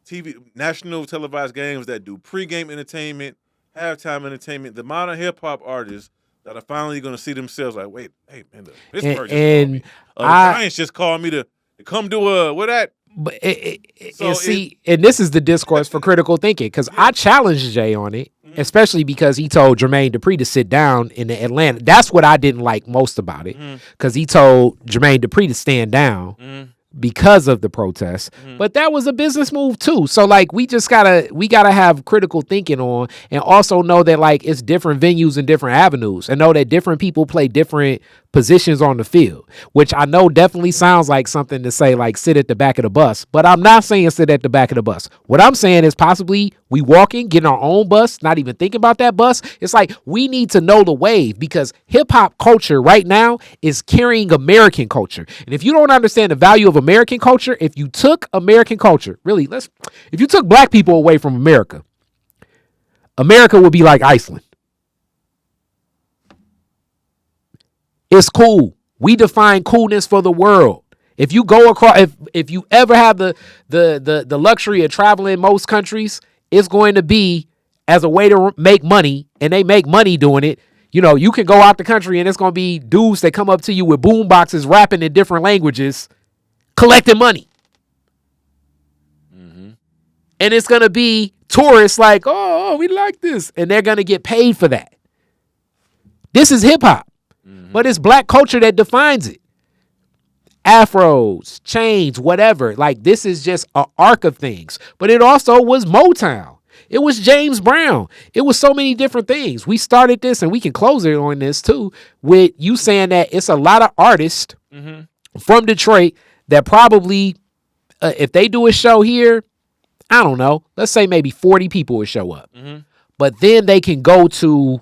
TV, national televised games, that do pregame entertainment, halftime entertainment, the amount of hip-hop artists that are finally going to see themselves like, wait, hey, man, this person called me. The Giants just called me to come do that. But and this is the discourse for critical thinking, because I challenged Jay on it, especially because he told Jermaine Dupri to sit down in Atlanta. That's what I didn't like most about it, because he told Jermaine Dupri to stand down because of the protests. But that was a business move too. So like we gotta have critical thinking on, and also know that like it's different venues and different avenues, and know that different people play different positions on the field, which I know definitely sounds like something to say like sit at the back of the bus, but I'm not saying sit at the back of the bus. What I'm saying is possibly we walk in, get our own bus, not even thinking about that bus. It's like we need to know the wave, because hip hop culture right now is carrying American culture. And if you don't understand the value of American culture, if you took American culture, if you took black people away from America would be like Iceland. It's cool. We define coolness for the world. If you go across, if you ever have the luxury of traveling most countries, it's going to be as a way to make money, and they make money doing it. You can go out the country and it's going to be dudes that come up to you with boom boxes rapping in different languages, collecting money. And it's going to be tourists like, oh, we like this. And they're going to get paid for that. This is hip hop, but it's black culture that defines it. Afros, chains, whatever. Like, this is just an arc of things. But it also was Motown. It was James Brown. It was so many different things. We started this, and we can close it on this too, with you saying that it's a lot of artists from Detroit that probably, if they do a show here, I don't know, let's say maybe 40 people would show up. But then they can go to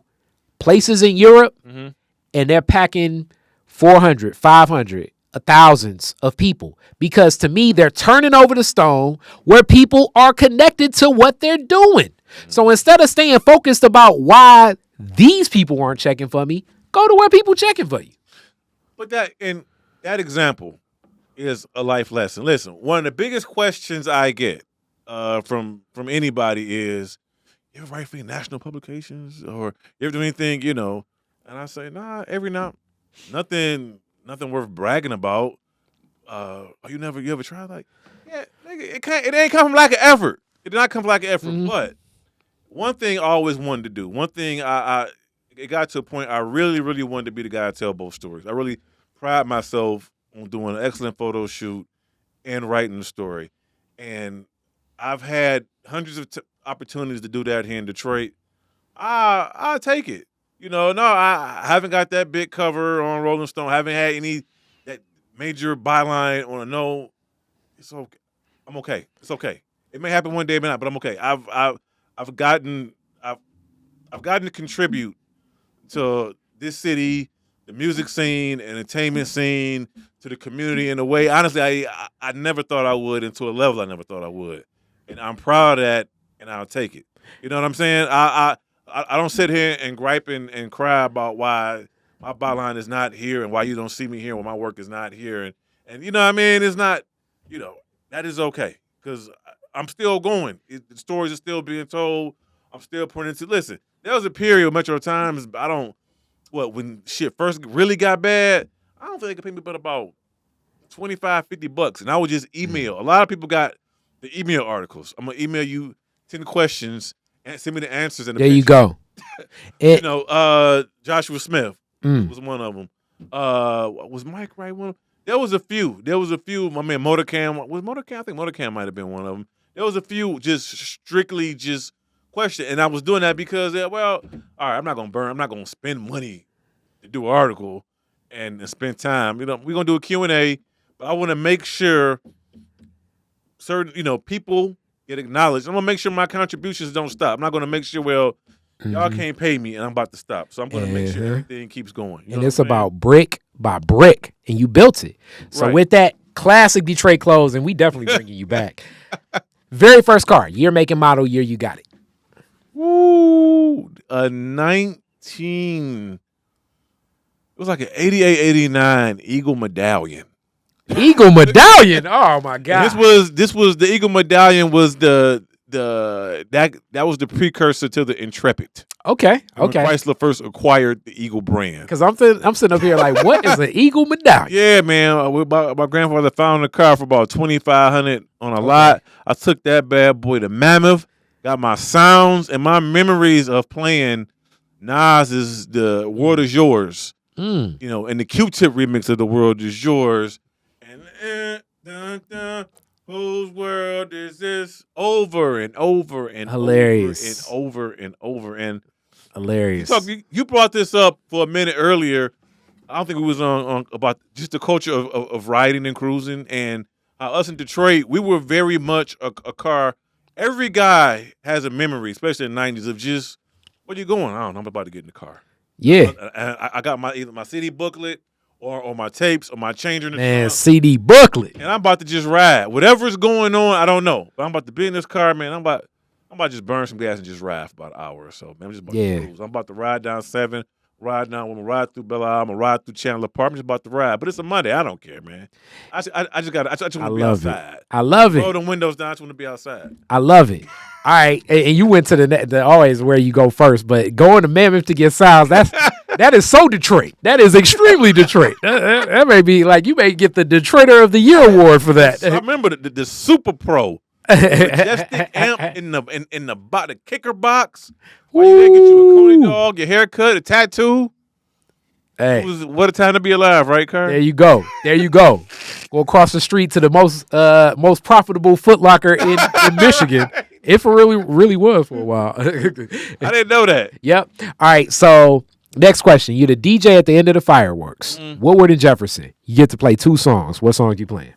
places in Europe and they're packing 400, 500, thousands of people, because to me, they're turning over the stone where people are connected to what they're doing. So instead of staying focused about why these people aren't checking for me, go to where people checking for you. But that example is a life lesson. Listen, one of the biggest questions I get from anybody is, you ever write for any national publications, or you ever do anything, and I say, nah, nothing worth bragging about. You ever tried? Like, yeah, nigga, it ain't come from lack of effort. It did not come from lack of effort. But one thing I always wanted to do, it got to a point I really, really wanted to be the guy to tell both stories. I really pride myself on doing an excellent photo shoot and writing the story. And I've had hundreds of opportunities to do that here in Detroit. I'll take it. I haven't got that big cover on Rolling Stone. Haven't had any that major byline on a no. It's okay. I'm okay. It's okay. It may happen one day, but not. But I'm okay. I've gotten to contribute to this city, the music scene, entertainment scene, to the community in a way. Honestly, I never thought I would, and to a level I never thought I would, and I'm proud of that, and I'll take it. You know what I'm saying? I don't sit here and gripe and cry about why my byline is not here and why you don't see me here when my work is not here. And you know what I mean? It's not, that is okay, because I'm still going. The stories are still being told. I'm still pointing to, listen, there was a period with Metro Times, when shit first really got bad, I don't think they could pay me but about $25, $50, and I would just email. A lot of people got the email articles. I'm going to email you 10 questions and send me the answers. And there you go. Joshua Smith was one of them. Was Mike Wright one of them? There was a few. My man Motorcam. Was Motorcam? I think Motorcam might have been one of them. There was a few just strictly just question. And I was doing that because, all right, I'm not going to spend money to do an article and spend time. We're going to do a Q&A, but I want to make sure certain, people get acknowledged. I'm going to make sure my contributions don't stop. I'm not going to make sure, y'all can't pay me and I'm about to stop. So I'm going to make sure everything keeps going. And it's about brick by brick, and you built it. So with that classic Detroit clothes, and we definitely bringing you back. Very first car, year, make, and model, year you got it. Woo, a 19, it was like an 88, 89 Eagle Medallion. Eagle Medallion. Oh my God. This was the Eagle Medallion was that was the precursor to the Intrepid. Okay. When Chrysler first acquired the Eagle brand. Because I'm sitting up here like, what is an Eagle Medallion? Yeah, man. My grandfather found the car for about $2,500 on a lot. I took that bad boy to Mammoth, got my sounds and my memories of playing Nas's "The World Is Yours," and the Q-Tip remix of "The World Is Yours." Whose world is this? Over and over and hilarious over and over and hilarious. You brought this up for a minute earlier. I don't think it was on about just the culture of riding and cruising, and us in Detroit, we were very much a car. Every guy has a memory, especially in the 90s, of just, where you going? I don't know. I'm about to get in the car. Yeah. I got either my CD booklet or my tapes or my changer in the man, trunk. CD booklet. And I'm about to just ride. Whatever's going on, I don't know. But I'm about to be in this car, man. I'm about to just burn some gas and just ride for about an hour or so, man. I'm just about to cruise. I'm about to ride down 7, ride down. I'm going to ride through Belle Isle. I'm going to ride through Chandler Park. I'm just about to ride. But it's a Monday. I don't care, man. I just want to be outside. I love it. Roll the windows down. I just want to be outside. I love it. All right. And you went to the always where you go first, but going to Mammoth to get sounds, that is so Detroit. That is extremely Detroit. That may be like, you may get the Detroiter of the Year award for that. I remember the Super Pro Majestic amp in the kicker box. While you there, get you a Coney dog, your haircut, a tattoo. Hey, What a time to be alive, right, Carl? there you go. There you go. Go across the street to the most profitable Foot Locker in Michigan. Right. If it really was for a while. I didn't know that. Yep. All right. So next question. You're the DJ at the end of the fireworks. Woodward and Jefferson. You get to play 2 songs. What songs you playing?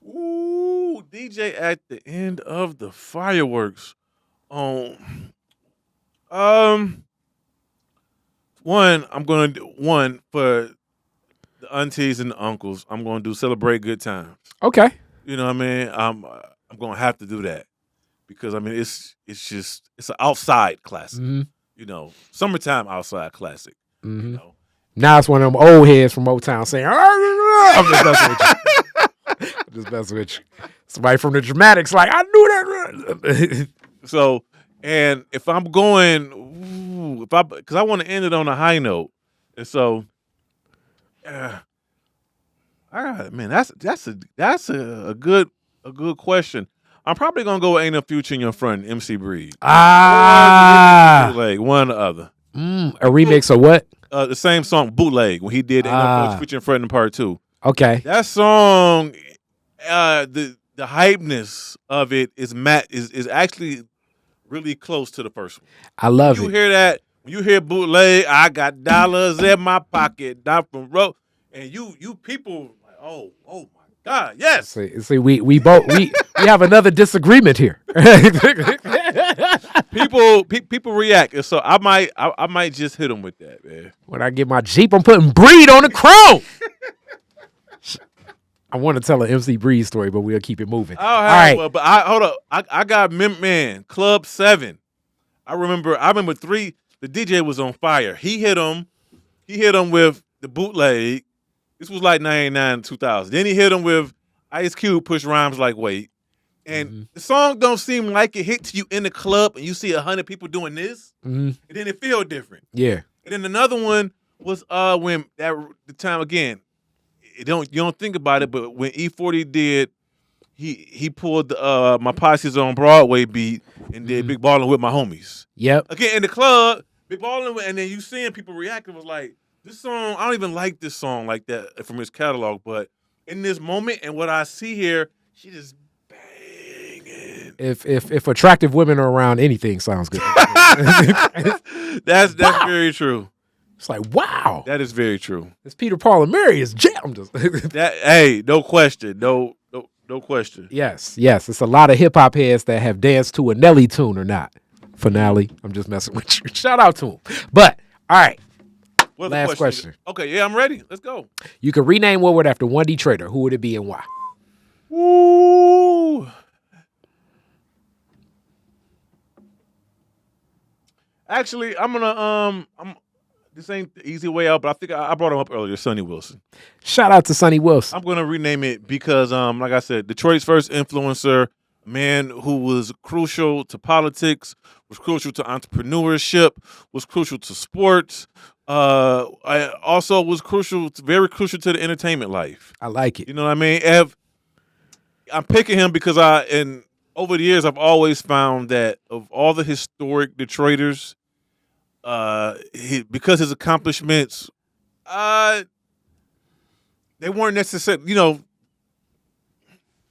Ooh, DJ at the end of the fireworks. One, I'm gonna do one for the aunties and the uncles. I'm gonna do Celebrate Good Times. Okay. You know what I mean? I'm gonna have to do that because I mean it's an outside classic. Mm-hmm. You know, summertime outside classic. Mm-hmm. You know. Now it's one of them old heads from Motown saying, I'm just messing with you. I'm just messing with you. Somebody from the Dramatics like, I knew that. So, and if I'm going, because I want to end it on a high note, and so, man, that's a good question. I'm probably gonna go with Ain't No Future in Your Front, MC Breed. Bootleg, one or the other. A remix of what? The same song, Bootleg, when he did Ain't No Future in Front in Part 2. Okay. That song, the hypeness of it is actually really close to the first one. I love it. You hear that? When you hear Bootleg, I got dollars in my pocket, not from road, and you people like, oh my God, yes. See, we have another disagreement here. people react, and so I might just hit them with that, man. When I get my Jeep, I'm putting Breed on the chrome. I want to tell an MC Breed story, but we'll keep it moving. All right. Well, but hold up. I got man, Club 7. I remember 3. The DJ was on fire. He hit him with the Bootleg. This was like 99, 2000. Then he hit him with Ice Cube, Push Rhymes Like Wait. And the song don't seem like it hits you in the club and you see 100 people doing this. And then it feel different. Yeah. And then another one was when the time again, you don't think about it, but when E40 did, he pulled the My Posse's on Broadway beat and did Big Ballin' with My Homies. Yep. Again, in the club, Big Ballin', and then you seeing people reacting was like, this song, I don't even like this song like that from his catalog, but in this moment and what I see here, she just banging. If attractive women are around, anything sounds good. That's very true. It's like, wow. That is very true. This Peter, Paul, and Mary is jammed. Hey, no question. No question. Yes. It's a lot of hip-hop heads that have danced to a Nelly tune or not. Finale. I'm just messing with you. Shout out to him. But, all right. What's Last question. Okay, yeah, I'm ready. Let's go. You could rename Woodward after one Detroiter. Who would it be and why? Ooh. Actually, I'm gonna this ain't the easy way out, but I think I brought him up earlier, Sonny Wilson. Shout out to Sonny Wilson. I'm gonna rename it because like I said, Detroit's first influencer, man who was crucial to politics, was crucial to entrepreneurship, was crucial to sports. I also was very crucial to the entertainment life. I like it. You know what I mean? I'm picking him because over the years I've always found that of all the historic Detroiters, because his accomplishments, they weren't necessarily,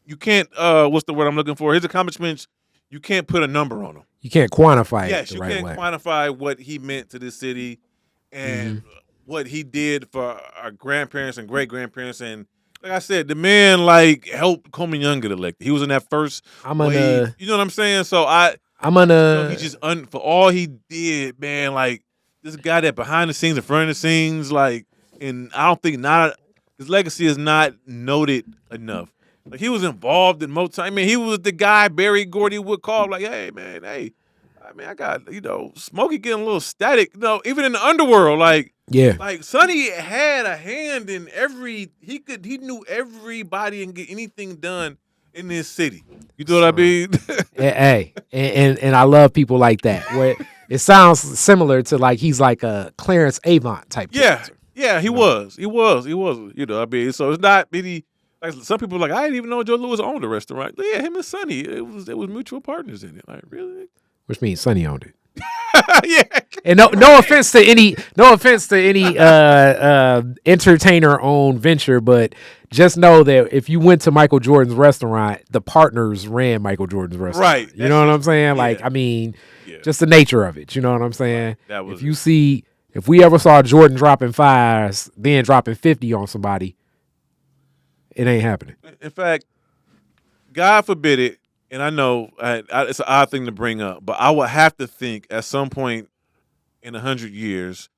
you can't, what's the word I'm looking for? His accomplishments, you can't put a number on them. You can't quantify it. Yes, the you right can't way. quantify what he meant to this city and what he did for our grandparents and great grandparents. And like I said, the man helped Coleman Young get elected. He was in that first wave. You know what I'm saying? So he just for all he did, man. This guy that behind the scenes, in front of the scenes, and I don't think his legacy is not noted enough. He was involved in Motown. I mean, he was the guy Barry Gordy would call, hey, man, I got, Smokey getting a little static. Even in the underworld, Sonny had a hand in he knew everybody and get anything done in this city. You know what I mean? Hey, and I love people like that. Where it sounds similar to he's like a Clarence Avant type character. Yeah, he was. He was. You know what I mean? So it's not many Like some people are like, I didn't even know Joe Louis owned a restaurant. Yeah, him and Sonny, it was mutual partners in it. Like, really? Which means Sonny owned it. Yeah. And no offense to any entertainer owned venture, but just know that if you went to Michael Jordan's restaurant, the partners ran Michael Jordan's restaurant. Right. You know what I'm saying? Yeah. Like, I mean, just the nature of it. You know what I'm saying? That was If we ever saw Jordan dropping 5s, then dropping 50 on somebody, it ain't happening. In fact, God forbid it, and I know it's an odd thing to bring up, but I would have to think at some point in 100 years,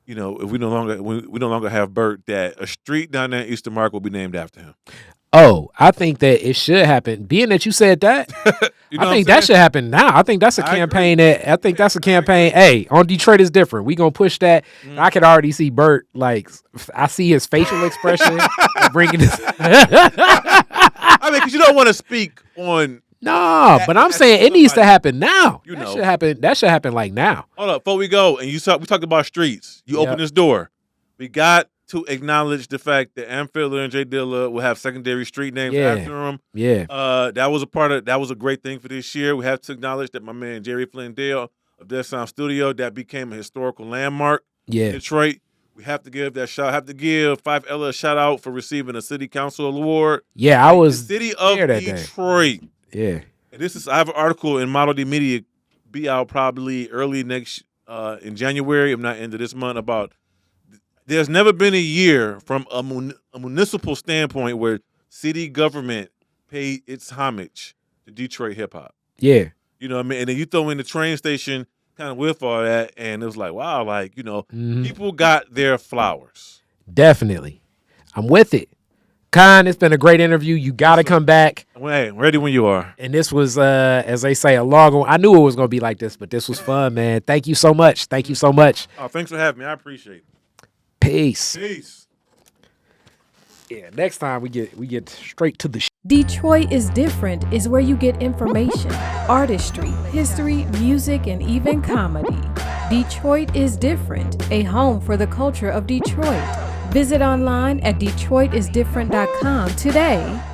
you know, if we no longer have Bert, that a street down there in Eastern Market will be named after him. Oh, I think that it should happen. Being that you said that, I think that should happen now. I think that's a campaign Hey, on Detroit is different. We gonna push that. I could already see Bert, like, I see his facial expression bringing this. I mean, because you don't want to speak on. No, but I'm saying it needs to happen now. You that know, should happen like now. Hold up, before we go, and we talked about streets. You open this door. We got to acknowledge the fact that Am Fiddler and Jay Dilla will have secondary street names after them. Yeah. That was a great thing for this year. We have to acknowledge that my man Jerry Flindale of Dead Sound Studio, that became a historical landmark in Detroit. We have to give that shout. Have to give Fife Ella a shout out for receiving a city council award. Yeah, I was the city of Detroit. Day. Yeah. And I have an article in Model D Media, be out probably early next in January. I'm not into this month about. There's never been a year from a municipal standpoint where city government paid its homage to Detroit hip hop. Yeah. You know what I mean? And then you throw in the train station kind of with all that, and it was like, wow, like, you know, people got their flowers. Definitely. I'm with it. Kahn, it's been a great interview. You got to come back. Hey, ready when you are. And this was, as they say, a long one. I knew it was going to be like this, but this was fun, man. Thank you so much. Thank you so much. Oh, thanks for having me. I appreciate it. Peace. Peace. Yeah, next time we get straight to the Detroit is Different is where you get information, artistry, history, music, and even comedy. Detroit is Different, a home for the culture of Detroit. Visit online at DetroitisDifferent.com today.